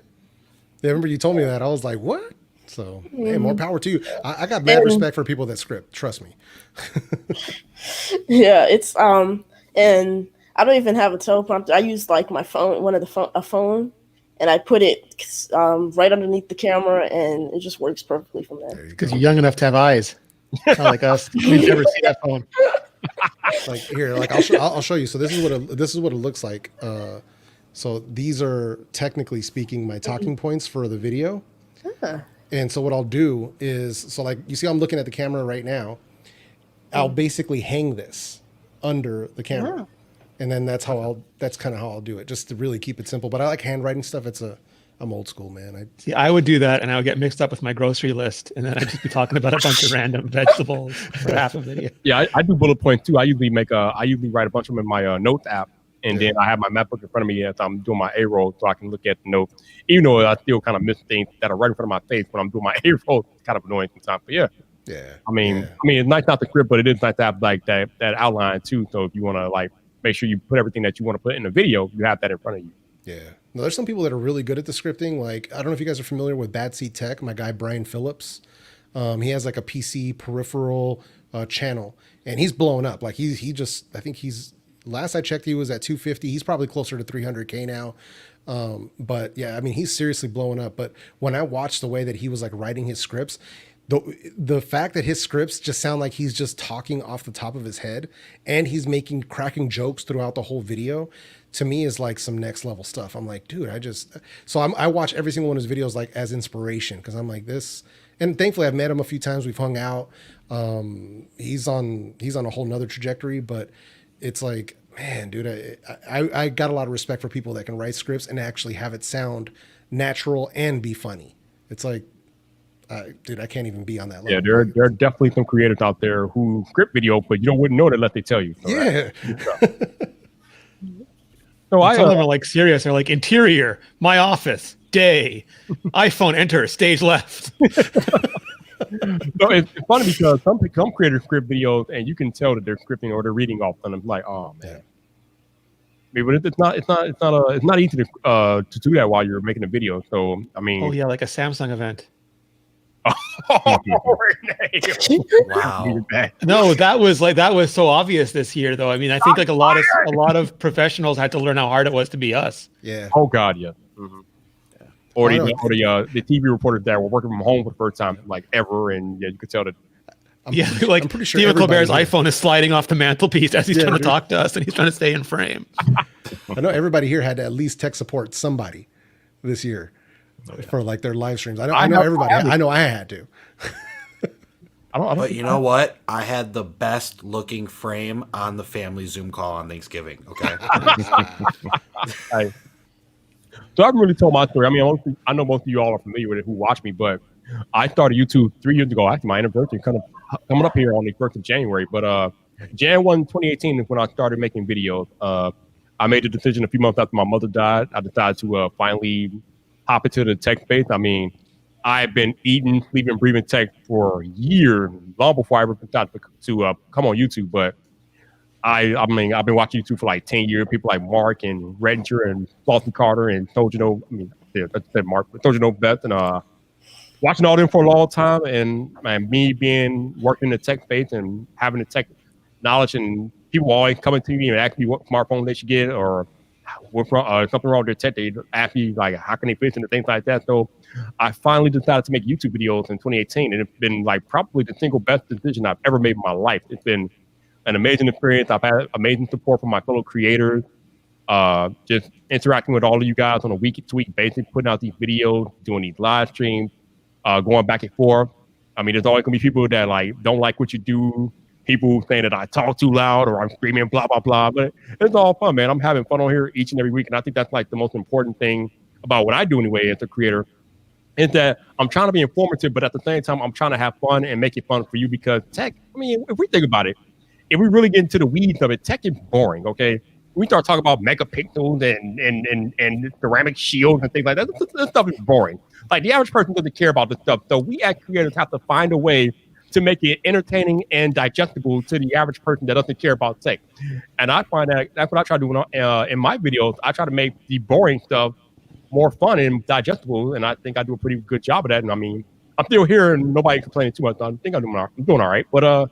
[SPEAKER 4] Remember you told me that. I was like, what? So, hey, more power to you. I got mad respect for people that script. Trust me.
[SPEAKER 8] Yeah, it's and I don't even have a teleprompter. I use like my phone, a phone, and I put it right underneath the camera, and it just works perfectly from there.
[SPEAKER 2] Because you're young enough to have eyes, not like us. We've never seen that phone.
[SPEAKER 4] Like here, like I'll show you. So this is what it looks like. So these are technically speaking my talking points for the video. And so what I'll do is, so like you see, I'm looking at the camera right now. I'll basically hang this under the camera, and then that's kind of how I'll do it, just to really keep it simple. But I like handwriting stuff. I'm old school, man.
[SPEAKER 2] See, I would do that, and I would get mixed up with my grocery list, and then I'd just be talking about a bunch of random vegetables for half a video.
[SPEAKER 1] Yeah, I do bullet points too. I usually write a bunch of them in my notes app, and then I have my map book in front of me as I'm doing my A-roll, so I can look at the notes. Even though I still kind of miss things that are right in front of my face when I'm doing my A-roll, it's kind of annoying sometimes. But I mean, it's nice not to script, but it is nice to have like that outline too. So if you want to like make sure you put everything that you want to put in the video. You have that in front of you.
[SPEAKER 4] Yeah. No, there's some people that are really good at the scripting. Like, I don't know if you guys are familiar with Bad Seat Tech, my guy Brian Phillips. He has like a PC peripheral channel, and he's blowing up. Like he just, I think he's, last I checked, he was at 250. He's probably closer to 300K now. But yeah, I mean, he's seriously blowing up. But when I watched the way that he was like writing his scripts, the fact that his scripts just sound like he's just talking off the top of his head, and he's cracking jokes throughout the whole video, to me is like some next level stuff. I'm like, dude, I watch every single one of his videos like as inspiration, because I'm like this. And thankfully I've met him a few times. We've hung out. He's on a whole nother trajectory, but it's like, man, dude, I got a lot of respect for people that can write scripts and actually have it sound natural and be funny. It's like, dude, I can't even be on that level.
[SPEAKER 1] Yeah, there are definitely some creators out there who script video, but you wouldn't know that unless they tell you. So,
[SPEAKER 4] Yeah.
[SPEAKER 1] So
[SPEAKER 2] Some of them are like serious. They're like interior, my office, day, iPhone, enter, stage left.
[SPEAKER 1] So it's funny because some creators script videos and you can tell that they're scripting or they're reading off them. I'm like, oh man. I mean, but it's not easy to do that while you're making a video. So I mean,
[SPEAKER 2] Oh yeah, like a Samsung event.
[SPEAKER 3] Wow.
[SPEAKER 2] No, that was so obvious this year, though. I mean, I think like a lot of professionals had to learn how hard it was to be us.
[SPEAKER 4] Yeah.
[SPEAKER 1] Oh God, yeah. Mm-hmm. Yeah. Or the TV reporters that were working from home for the first time like ever, and yeah, you could tell that.
[SPEAKER 2] I'm pretty sure Stephen Colbert's iPhone is sliding off the mantelpiece as he's trying to talk to us, and he's trying to stay in frame.
[SPEAKER 4] I know everybody here had to at least tech support somebody this year for like their live streams. I know everybody. I know I had to.
[SPEAKER 3] But you know what? I had the best looking frame on the family Zoom call on Thanksgiving. Okay.
[SPEAKER 1] So I haven't really told my story. I mean, I know most of you all are familiar with it who watch me, but I started YouTube 3 years ago. Actually, my anniversary coming up here on the 1st of January. But Jan 1, 2018 is when I started making videos. I made the decision a few months after my mother died. I decided to finally hop into the tech space. I mean, I've been eating, sleeping, breathing tech for years, long before I ever decided to come on YouTube. But I mean, I've been watching YouTube for like 10 years. People like Mark and Redinger and Flossie Carter and Sojano. I mean, yeah, I said Mark, but Sojano Beth, and watching all them for a long time. And me being working in the tech space and having the tech knowledge, and people always coming to me and asking me what smartphone they should get or what's wrong, something wrong with their tech. They ask me like, how can they fix it and things like that. So I finally decided to make YouTube videos in 2018, and it's been like probably the single best decision I've ever made in my life. It's been an amazing experience. I've had amazing support from my fellow creators, just interacting with all of you guys on a week-to-week basis, putting out these videos, doing these live streams, going back and forth. I mean, there's always gonna be people that like don't like what you do, people saying that I talk too loud or I'm screaming, blah, blah, blah. But it's all fun, man. I'm having fun on here each and every week. And I think that's like the most important thing about what I do anyway as a creator, is that I'm trying to be informative, but at the same time, I'm trying to have fun and make it fun for you, because tech, I mean, if we think about it, if we really get into the weeds of it, tech is boring, okay? We start talking about megapixels and ceramic shields and things like that. This stuff is boring. Like, the average person doesn't care about this stuff. So we as creators have to find a way to make it entertaining and digestible to the average person that doesn't care about tech. And I find that that's what I try to do in my videos. I try to make the boring stuff more fun and digestible, and I think I do a pretty good job of that. And I mean, I'm still here and nobody complaining too much. So I think I'm doing all right. But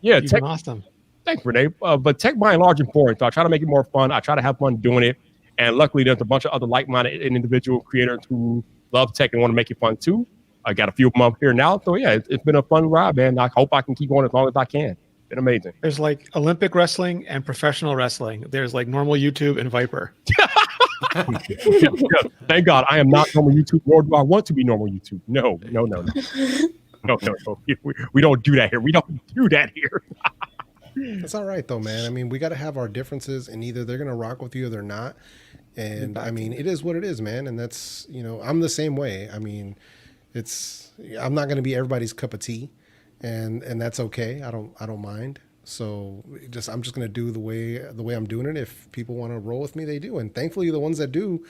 [SPEAKER 1] yeah,
[SPEAKER 2] You've
[SPEAKER 1] tech.
[SPEAKER 2] been awesome.
[SPEAKER 1] Thanks, Renee. But tech by and large is boring, so I try to make it more fun. I try to have fun doing it, and luckily there's a bunch of other like-minded individual creators who love tech and want to make it fun too. I got a few of them up here now, so yeah, it's been a fun ride, man. I hope I can keep going as long as I can. It's been amazing.
[SPEAKER 2] There's like Olympic wrestling and professional wrestling. There's like normal YouTube and Viper.
[SPEAKER 1] Yeah, thank God I am not normal YouTube, nor do I want to be normal YouTube. No. We don't do that here. We don't do that here.
[SPEAKER 4] That's all right though, man. I mean, we got to have our differences, and either they're gonna rock with you or they're not. And I mean, it is what it is, man. And that's, I'm the same way. I mean, I'm not gonna be everybody's cup of tea, and that's okay. I don't mind. So I'm just gonna do the way I'm doing it. If people want to roll with me, they do. And thankfully, the ones that do,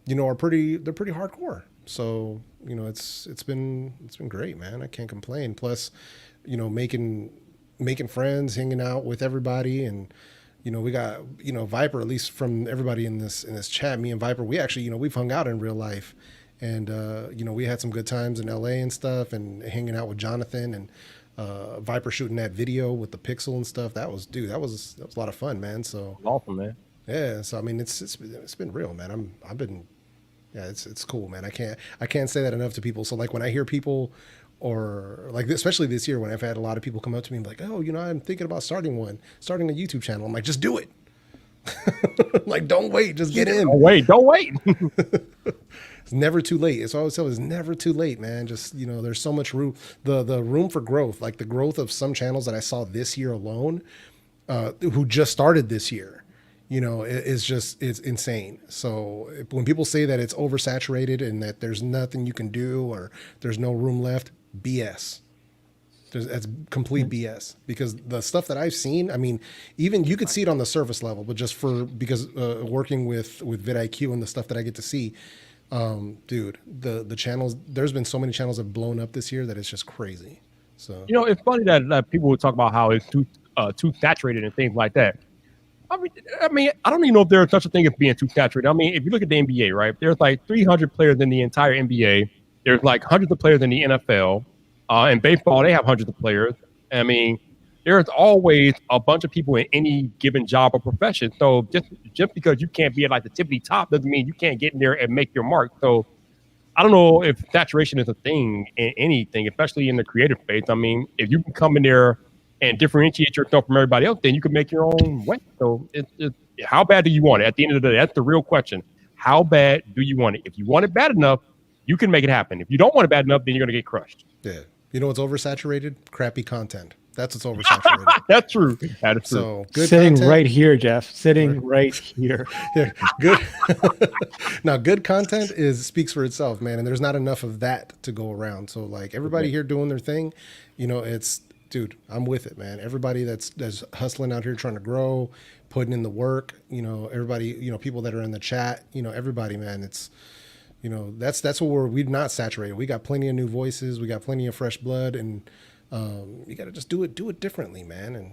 [SPEAKER 4] they're pretty hardcore. So it's been great, man. I can't complain. Plus, making friends, hanging out with everybody, and we got, Viper, at least from everybody in this chat, me and Viper, we actually, we've hung out in real life, and we had some good times in LA and stuff, and hanging out with Jonathan and Viper shooting that video with the Pixel and stuff. That was a lot of fun, man. So
[SPEAKER 1] Awesome, man.
[SPEAKER 4] yeah, so I mean, it's been real, man. Yeah, it's cool, man. I can't say that enough to people. So like when I hear people, or like especially this year when I've had a lot of people come up to me and be like, oh, I'm thinking about starting a YouTube channel. I'm like, just do it. Like, don't wait, just get in.
[SPEAKER 1] Don't wait.
[SPEAKER 4] It's never too late. It's always it's never too late, man. Just there's so much room. The room for growth, like the growth of some channels that I saw this year alone, who just started this year, it's insane. So when people say that it's oversaturated and that there's nothing you can do or there's no room left, BS. That's complete BS, because the stuff that I've seen, I mean, even you could see it on the surface level, but just because working with vidIQ and the stuff that I get to see, dude, the channels, there's been so many channels that have blown up this year that it's just crazy. So
[SPEAKER 1] It's funny that people would talk about how it's too saturated and things like that. I mean, I don't even know if there's such a thing as being too saturated. I mean, if you look at the NBA, right, there's like 300 players in the entire NBA. There's like hundreds of players in the NFL. In baseball, they have hundreds of players. I mean, there's always a bunch of people in any given job or profession. So just because you can't be at like the tippity top doesn't mean you can't get in there and make your mark. So I don't know if saturation is a thing in anything, especially in the creative space. I mean, if you can come in there and differentiate yourself from everybody else, then you can make your own way. So it's how bad do you want it? At the end of the day, that's the real question. How bad do you want it? If you want it bad enough, you can make it happen. If you don't want it bad enough, then you're going to get crushed.
[SPEAKER 4] yeah, what's oversaturated? Crappy content. That's what's oversaturated.
[SPEAKER 1] That's true. That is true.
[SPEAKER 4] So good
[SPEAKER 2] Sitting
[SPEAKER 4] content,
[SPEAKER 2] right here, Jeff. Sitting right here.
[SPEAKER 4] yeah, good. Now, good content speaks for itself, man, and there's not enough of that to go around. So, like everybody here doing their thing, dude, I'm with it, man. Everybody that's hustling out here trying to grow, putting in the work. Everybody, people that are in the chat. Everybody, man. It's that's what we're not saturated. We got plenty of new voices. We got plenty of fresh blood, and you got to just do it differently, man. And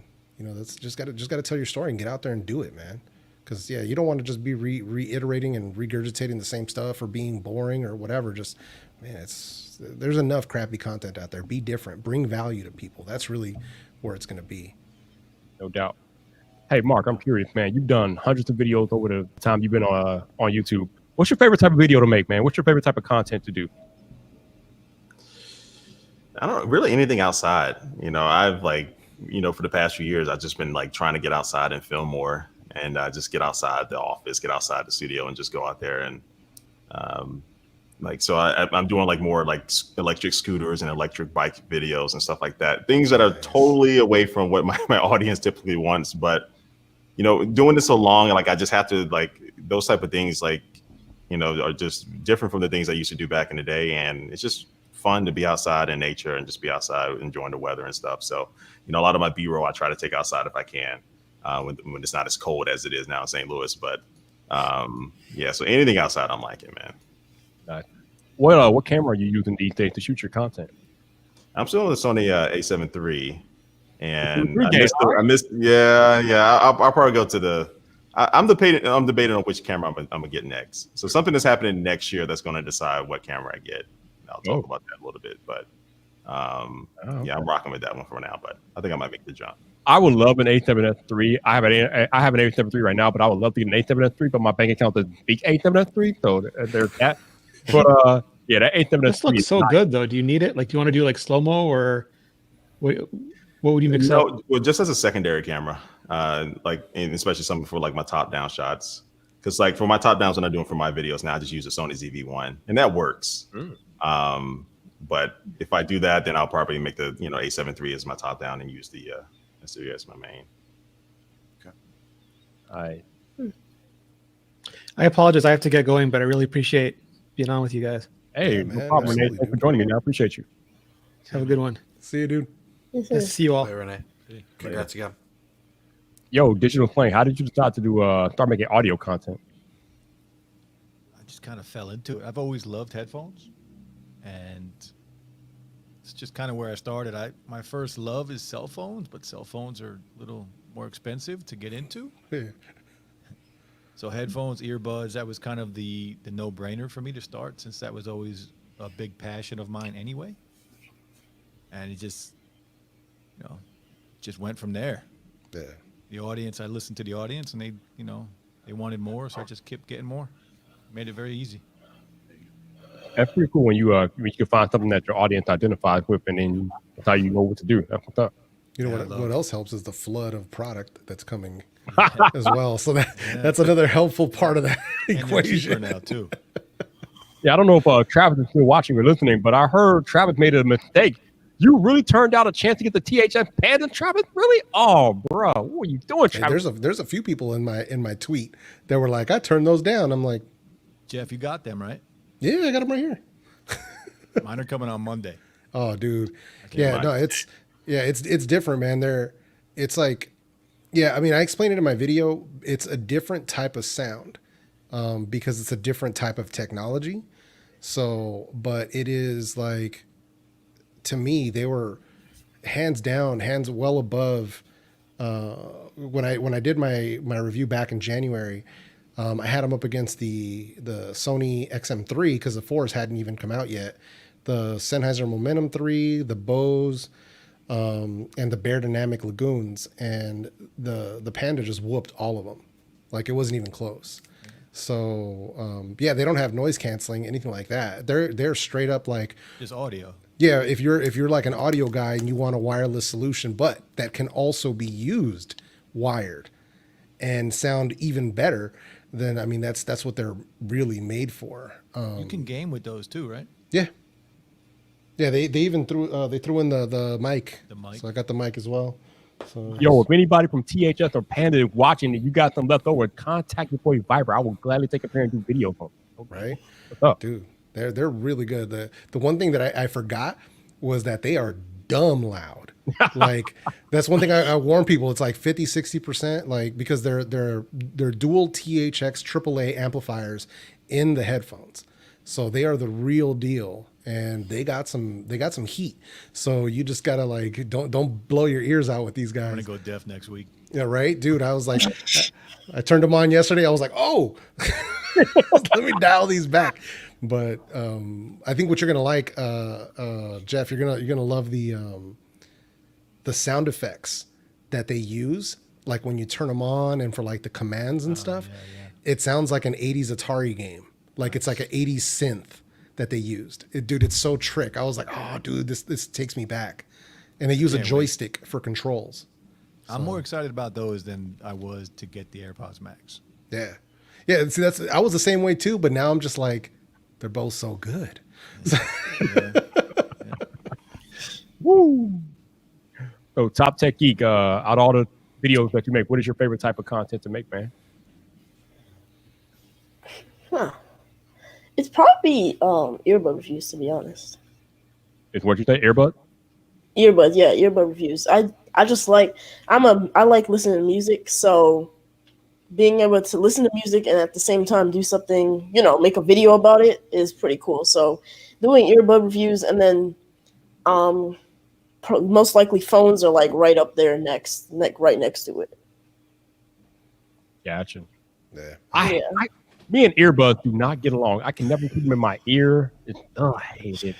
[SPEAKER 4] that's just got to tell your story and get out there and do it, man. Because you don't want to just be reiterating and regurgitating the same stuff or being boring or whatever. Just, man, there's enough crappy content out there. Be different. Bring value to people. That's really where it's going to be.
[SPEAKER 1] No doubt. Hey, Mark, I'm curious, man. You've done hundreds of videos over the time you've been on YouTube. What's your favorite type of video to make, man? What's your favorite type of content to do?
[SPEAKER 7] I don't really anything outside. I've for the past few years, I've just been like trying to get outside and film more, and just get outside the office, get outside the studio, and just go out there and so I'm doing like more like electric scooters and electric bike videos and stuff like that. Things that are totally away from what my audience typically wants. But doing this so long, like I just have to like those type of things like are just different from the things I used to do back in the day, and it's just fun to be outside in nature and just be outside enjoying the weather and stuff. So, a lot of my B-roll I try to take outside if I can, when it's not as cold as it is now in St. Louis. But so anything outside I'm liking, man.
[SPEAKER 1] Nice. What camera are you using these days to shoot your content?
[SPEAKER 7] I'm still on the Sony A7 III, and
[SPEAKER 1] I missed.
[SPEAKER 7] I'll probably go to the. I'm debating on which camera I'm gonna get next. So something that's happening next year that's going to decide what camera I get. I'll talk about that a little bit, but I'm rocking with that one for now. But I think I might make the jump.
[SPEAKER 1] I would love an A7S III. I have an A7 III right now, but I would love to get an A7S III. But my bank account is big A7S III, so there's that. But that A7S III.
[SPEAKER 2] This looks so good, though. Do you need it? Like, do you want to do like slow mo or what would you mix up?
[SPEAKER 7] Well, just as a secondary camera, and especially something for like my top down shots. Because like for my top downs when I'm doing for my videos now, I just use a Sony ZV-1, and that works. But if I do that, then I'll probably make the A7 III as my top down and use the S3 as my main.
[SPEAKER 1] Okay.
[SPEAKER 2] I apologize. I have to get going, but I really appreciate being on with you guys.
[SPEAKER 1] Hey, no problem, Renee. Thanks for joining me. Man. I appreciate you.
[SPEAKER 2] Have a good one.
[SPEAKER 4] See you, dude.
[SPEAKER 2] Nice to see you all.
[SPEAKER 3] Bye, Renee. Congrats again.
[SPEAKER 1] Yo, Digital Flame, how did you decide to start making audio content?
[SPEAKER 5] I just kind of fell into it. I've always loved headphones, and it's just kind of where I started. My first love is cell phones, but cell phones are a little more expensive to get into.
[SPEAKER 4] Yeah.
[SPEAKER 5] So headphones, earbuds, that was kind of the no-brainer for me to start, since that was always a big passion of mine anyway. And it just, just went from there.
[SPEAKER 4] Yeah.
[SPEAKER 5] The audience, I listened to the audience, and they, they wanted more, so I just kept getting more. Made it very easy.
[SPEAKER 1] That's pretty cool when you can find something that your audience identifies with, and then that's how you know what to do. That's what's up.
[SPEAKER 4] You know
[SPEAKER 5] Yeah,
[SPEAKER 4] what else helps is the flood of product that's coming as well. So that's another helpful part of that
[SPEAKER 5] And they're cheaper
[SPEAKER 4] equation.
[SPEAKER 5] now too.
[SPEAKER 1] Yeah, I don't know if Travis is still watching or listening, but I heard Travis made a mistake. You really turned down a chance to get the THX Panda, Travis? Really? Oh, bro, what are you doing,
[SPEAKER 4] Hey,
[SPEAKER 1] Travis?
[SPEAKER 4] there's a few people in my tweet that were like, I turned those down. I'm like,
[SPEAKER 5] Jeff, you got them, right?
[SPEAKER 4] yeah, I got them right here.
[SPEAKER 5] Mine are coming on Monday.
[SPEAKER 4] Oh, dude. Yeah, no, it's different, man. It's like, yeah, I mean, I explained it in my video. It's a different type of sound because it's a different type of technology. So, but it is like, to me, they were hands well above. When I did my review back in January, I had them up against the Sony XM3 because the 4s hadn't even come out yet. The Sennheiser Momentum 3, the Bose, and the Bear Dynamic Lagoons, and the Panda just whooped all of them. Like, it wasn't even close. So yeah, they don't have noise canceling, anything like that. They're straight up like
[SPEAKER 5] Just audio.
[SPEAKER 4] yeah. If you're like an audio guy and you want a wireless solution, but that can also be used wired and sound even better, then I mean that's what they're really made for.
[SPEAKER 5] You can game with those too, right?
[SPEAKER 4] Yeah. Yeah, they even threw in the mic.
[SPEAKER 5] The mic.
[SPEAKER 4] So I got the mic as well. So
[SPEAKER 1] Yo, if anybody from THS or Panda is watching and you got some left over, contact your boy Viper. I will gladly take a pair and do video for them.
[SPEAKER 4] right,
[SPEAKER 1] What's up?
[SPEAKER 4] dude, they're really good. The one thing that I forgot was that they are dumb loud. Like, that's one thing I warn people. It's like 50-60%, like, because they're dual THX AAA amplifiers in the headphones. So they are the real deal, and they got some heat. So you just gotta like don't blow your ears out with these
[SPEAKER 5] I'm
[SPEAKER 4] guys.
[SPEAKER 5] gonna go deaf next week.
[SPEAKER 4] Yeah, right, dude. I was like, I turned them on yesterday. I was like, oh, let me dial these back. But I think what you're gonna like, Jeff, you're gonna love the sound effects that they use, like when you turn them on and for like the commands and stuff. It sounds like an 80s Atari game. Like it's like an 80s synth that they used. Dude, it's so trick. I was like, oh, dude, this takes me back. And they use a joystick for controls.
[SPEAKER 5] I'm more excited about those than I was to get the AirPods Max.
[SPEAKER 4] Yeah. Yeah, see, I was the same way too, but now I'm just like, they're both so good.
[SPEAKER 1] Woo! So, Top Tech Geek, out of all the videos that you make, what is your favorite type of content to make, man?
[SPEAKER 8] Huh. It's probably earbud reviews, to be honest.
[SPEAKER 1] Is what you say, earbud?
[SPEAKER 8] Earbuds, yeah, earbud reviews. I just like I like listening to music, so being able to listen to music and at the same time do something, make a video about it is pretty cool. So doing earbud reviews, and then most likely phones are like right up there right next to it.
[SPEAKER 1] Gotcha.
[SPEAKER 4] Yeah.
[SPEAKER 1] Me and earbuds do not get along. I can never keep them in my ear. I hate it.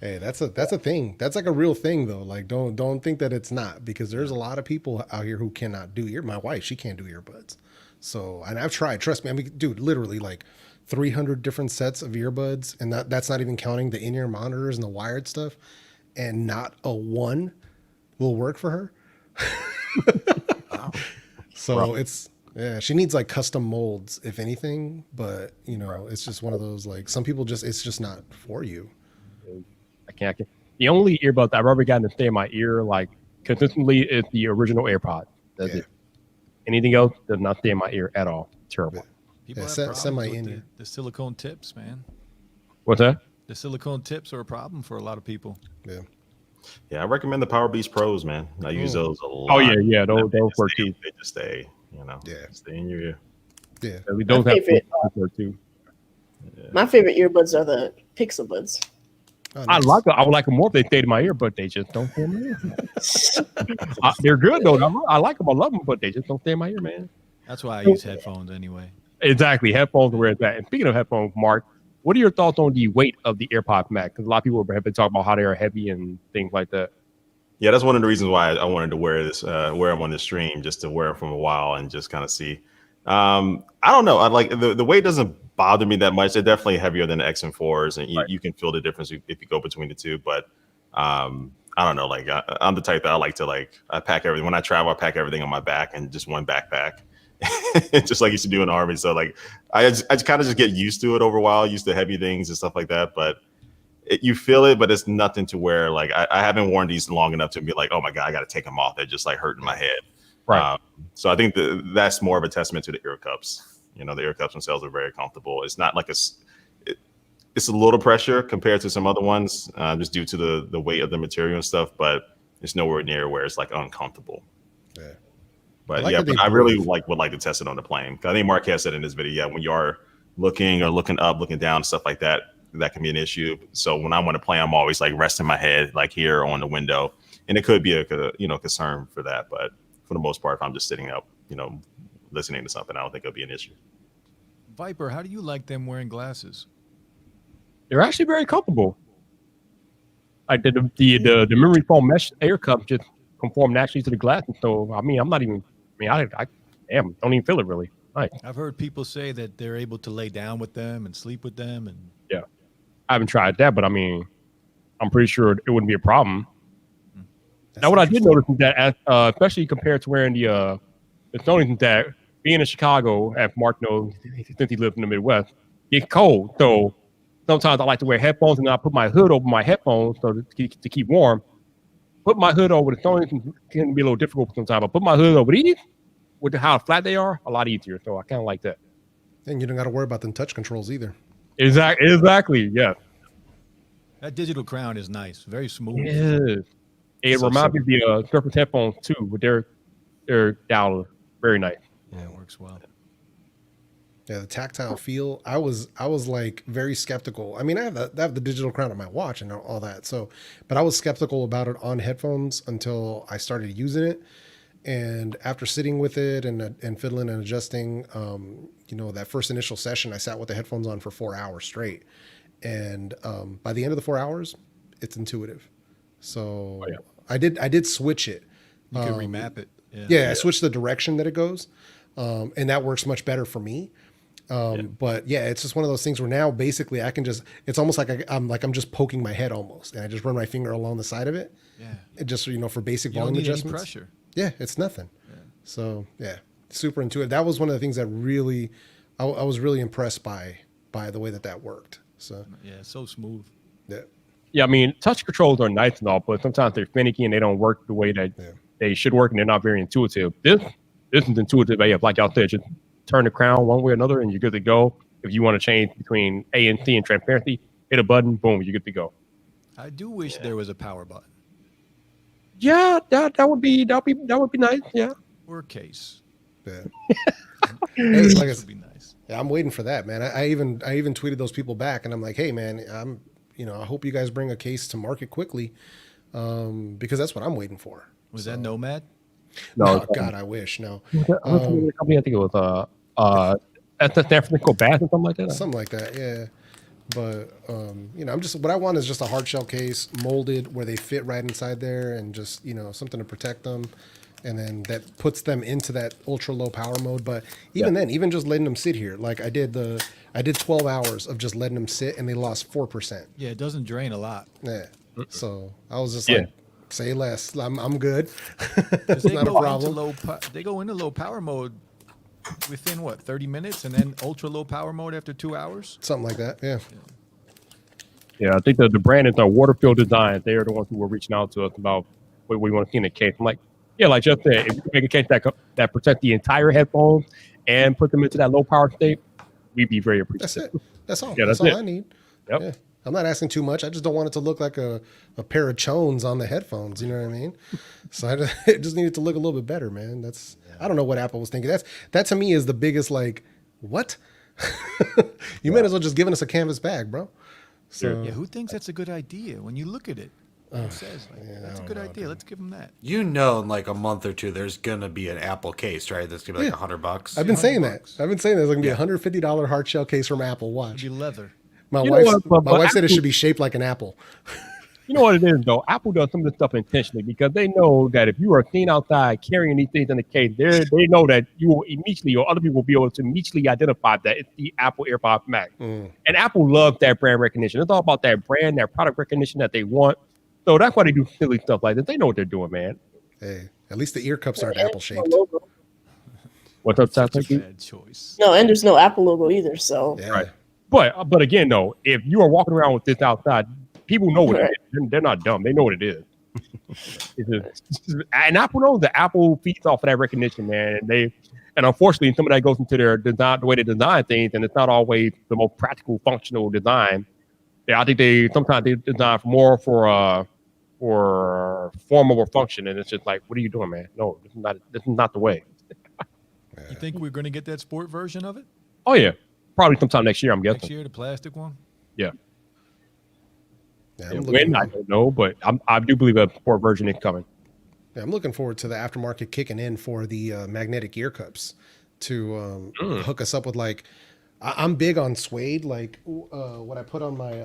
[SPEAKER 4] Hey, that's a thing. That's like a real thing though. Like don't think that it's not, because there's a lot of people out here who cannot do my wife, she can't do earbuds. So, and I've tried, trust me. I mean, dude, literally like 300 different sets of earbuds, and that's not even counting the in-ear monitors and the wired stuff, and not a one will work for her. Wow. So yeah, she needs like custom molds, if anything, but it's just one of those, like, some people it's just not for you.
[SPEAKER 1] I can't. The only earbuds I've ever gotten to stay in my ear, like, consistently, is the original AirPod. That's it. Anything else does not stay in my ear at all. Terrible.
[SPEAKER 5] People
[SPEAKER 4] Yeah,
[SPEAKER 5] have problems
[SPEAKER 4] semi
[SPEAKER 5] with
[SPEAKER 4] in-ear.
[SPEAKER 5] the silicone tips, man.
[SPEAKER 1] What's that?
[SPEAKER 5] The silicone tips are a problem for a lot of people.
[SPEAKER 4] Yeah.
[SPEAKER 7] Yeah, I recommend the Power Beast Pros, man. I use those a lot.
[SPEAKER 1] Oh yeah, those work too.
[SPEAKER 7] They just stay, stay in your ear.
[SPEAKER 4] Yeah.
[SPEAKER 1] Those
[SPEAKER 8] My
[SPEAKER 1] have
[SPEAKER 8] favorite,
[SPEAKER 1] work too.
[SPEAKER 8] my favorite earbuds are the Pixel Buds.
[SPEAKER 4] Oh,
[SPEAKER 1] I
[SPEAKER 4] nice.
[SPEAKER 1] I would like them more if they stayed in my ear, but they just don't stay in my ear. They're good though. I like them. I love them, but they just don't stay in my ear, man.
[SPEAKER 5] That's why I use headphones anyway.
[SPEAKER 1] Exactly. Headphones are where it's at. And speaking of headphones, Mark, what are your thoughts on the weight of the AirPods Max? Because a lot of people have been talking about how they are heavy and things like that.
[SPEAKER 7] Yeah, that's one of the reasons why I wanted to wear them on the stream, just to wear them for a while and just kind of see. I don't know. I like the weight doesn't bother me that much. They're definitely heavier than the XM4s, and you can feel the difference if you go between the two. But I don't know. Like I'm the type that I like to I pack everything when I travel. I pack everything on my back and just one backpack, just like you used to do in the army. So like I kind of just get used to it over a while, used to heavy things and stuff like that. But you feel it, but it's nothing to where like I haven't worn these long enough to be like, oh my god, I got to take them off. They're just like hurting my head.
[SPEAKER 1] Right.
[SPEAKER 7] So I think that's more of a testament to the ear cups. You know, the ear cups themselves are very comfortable. It's not like it's a little pressure compared to some other ones, just due to the weight of the material and stuff. But it's nowhere near where it's like uncomfortable.
[SPEAKER 4] Yeah.
[SPEAKER 7] But
[SPEAKER 4] I like
[SPEAKER 7] but I really would like to test it on the plane. I think Marquez said in this video, when you are looking up, looking down, stuff like that, that can be an issue. So when I want to play, I'm always like resting my head like here on the window, and it could be a concern for that. But for the most part, if I'm just sitting up, listening to something, I don't think it'll be an issue.
[SPEAKER 5] Viper, how do you like them wearing glasses?
[SPEAKER 1] They're actually very comfortable. Like the memory foam mesh air cup just conform naturally to the glasses. So I mean, I don't even feel it really. Right.
[SPEAKER 5] I've heard people say that they're able to lay down with them and sleep with them, and
[SPEAKER 1] yeah, I haven't tried that, but I mean, I'm pretty sure it wouldn't be a problem. Now, what I did notice is that, especially compared to wearing the Sony, is that being in Chicago, as Mark knows, since he lives in the Midwest, it's cold. So sometimes I like to wear headphones, and I put my hood over my headphones so to keep warm. Put my hood over the Sony can be a little difficult sometimes. But put my hood over these, with how flat they are, a lot easier. So I kind of like that.
[SPEAKER 4] And you don't got to worry about them touch controls either.
[SPEAKER 1] Exactly. Yeah.
[SPEAKER 5] that digital crown is nice, very smooth.
[SPEAKER 1] Yes. It reminds me of the Surface headphones too, but they're dialed very nice.
[SPEAKER 5] Yeah, it works well.
[SPEAKER 4] Yeah, the tactile feel. I was like very skeptical. I mean, I have the digital crown on my watch and all that. So, but I was skeptical about it on headphones until I started using it. And after sitting with it and fiddling and adjusting, that first initial session, I sat with the headphones on for 4 hours straight. And by the end of the 4 hours, it's intuitive. So I did switch it.
[SPEAKER 5] You can remap it.
[SPEAKER 4] Yeah, I switched the direction that it goes. And that works much better for me. But yeah, it's just one of those things where now basically I can it's almost like I'm just poking my head almost, and I just run my finger along the side of it.
[SPEAKER 5] Yeah.
[SPEAKER 4] It just, for basic
[SPEAKER 5] You don't
[SPEAKER 4] volume
[SPEAKER 5] need any
[SPEAKER 4] adjustments.
[SPEAKER 5] pressure.
[SPEAKER 4] Yeah, it's nothing. Yeah. So yeah, super intuitive. That was one of the things that really, I was really impressed by the way that worked. So
[SPEAKER 5] yeah, it's so smooth.
[SPEAKER 4] Yeah.
[SPEAKER 1] Yeah, I mean, touch controls are nice and all, but sometimes they're finicky and they don't work the way that they should work, and they're not very intuitive. This is intuitive AF. Like y'all said, just turn the crown one way or another, and you're good to go. If you want to change between A and C and transparency, hit a button, boom, you're good to go.
[SPEAKER 5] I do wish there was a power button.
[SPEAKER 1] Yeah, that would be nice. Yeah.
[SPEAKER 5] Or a case.
[SPEAKER 4] Yeah. Hey, like
[SPEAKER 5] That would be nice.
[SPEAKER 4] Yeah, I'm waiting for that, man. I even tweeted those people back, and I'm like, hey, man, I hope you guys bring a case to market quickly, because that's what I'm waiting for.
[SPEAKER 5] Was that Nomad?
[SPEAKER 1] No,
[SPEAKER 4] God, I wish. No,
[SPEAKER 1] company, I think it was at the San Francisco Bath or something like that.
[SPEAKER 4] something like that. Yeah, but I'm just, what I want is just a hard shell case molded where they fit right inside there, and just something to protect them. And then that puts them into that ultra low power mode. But even then, even just letting them sit here, like I did 12 hours of just letting them sit, and they lost 4%.
[SPEAKER 5] Yeah, it doesn't drain a lot.
[SPEAKER 4] Yeah. So I was just like, say less. I'm good.
[SPEAKER 5] 'Cause
[SPEAKER 4] It's
[SPEAKER 5] they
[SPEAKER 4] not a
[SPEAKER 5] go
[SPEAKER 4] problem.
[SPEAKER 5] they go into low power mode within 30 minutes, and then ultra low power mode after 2 hours.
[SPEAKER 4] Something like that. Yeah.
[SPEAKER 1] Yeah, I think the brand is Waterfield Design. They are the ones who were reaching out to us about what we want to see in the case. I'm like, yeah, like just said, if you can make a case that protects the entire headphones and put them into that low power state, we'd be very appreciative.
[SPEAKER 4] That's it. That's all.
[SPEAKER 1] Yeah,
[SPEAKER 4] that's
[SPEAKER 1] that's
[SPEAKER 4] all
[SPEAKER 1] it.
[SPEAKER 4] I need.
[SPEAKER 1] Yep.
[SPEAKER 4] Yeah. I'm not asking too much. I just don't want it to look like a pair of chones on the headphones. You know what I mean? So I just need it to look a little bit better, man. I don't know what Apple was thinking. That to me is the biggest, like, what? You might as well just giving us a canvas bag, bro. So
[SPEAKER 5] Yeah, who thinks that's a good idea? When you look at it, it says like,
[SPEAKER 4] yeah, I
[SPEAKER 5] that's a
[SPEAKER 4] don't
[SPEAKER 5] good
[SPEAKER 4] know,
[SPEAKER 5] idea.
[SPEAKER 4] dude.
[SPEAKER 5] Let's give them that.
[SPEAKER 3] You know, in like a month or two, there's gonna be an Apple case, right? That's gonna be like
[SPEAKER 4] Yeah.
[SPEAKER 3] $100.
[SPEAKER 4] I've been saying
[SPEAKER 5] $100.
[SPEAKER 4] that. I've been saying there's going to be
[SPEAKER 3] Yeah.
[SPEAKER 4] a $150 hard shell case from Apple.
[SPEAKER 5] It'd
[SPEAKER 4] Watch.
[SPEAKER 5] be leather.
[SPEAKER 4] My
[SPEAKER 1] You know
[SPEAKER 4] wife,
[SPEAKER 1] what, but
[SPEAKER 4] said it
[SPEAKER 1] Apple-
[SPEAKER 4] should be shaped like an apple.
[SPEAKER 1] You know what it is, though? Apple does some of this stuff intentionally because they know that if you are seen outside carrying these things in the case, they know that you will immediately, or other people will be able to immediately identify that it's the Apple AirPods Max. And Apple loves that brand recognition. It's all about that brand, that product recognition that they want. So that's why they do silly stuff like this. They know what they're doing, man.
[SPEAKER 4] Hey, at least the ear cups aren't apple shaped.
[SPEAKER 8] Logo.
[SPEAKER 1] What's up,
[SPEAKER 5] Such a
[SPEAKER 1] Sasaki?
[SPEAKER 5] bad choice.
[SPEAKER 8] No, and there's no Apple logo either. So
[SPEAKER 4] Yeah.
[SPEAKER 1] Right. But again, though, if you are walking around with this outside, people know what it is. They're not dumb. They know what it is. And Apple knows that Apple feeds off of that recognition, man. And unfortunately, some of that goes into their design, the way they design things, and it's not always the most practical, functional design. Yeah, I think they sometimes design more for form over function, and it's just like, what are you doing, man? No, this is not the way.
[SPEAKER 5] You think we're going to get that sport version of it
[SPEAKER 1] Oh yeah, probably sometime next year. I'm
[SPEAKER 5] next
[SPEAKER 1] guessing.
[SPEAKER 5] year? The plastic one.
[SPEAKER 1] Yeah.
[SPEAKER 4] Yeah,
[SPEAKER 1] And
[SPEAKER 4] I'm,
[SPEAKER 1] when
[SPEAKER 4] looking,
[SPEAKER 1] I don't know, but I do believe a sport version is coming.
[SPEAKER 4] yeah, I'm looking forward to the aftermarket kicking in for the magnetic ear cups to hook us up with like. I'm big on suede. Like what I put on my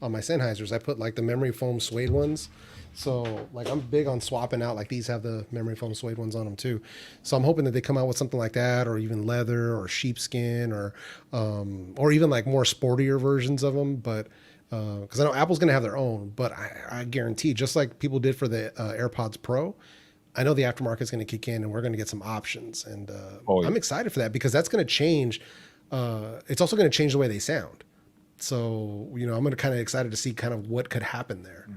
[SPEAKER 4] Sennheisers, I put like the memory foam suede ones. So like I'm big on swapping out. Like these have the memory foam suede ones on them too. So I'm hoping that they come out with something like that, or even leather or sheepskin, or even like more sportier versions of them. But because I know Apple's going to have their own, but I guarantee, just like people did for the AirPods Pro, I know the aftermarket is going to kick in, and we're going to get some options. And
[SPEAKER 1] yeah.
[SPEAKER 4] I'm excited for that because that's going to change. It's also going to change the way they sound. So I'm going to kind of excited to see kind of what could happen there.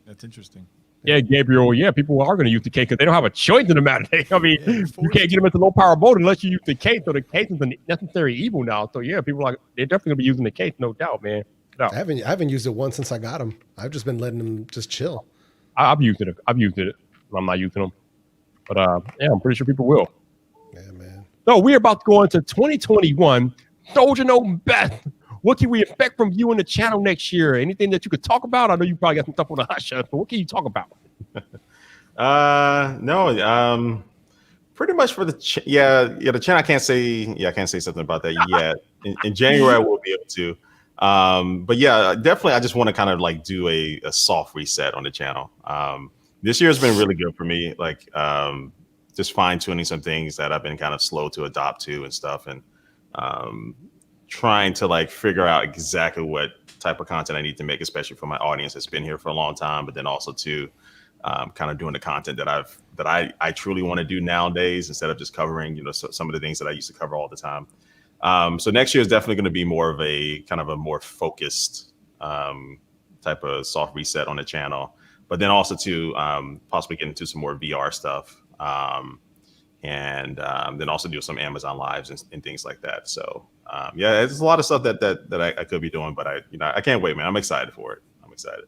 [SPEAKER 5] That's interesting.
[SPEAKER 1] Yeah, Gabriel. Yeah, people are going to use the case because they don't have a choice in the matter. I mean, you can't get them into low power mode unless you use the case. So the case is a necessary evil now. So yeah, people they're definitely going to be using the case, no doubt, man. No.
[SPEAKER 4] I haven't used it once since I got them. I've just been letting them just chill.
[SPEAKER 1] I've used it. I'm not using them, but yeah, I'm pretty sure people will.
[SPEAKER 4] Yeah, man.
[SPEAKER 1] So we're about to go into 2021. Soldier No Beth. What can we expect from you on the channel next year? Anything that you could talk about? I know you probably got some stuff on the hush, but what can you talk about?
[SPEAKER 7] No, pretty much for the the channel. I can't say something about that yet. In January, I will be able to. But yeah, definitely, I just want to kind of like do a soft reset on the channel. This year has been really good for me. Like just fine tuning some things that I've been kind of slow to adopt to and stuff, and trying to like figure out exactly what type of content I need to make, especially for my audience that's been here for a long time, but then also to kind of doing the content that I truly want to do nowadays instead of just covering, some of the things that I used to cover all the time. So next year is definitely going to be more of a kind of a more focused type of soft reset on the channel, but then also to possibly get into some more VR stuff. And then also do some Amazon lives and things like that. So yeah, there's a lot of stuff that I could be doing, but I can't wait, man. I'm excited for it. I'm excited.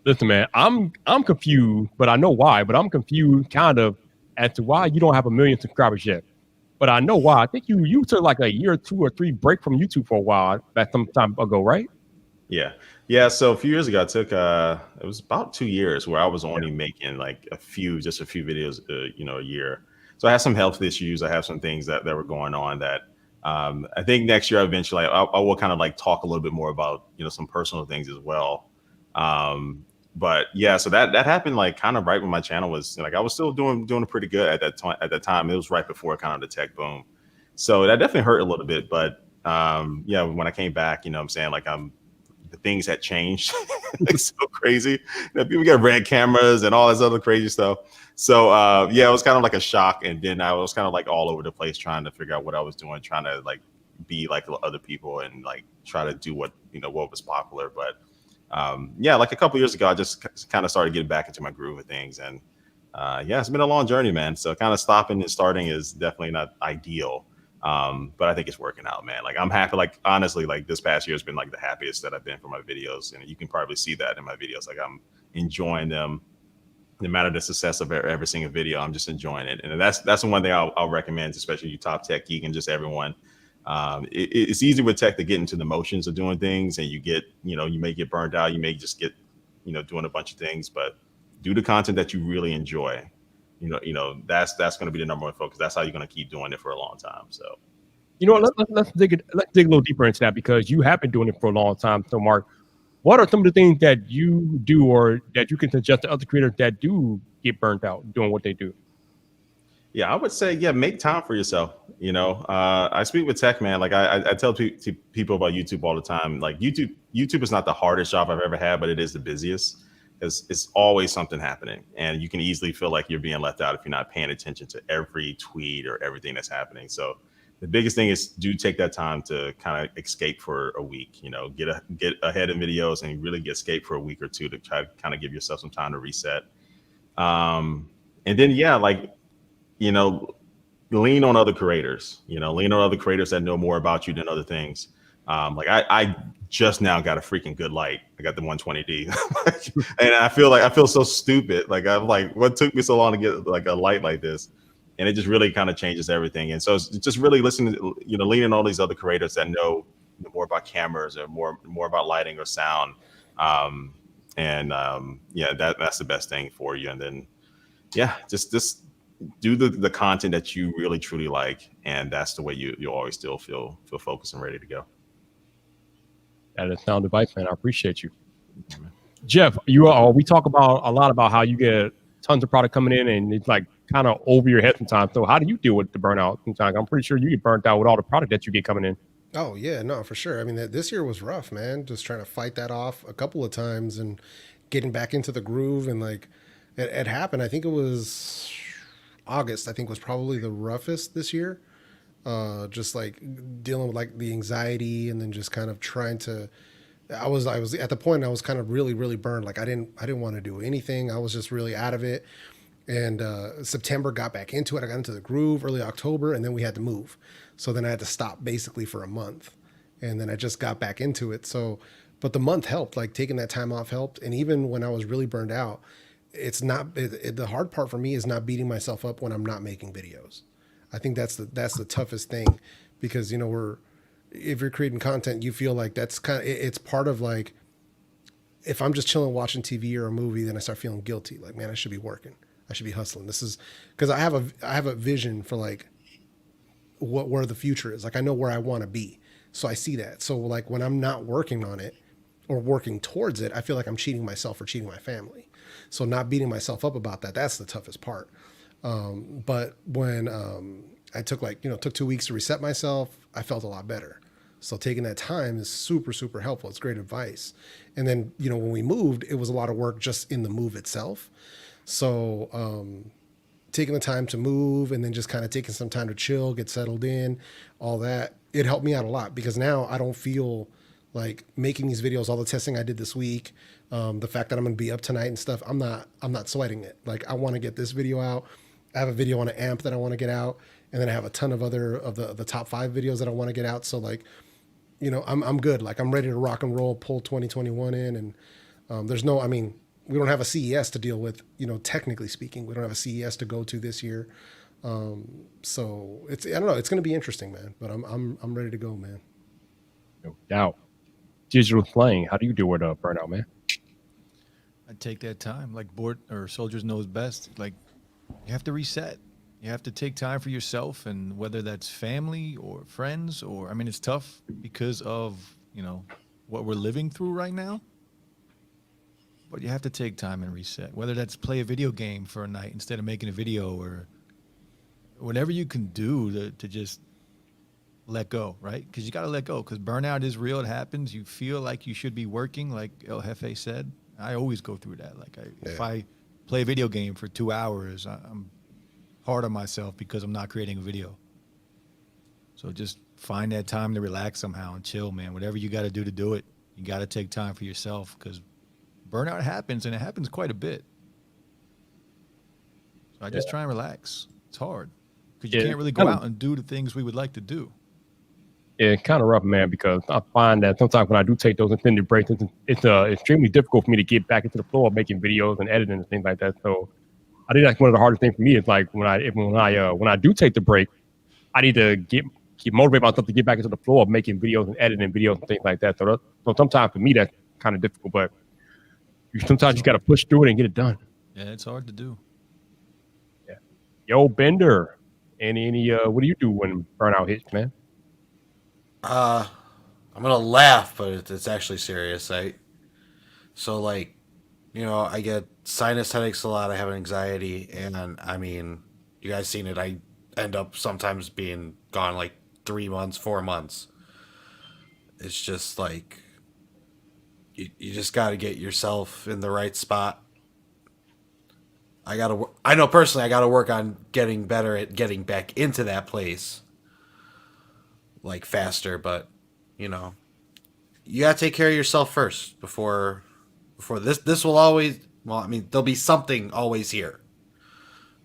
[SPEAKER 1] Listen, man, I'm confused, but I know why. But I'm confused kind of as to why you don't have 1 million subscribers yet. But I know why. I think you took like a year, 2 or 3 break from YouTube for a while back some time ago, right?
[SPEAKER 7] Yeah. So a few years ago, I took it was about 2 years where I was only making like a few videos, a year. So I have some health issues. I have some things that were going on that I think next year eventually I will kind of like talk a little bit more about, some personal things as well. But yeah, so that happened like kind of right when my channel was like, I was still doing pretty good at that time. It was right before kind of the tech boom. So that definitely hurt a little bit. But yeah, when I came back, I'm saying like the things had changed. It's so crazy. People get red cameras and all this other crazy stuff. So yeah, it was kind of like a shock. And then I was kind of like all over the place trying to figure out what I was doing, trying to like be like other people and like try to do what was popular. But yeah, like a couple years ago, I just kind of started getting back into my groove of things. And yeah, it's been a long journey, man. So kind of stopping and starting is definitely not ideal. But I think it's working out, man. Like I'm happy, like honestly, like this past year has been like the happiest that I've been for my videos. And you can probably see that in my videos. Like I'm enjoying them. No matter the success of every single video, I'm just enjoying it. And that's the one thing I'll recommend, especially you top tech geek and just everyone. It's easy with tech to get into the motions of doing things, and you may get burned out. You may just get, doing a bunch of things, but do the content that you really enjoy. That's going to be the number one focus. That's how you're going to keep doing it for a long time. So,
[SPEAKER 1] let's dig a little deeper into that, because you have been doing it for a long time. So, Mark, what are some of the things that you do or that you can suggest to other creators that do get burnt out doing what they do?
[SPEAKER 7] Yeah, I would say, make time for yourself. I speak with tech, man. Like I tell people about YouTube all the time. Like YouTube is not the hardest job I've ever had, but it is the busiest. It's always something happening, and you can easily feel like you're being left out if you're not paying attention to every tweet or everything that's happening. So the biggest thing is do take that time to kind of escape for a week. Get ahead in videos and really escape for a week or two to try to kind of give yourself some time to reset. And then lean on other creators. Lean on other creators that know more about you than other things. I just now got a freaking good light. I got the 120D, and I feel so stupid. Like I'm like, what took me so long to get like a light like this? And it just really kind of changes everything. And so it's just really listening to, leaning on all these other creators that know more about cameras or more about lighting or sound. That's the best thing for you. And then, just do the content that you really truly like, and that's the way you always still feel focused and ready to go.
[SPEAKER 1] That is Sound Vyp, man. I appreciate you. Jeff, we talk about a lot about how you get tons of product coming in and it's like kind of over your head sometimes. So how do you deal with the burnout sometimes? I'm pretty sure you get burnt out with all the product that you get coming in.
[SPEAKER 4] Oh yeah, no, for sure. I mean, this year was rough, man. Just trying to fight that off a couple of times and getting back into the groove, and like it happened. I think it was August. I think was probably the roughest this year. Just like dealing with like the anxiety, and then just kind of trying to. I was at the point I was kind of really, really burned. Like I didn't want to do anything. I was just really out of it. And September got back into it. I got into the groove early October, and then we had to move. So then I had to stop basically for a month, and then I just got back into it. So, but the month helped. Like taking that time off helped. And even when I was really burned out, it's not the hard part for me is not beating myself up when I'm not making videos. I think that's the toughest thing, because if you're creating content, you feel like that's it's part of like, if I'm just chilling watching TV or a movie, then I start feeling guilty. Like, man, I should be working. I should be hustling. This is because I have a vision for like where the future is. Like I know where I want to be. So I see that. So like when I'm not working on it or working towards it, I feel like I'm cheating myself or cheating my family. So not beating myself up about that, that's the toughest part. But when I took 2 weeks to reset myself, I felt a lot better. So taking that time is super, super helpful. It's great advice. And then, when we moved, it was a lot of work just in the move itself. So taking the time to move and then just kind of taking some time to chill, get settled in, all that, it helped me out a lot, because now I don't feel like making these videos, all the testing I did this week, the fact that I'm going to be up tonight and stuff, I'm not sweating it. Like I want to get this video out. I have a video on an amp that I want to get out. And then I have a ton of other of the top 5 videos that I want to get out. So like, I'm good. Like I'm ready to rock and roll, pull 2021 in. And we don't have a CES to deal with, technically speaking. We don't have a CES to go to this year. So I don't know. It's going to be interesting, man. But I'm ready to go, man.
[SPEAKER 1] No doubt. Digital Slang, how do you deal with burnout, man?
[SPEAKER 5] I take that time. Like soldiers knows best. Like you have to reset. You have to take time for yourself, and whether that's family or friends, or it's tough because of what we're living through right now. But you have to take time and reset. Whether that's play a video game for a night instead of making a video, or whatever you can do to just let go, right? Because you got to let go. Because burnout is real. It happens. You feel like you should be working, like El Jefe said. I always go through that. Like if I play a video game for 2 hours, I'm hard on myself because I'm not creating a video. So just find that time to relax somehow and chill, man. Whatever you got to do it. You got to take time for yourself, because burnout happens, and it happens quite a bit. So I just try and relax. It's hard because you can't really go out and do the things we would like to do.
[SPEAKER 1] Yeah, it's kind of rough, man, because I find that sometimes when I do take those extended breaks, it's extremely difficult for me to get back into the flow of making videos and editing and things like that. So I think that's one of the hardest things for me is like when I do take the break, I need to get keep motivate myself to get back into the flow of making videos and editing videos and things like that. So sometimes for me that's kind of difficult, but sometimes you got to push through it and get it done.
[SPEAKER 5] Yeah, it's hard to do.
[SPEAKER 1] Yeah. Yo, Bender, any what do you do when burnout hits, man?
[SPEAKER 3] I'm gonna laugh, but it's actually serious. So like, I get sinus headaches a lot. I have anxiety, and I mean, you guys seen it. I end up sometimes being gone like 3 months, 4 months. It's just like you just got to get yourself in the right spot. I know personally I got to work on getting better at getting back into that place like faster, but you got to take care of yourself first before this will always, there'll be something always here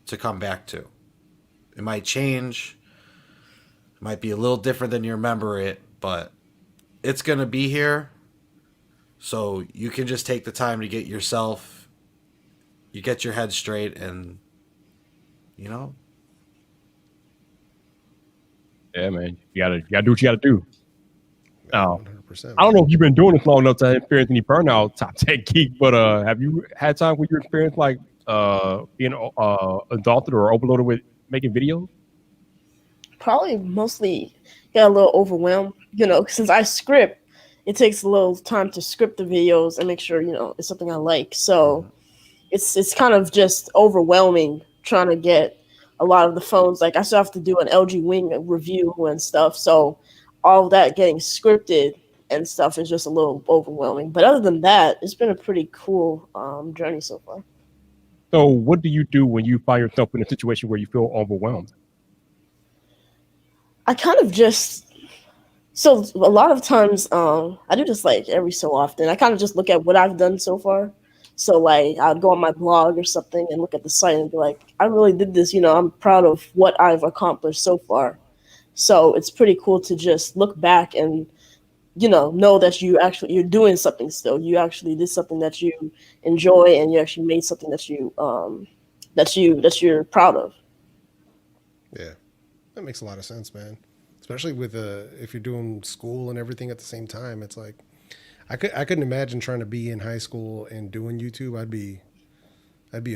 [SPEAKER 3] to come back to. It might change. It might be a little different than you remember it, but it's going to be here. So you can just take the time to get you get your head straight and,
[SPEAKER 1] Yeah, man. You gotta do what you gotta do.
[SPEAKER 4] 100%.
[SPEAKER 1] I don't know if you've been doing this long enough to experience any burnout, Top 10 Geek, but have you had time where you experienced like being adulted or overloaded with making videos?
[SPEAKER 8] Probably mostly got a little overwhelmed, since I script, it takes a little time to script the videos and make sure, it's something I like. So it's kind of just overwhelming trying to get a lot of the phones. Like I still have to do an LG Wing review and stuff. So all of that getting scripted and stuff is just a little overwhelming. But other than that, it's been a pretty cool journey so far.
[SPEAKER 1] So what do you do when you find yourself in a situation where you feel overwhelmed?
[SPEAKER 8] I kind of so a lot of times I do this like every so often. I kind of just look at what I've done so far. So like I'd go on my blog or something and look at the site and be like, I really did this, I'm proud of what I've accomplished so far. So it's pretty cool to just look back and know that you're doing something still. You actually did something that you enjoy and you actually made something that you're proud of.
[SPEAKER 4] Yeah, that makes a lot of sense, man. Especially with if you're doing school and everything at the same time. It's like I couldn't imagine trying to be in high school and doing YouTube. I'd be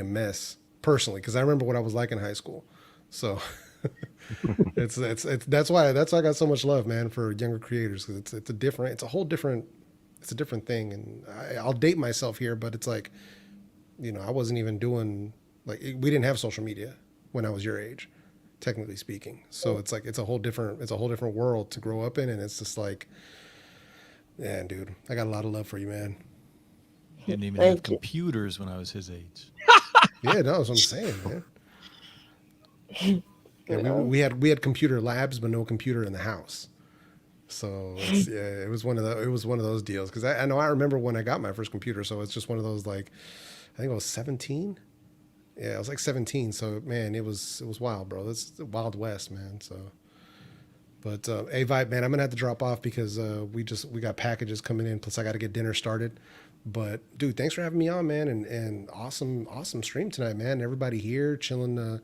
[SPEAKER 4] a mess personally, because I remember what I was like in high school. So it's that's why I got so much love, man, for younger creators, because it's a different thing. And I'll date myself here, but it's like, I wasn't even doing, like, we didn't have social media when I was your age, technically speaking. So it's like it's a whole different world to grow up in, and it's just like, yeah, dude, I got a lot of love for you, man.
[SPEAKER 5] He didn't even have computers when I was his age.
[SPEAKER 4] Yeah, no, that's what I'm saying, man. Yeah, we had computer labs, but no computer in the house. So it was one of those deals, because I know I remember when I got my first computer. So it's just one of those, like, I think I was 17. Yeah, I was like 17. So man, it was wild, bro. It's the Wild West, man. So, but hey, Vyp, man, I'm gonna have to drop off because we got packages coming in. Plus, I got to get dinner started. But dude, thanks for having me on, man, and awesome stream tonight, man. Everybody here chilling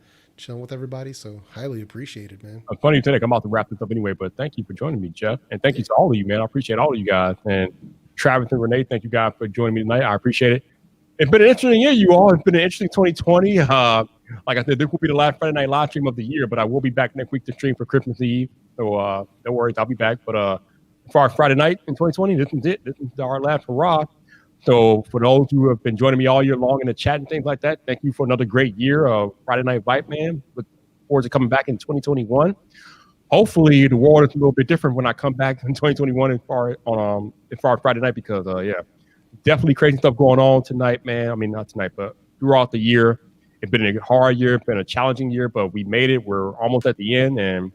[SPEAKER 4] with everybody. So highly appreciated, man.
[SPEAKER 1] It's funny today. I'm about to wrap this up anyway, but thank you for joining me, Jeff, and thank you to all of you, man. I appreciate all of you guys, and Travis and Renee. Thank you guys for joining me tonight. I appreciate it. It's been an interesting year, you all. It's been an interesting 2020. Like I said, this will be the last Friday night live stream of the year, but I will be back next week to stream for Christmas Eve. So no worries, I'll be back. But for our Friday night in 2020, this is it. This is our last hurrah. So for those who have been joining me all year long in the chat and things like that, thank you for another great year of Friday Night Vyp, man. Look forward to coming back in 2021. Hopefully the world is a little bit different when I come back in 2021 as far as Friday night, because definitely crazy stuff going on tonight, man. I mean, not tonight, but throughout the year. It's been a hard year, it's been a challenging year, but we made it. We're almost at the end, and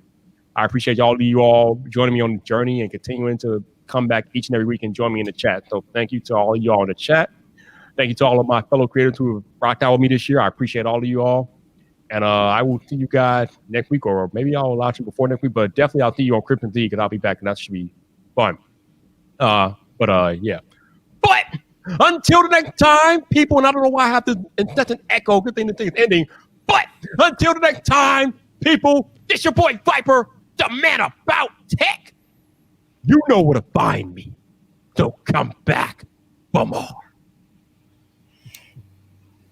[SPEAKER 1] I appreciate all of you all joining me on the journey and continuing to come back each and every week and join me in the chat. So thank you to all of you all in the chat. Thank you to all of my fellow creators who have rocked out with me this year. I appreciate all of you all. And I will see you guys next week, or maybe I'll launch it before next week, but definitely I'll see you on Christmas Eve, because I'll be back and that should be fun. Yeah. But until the next time, people, and I don't know why I have to, it's such an echo, good thing the thing is ending. But until the next time, people, it's your boy Viper, the man about tech. You know where to find me. So come back, bummer.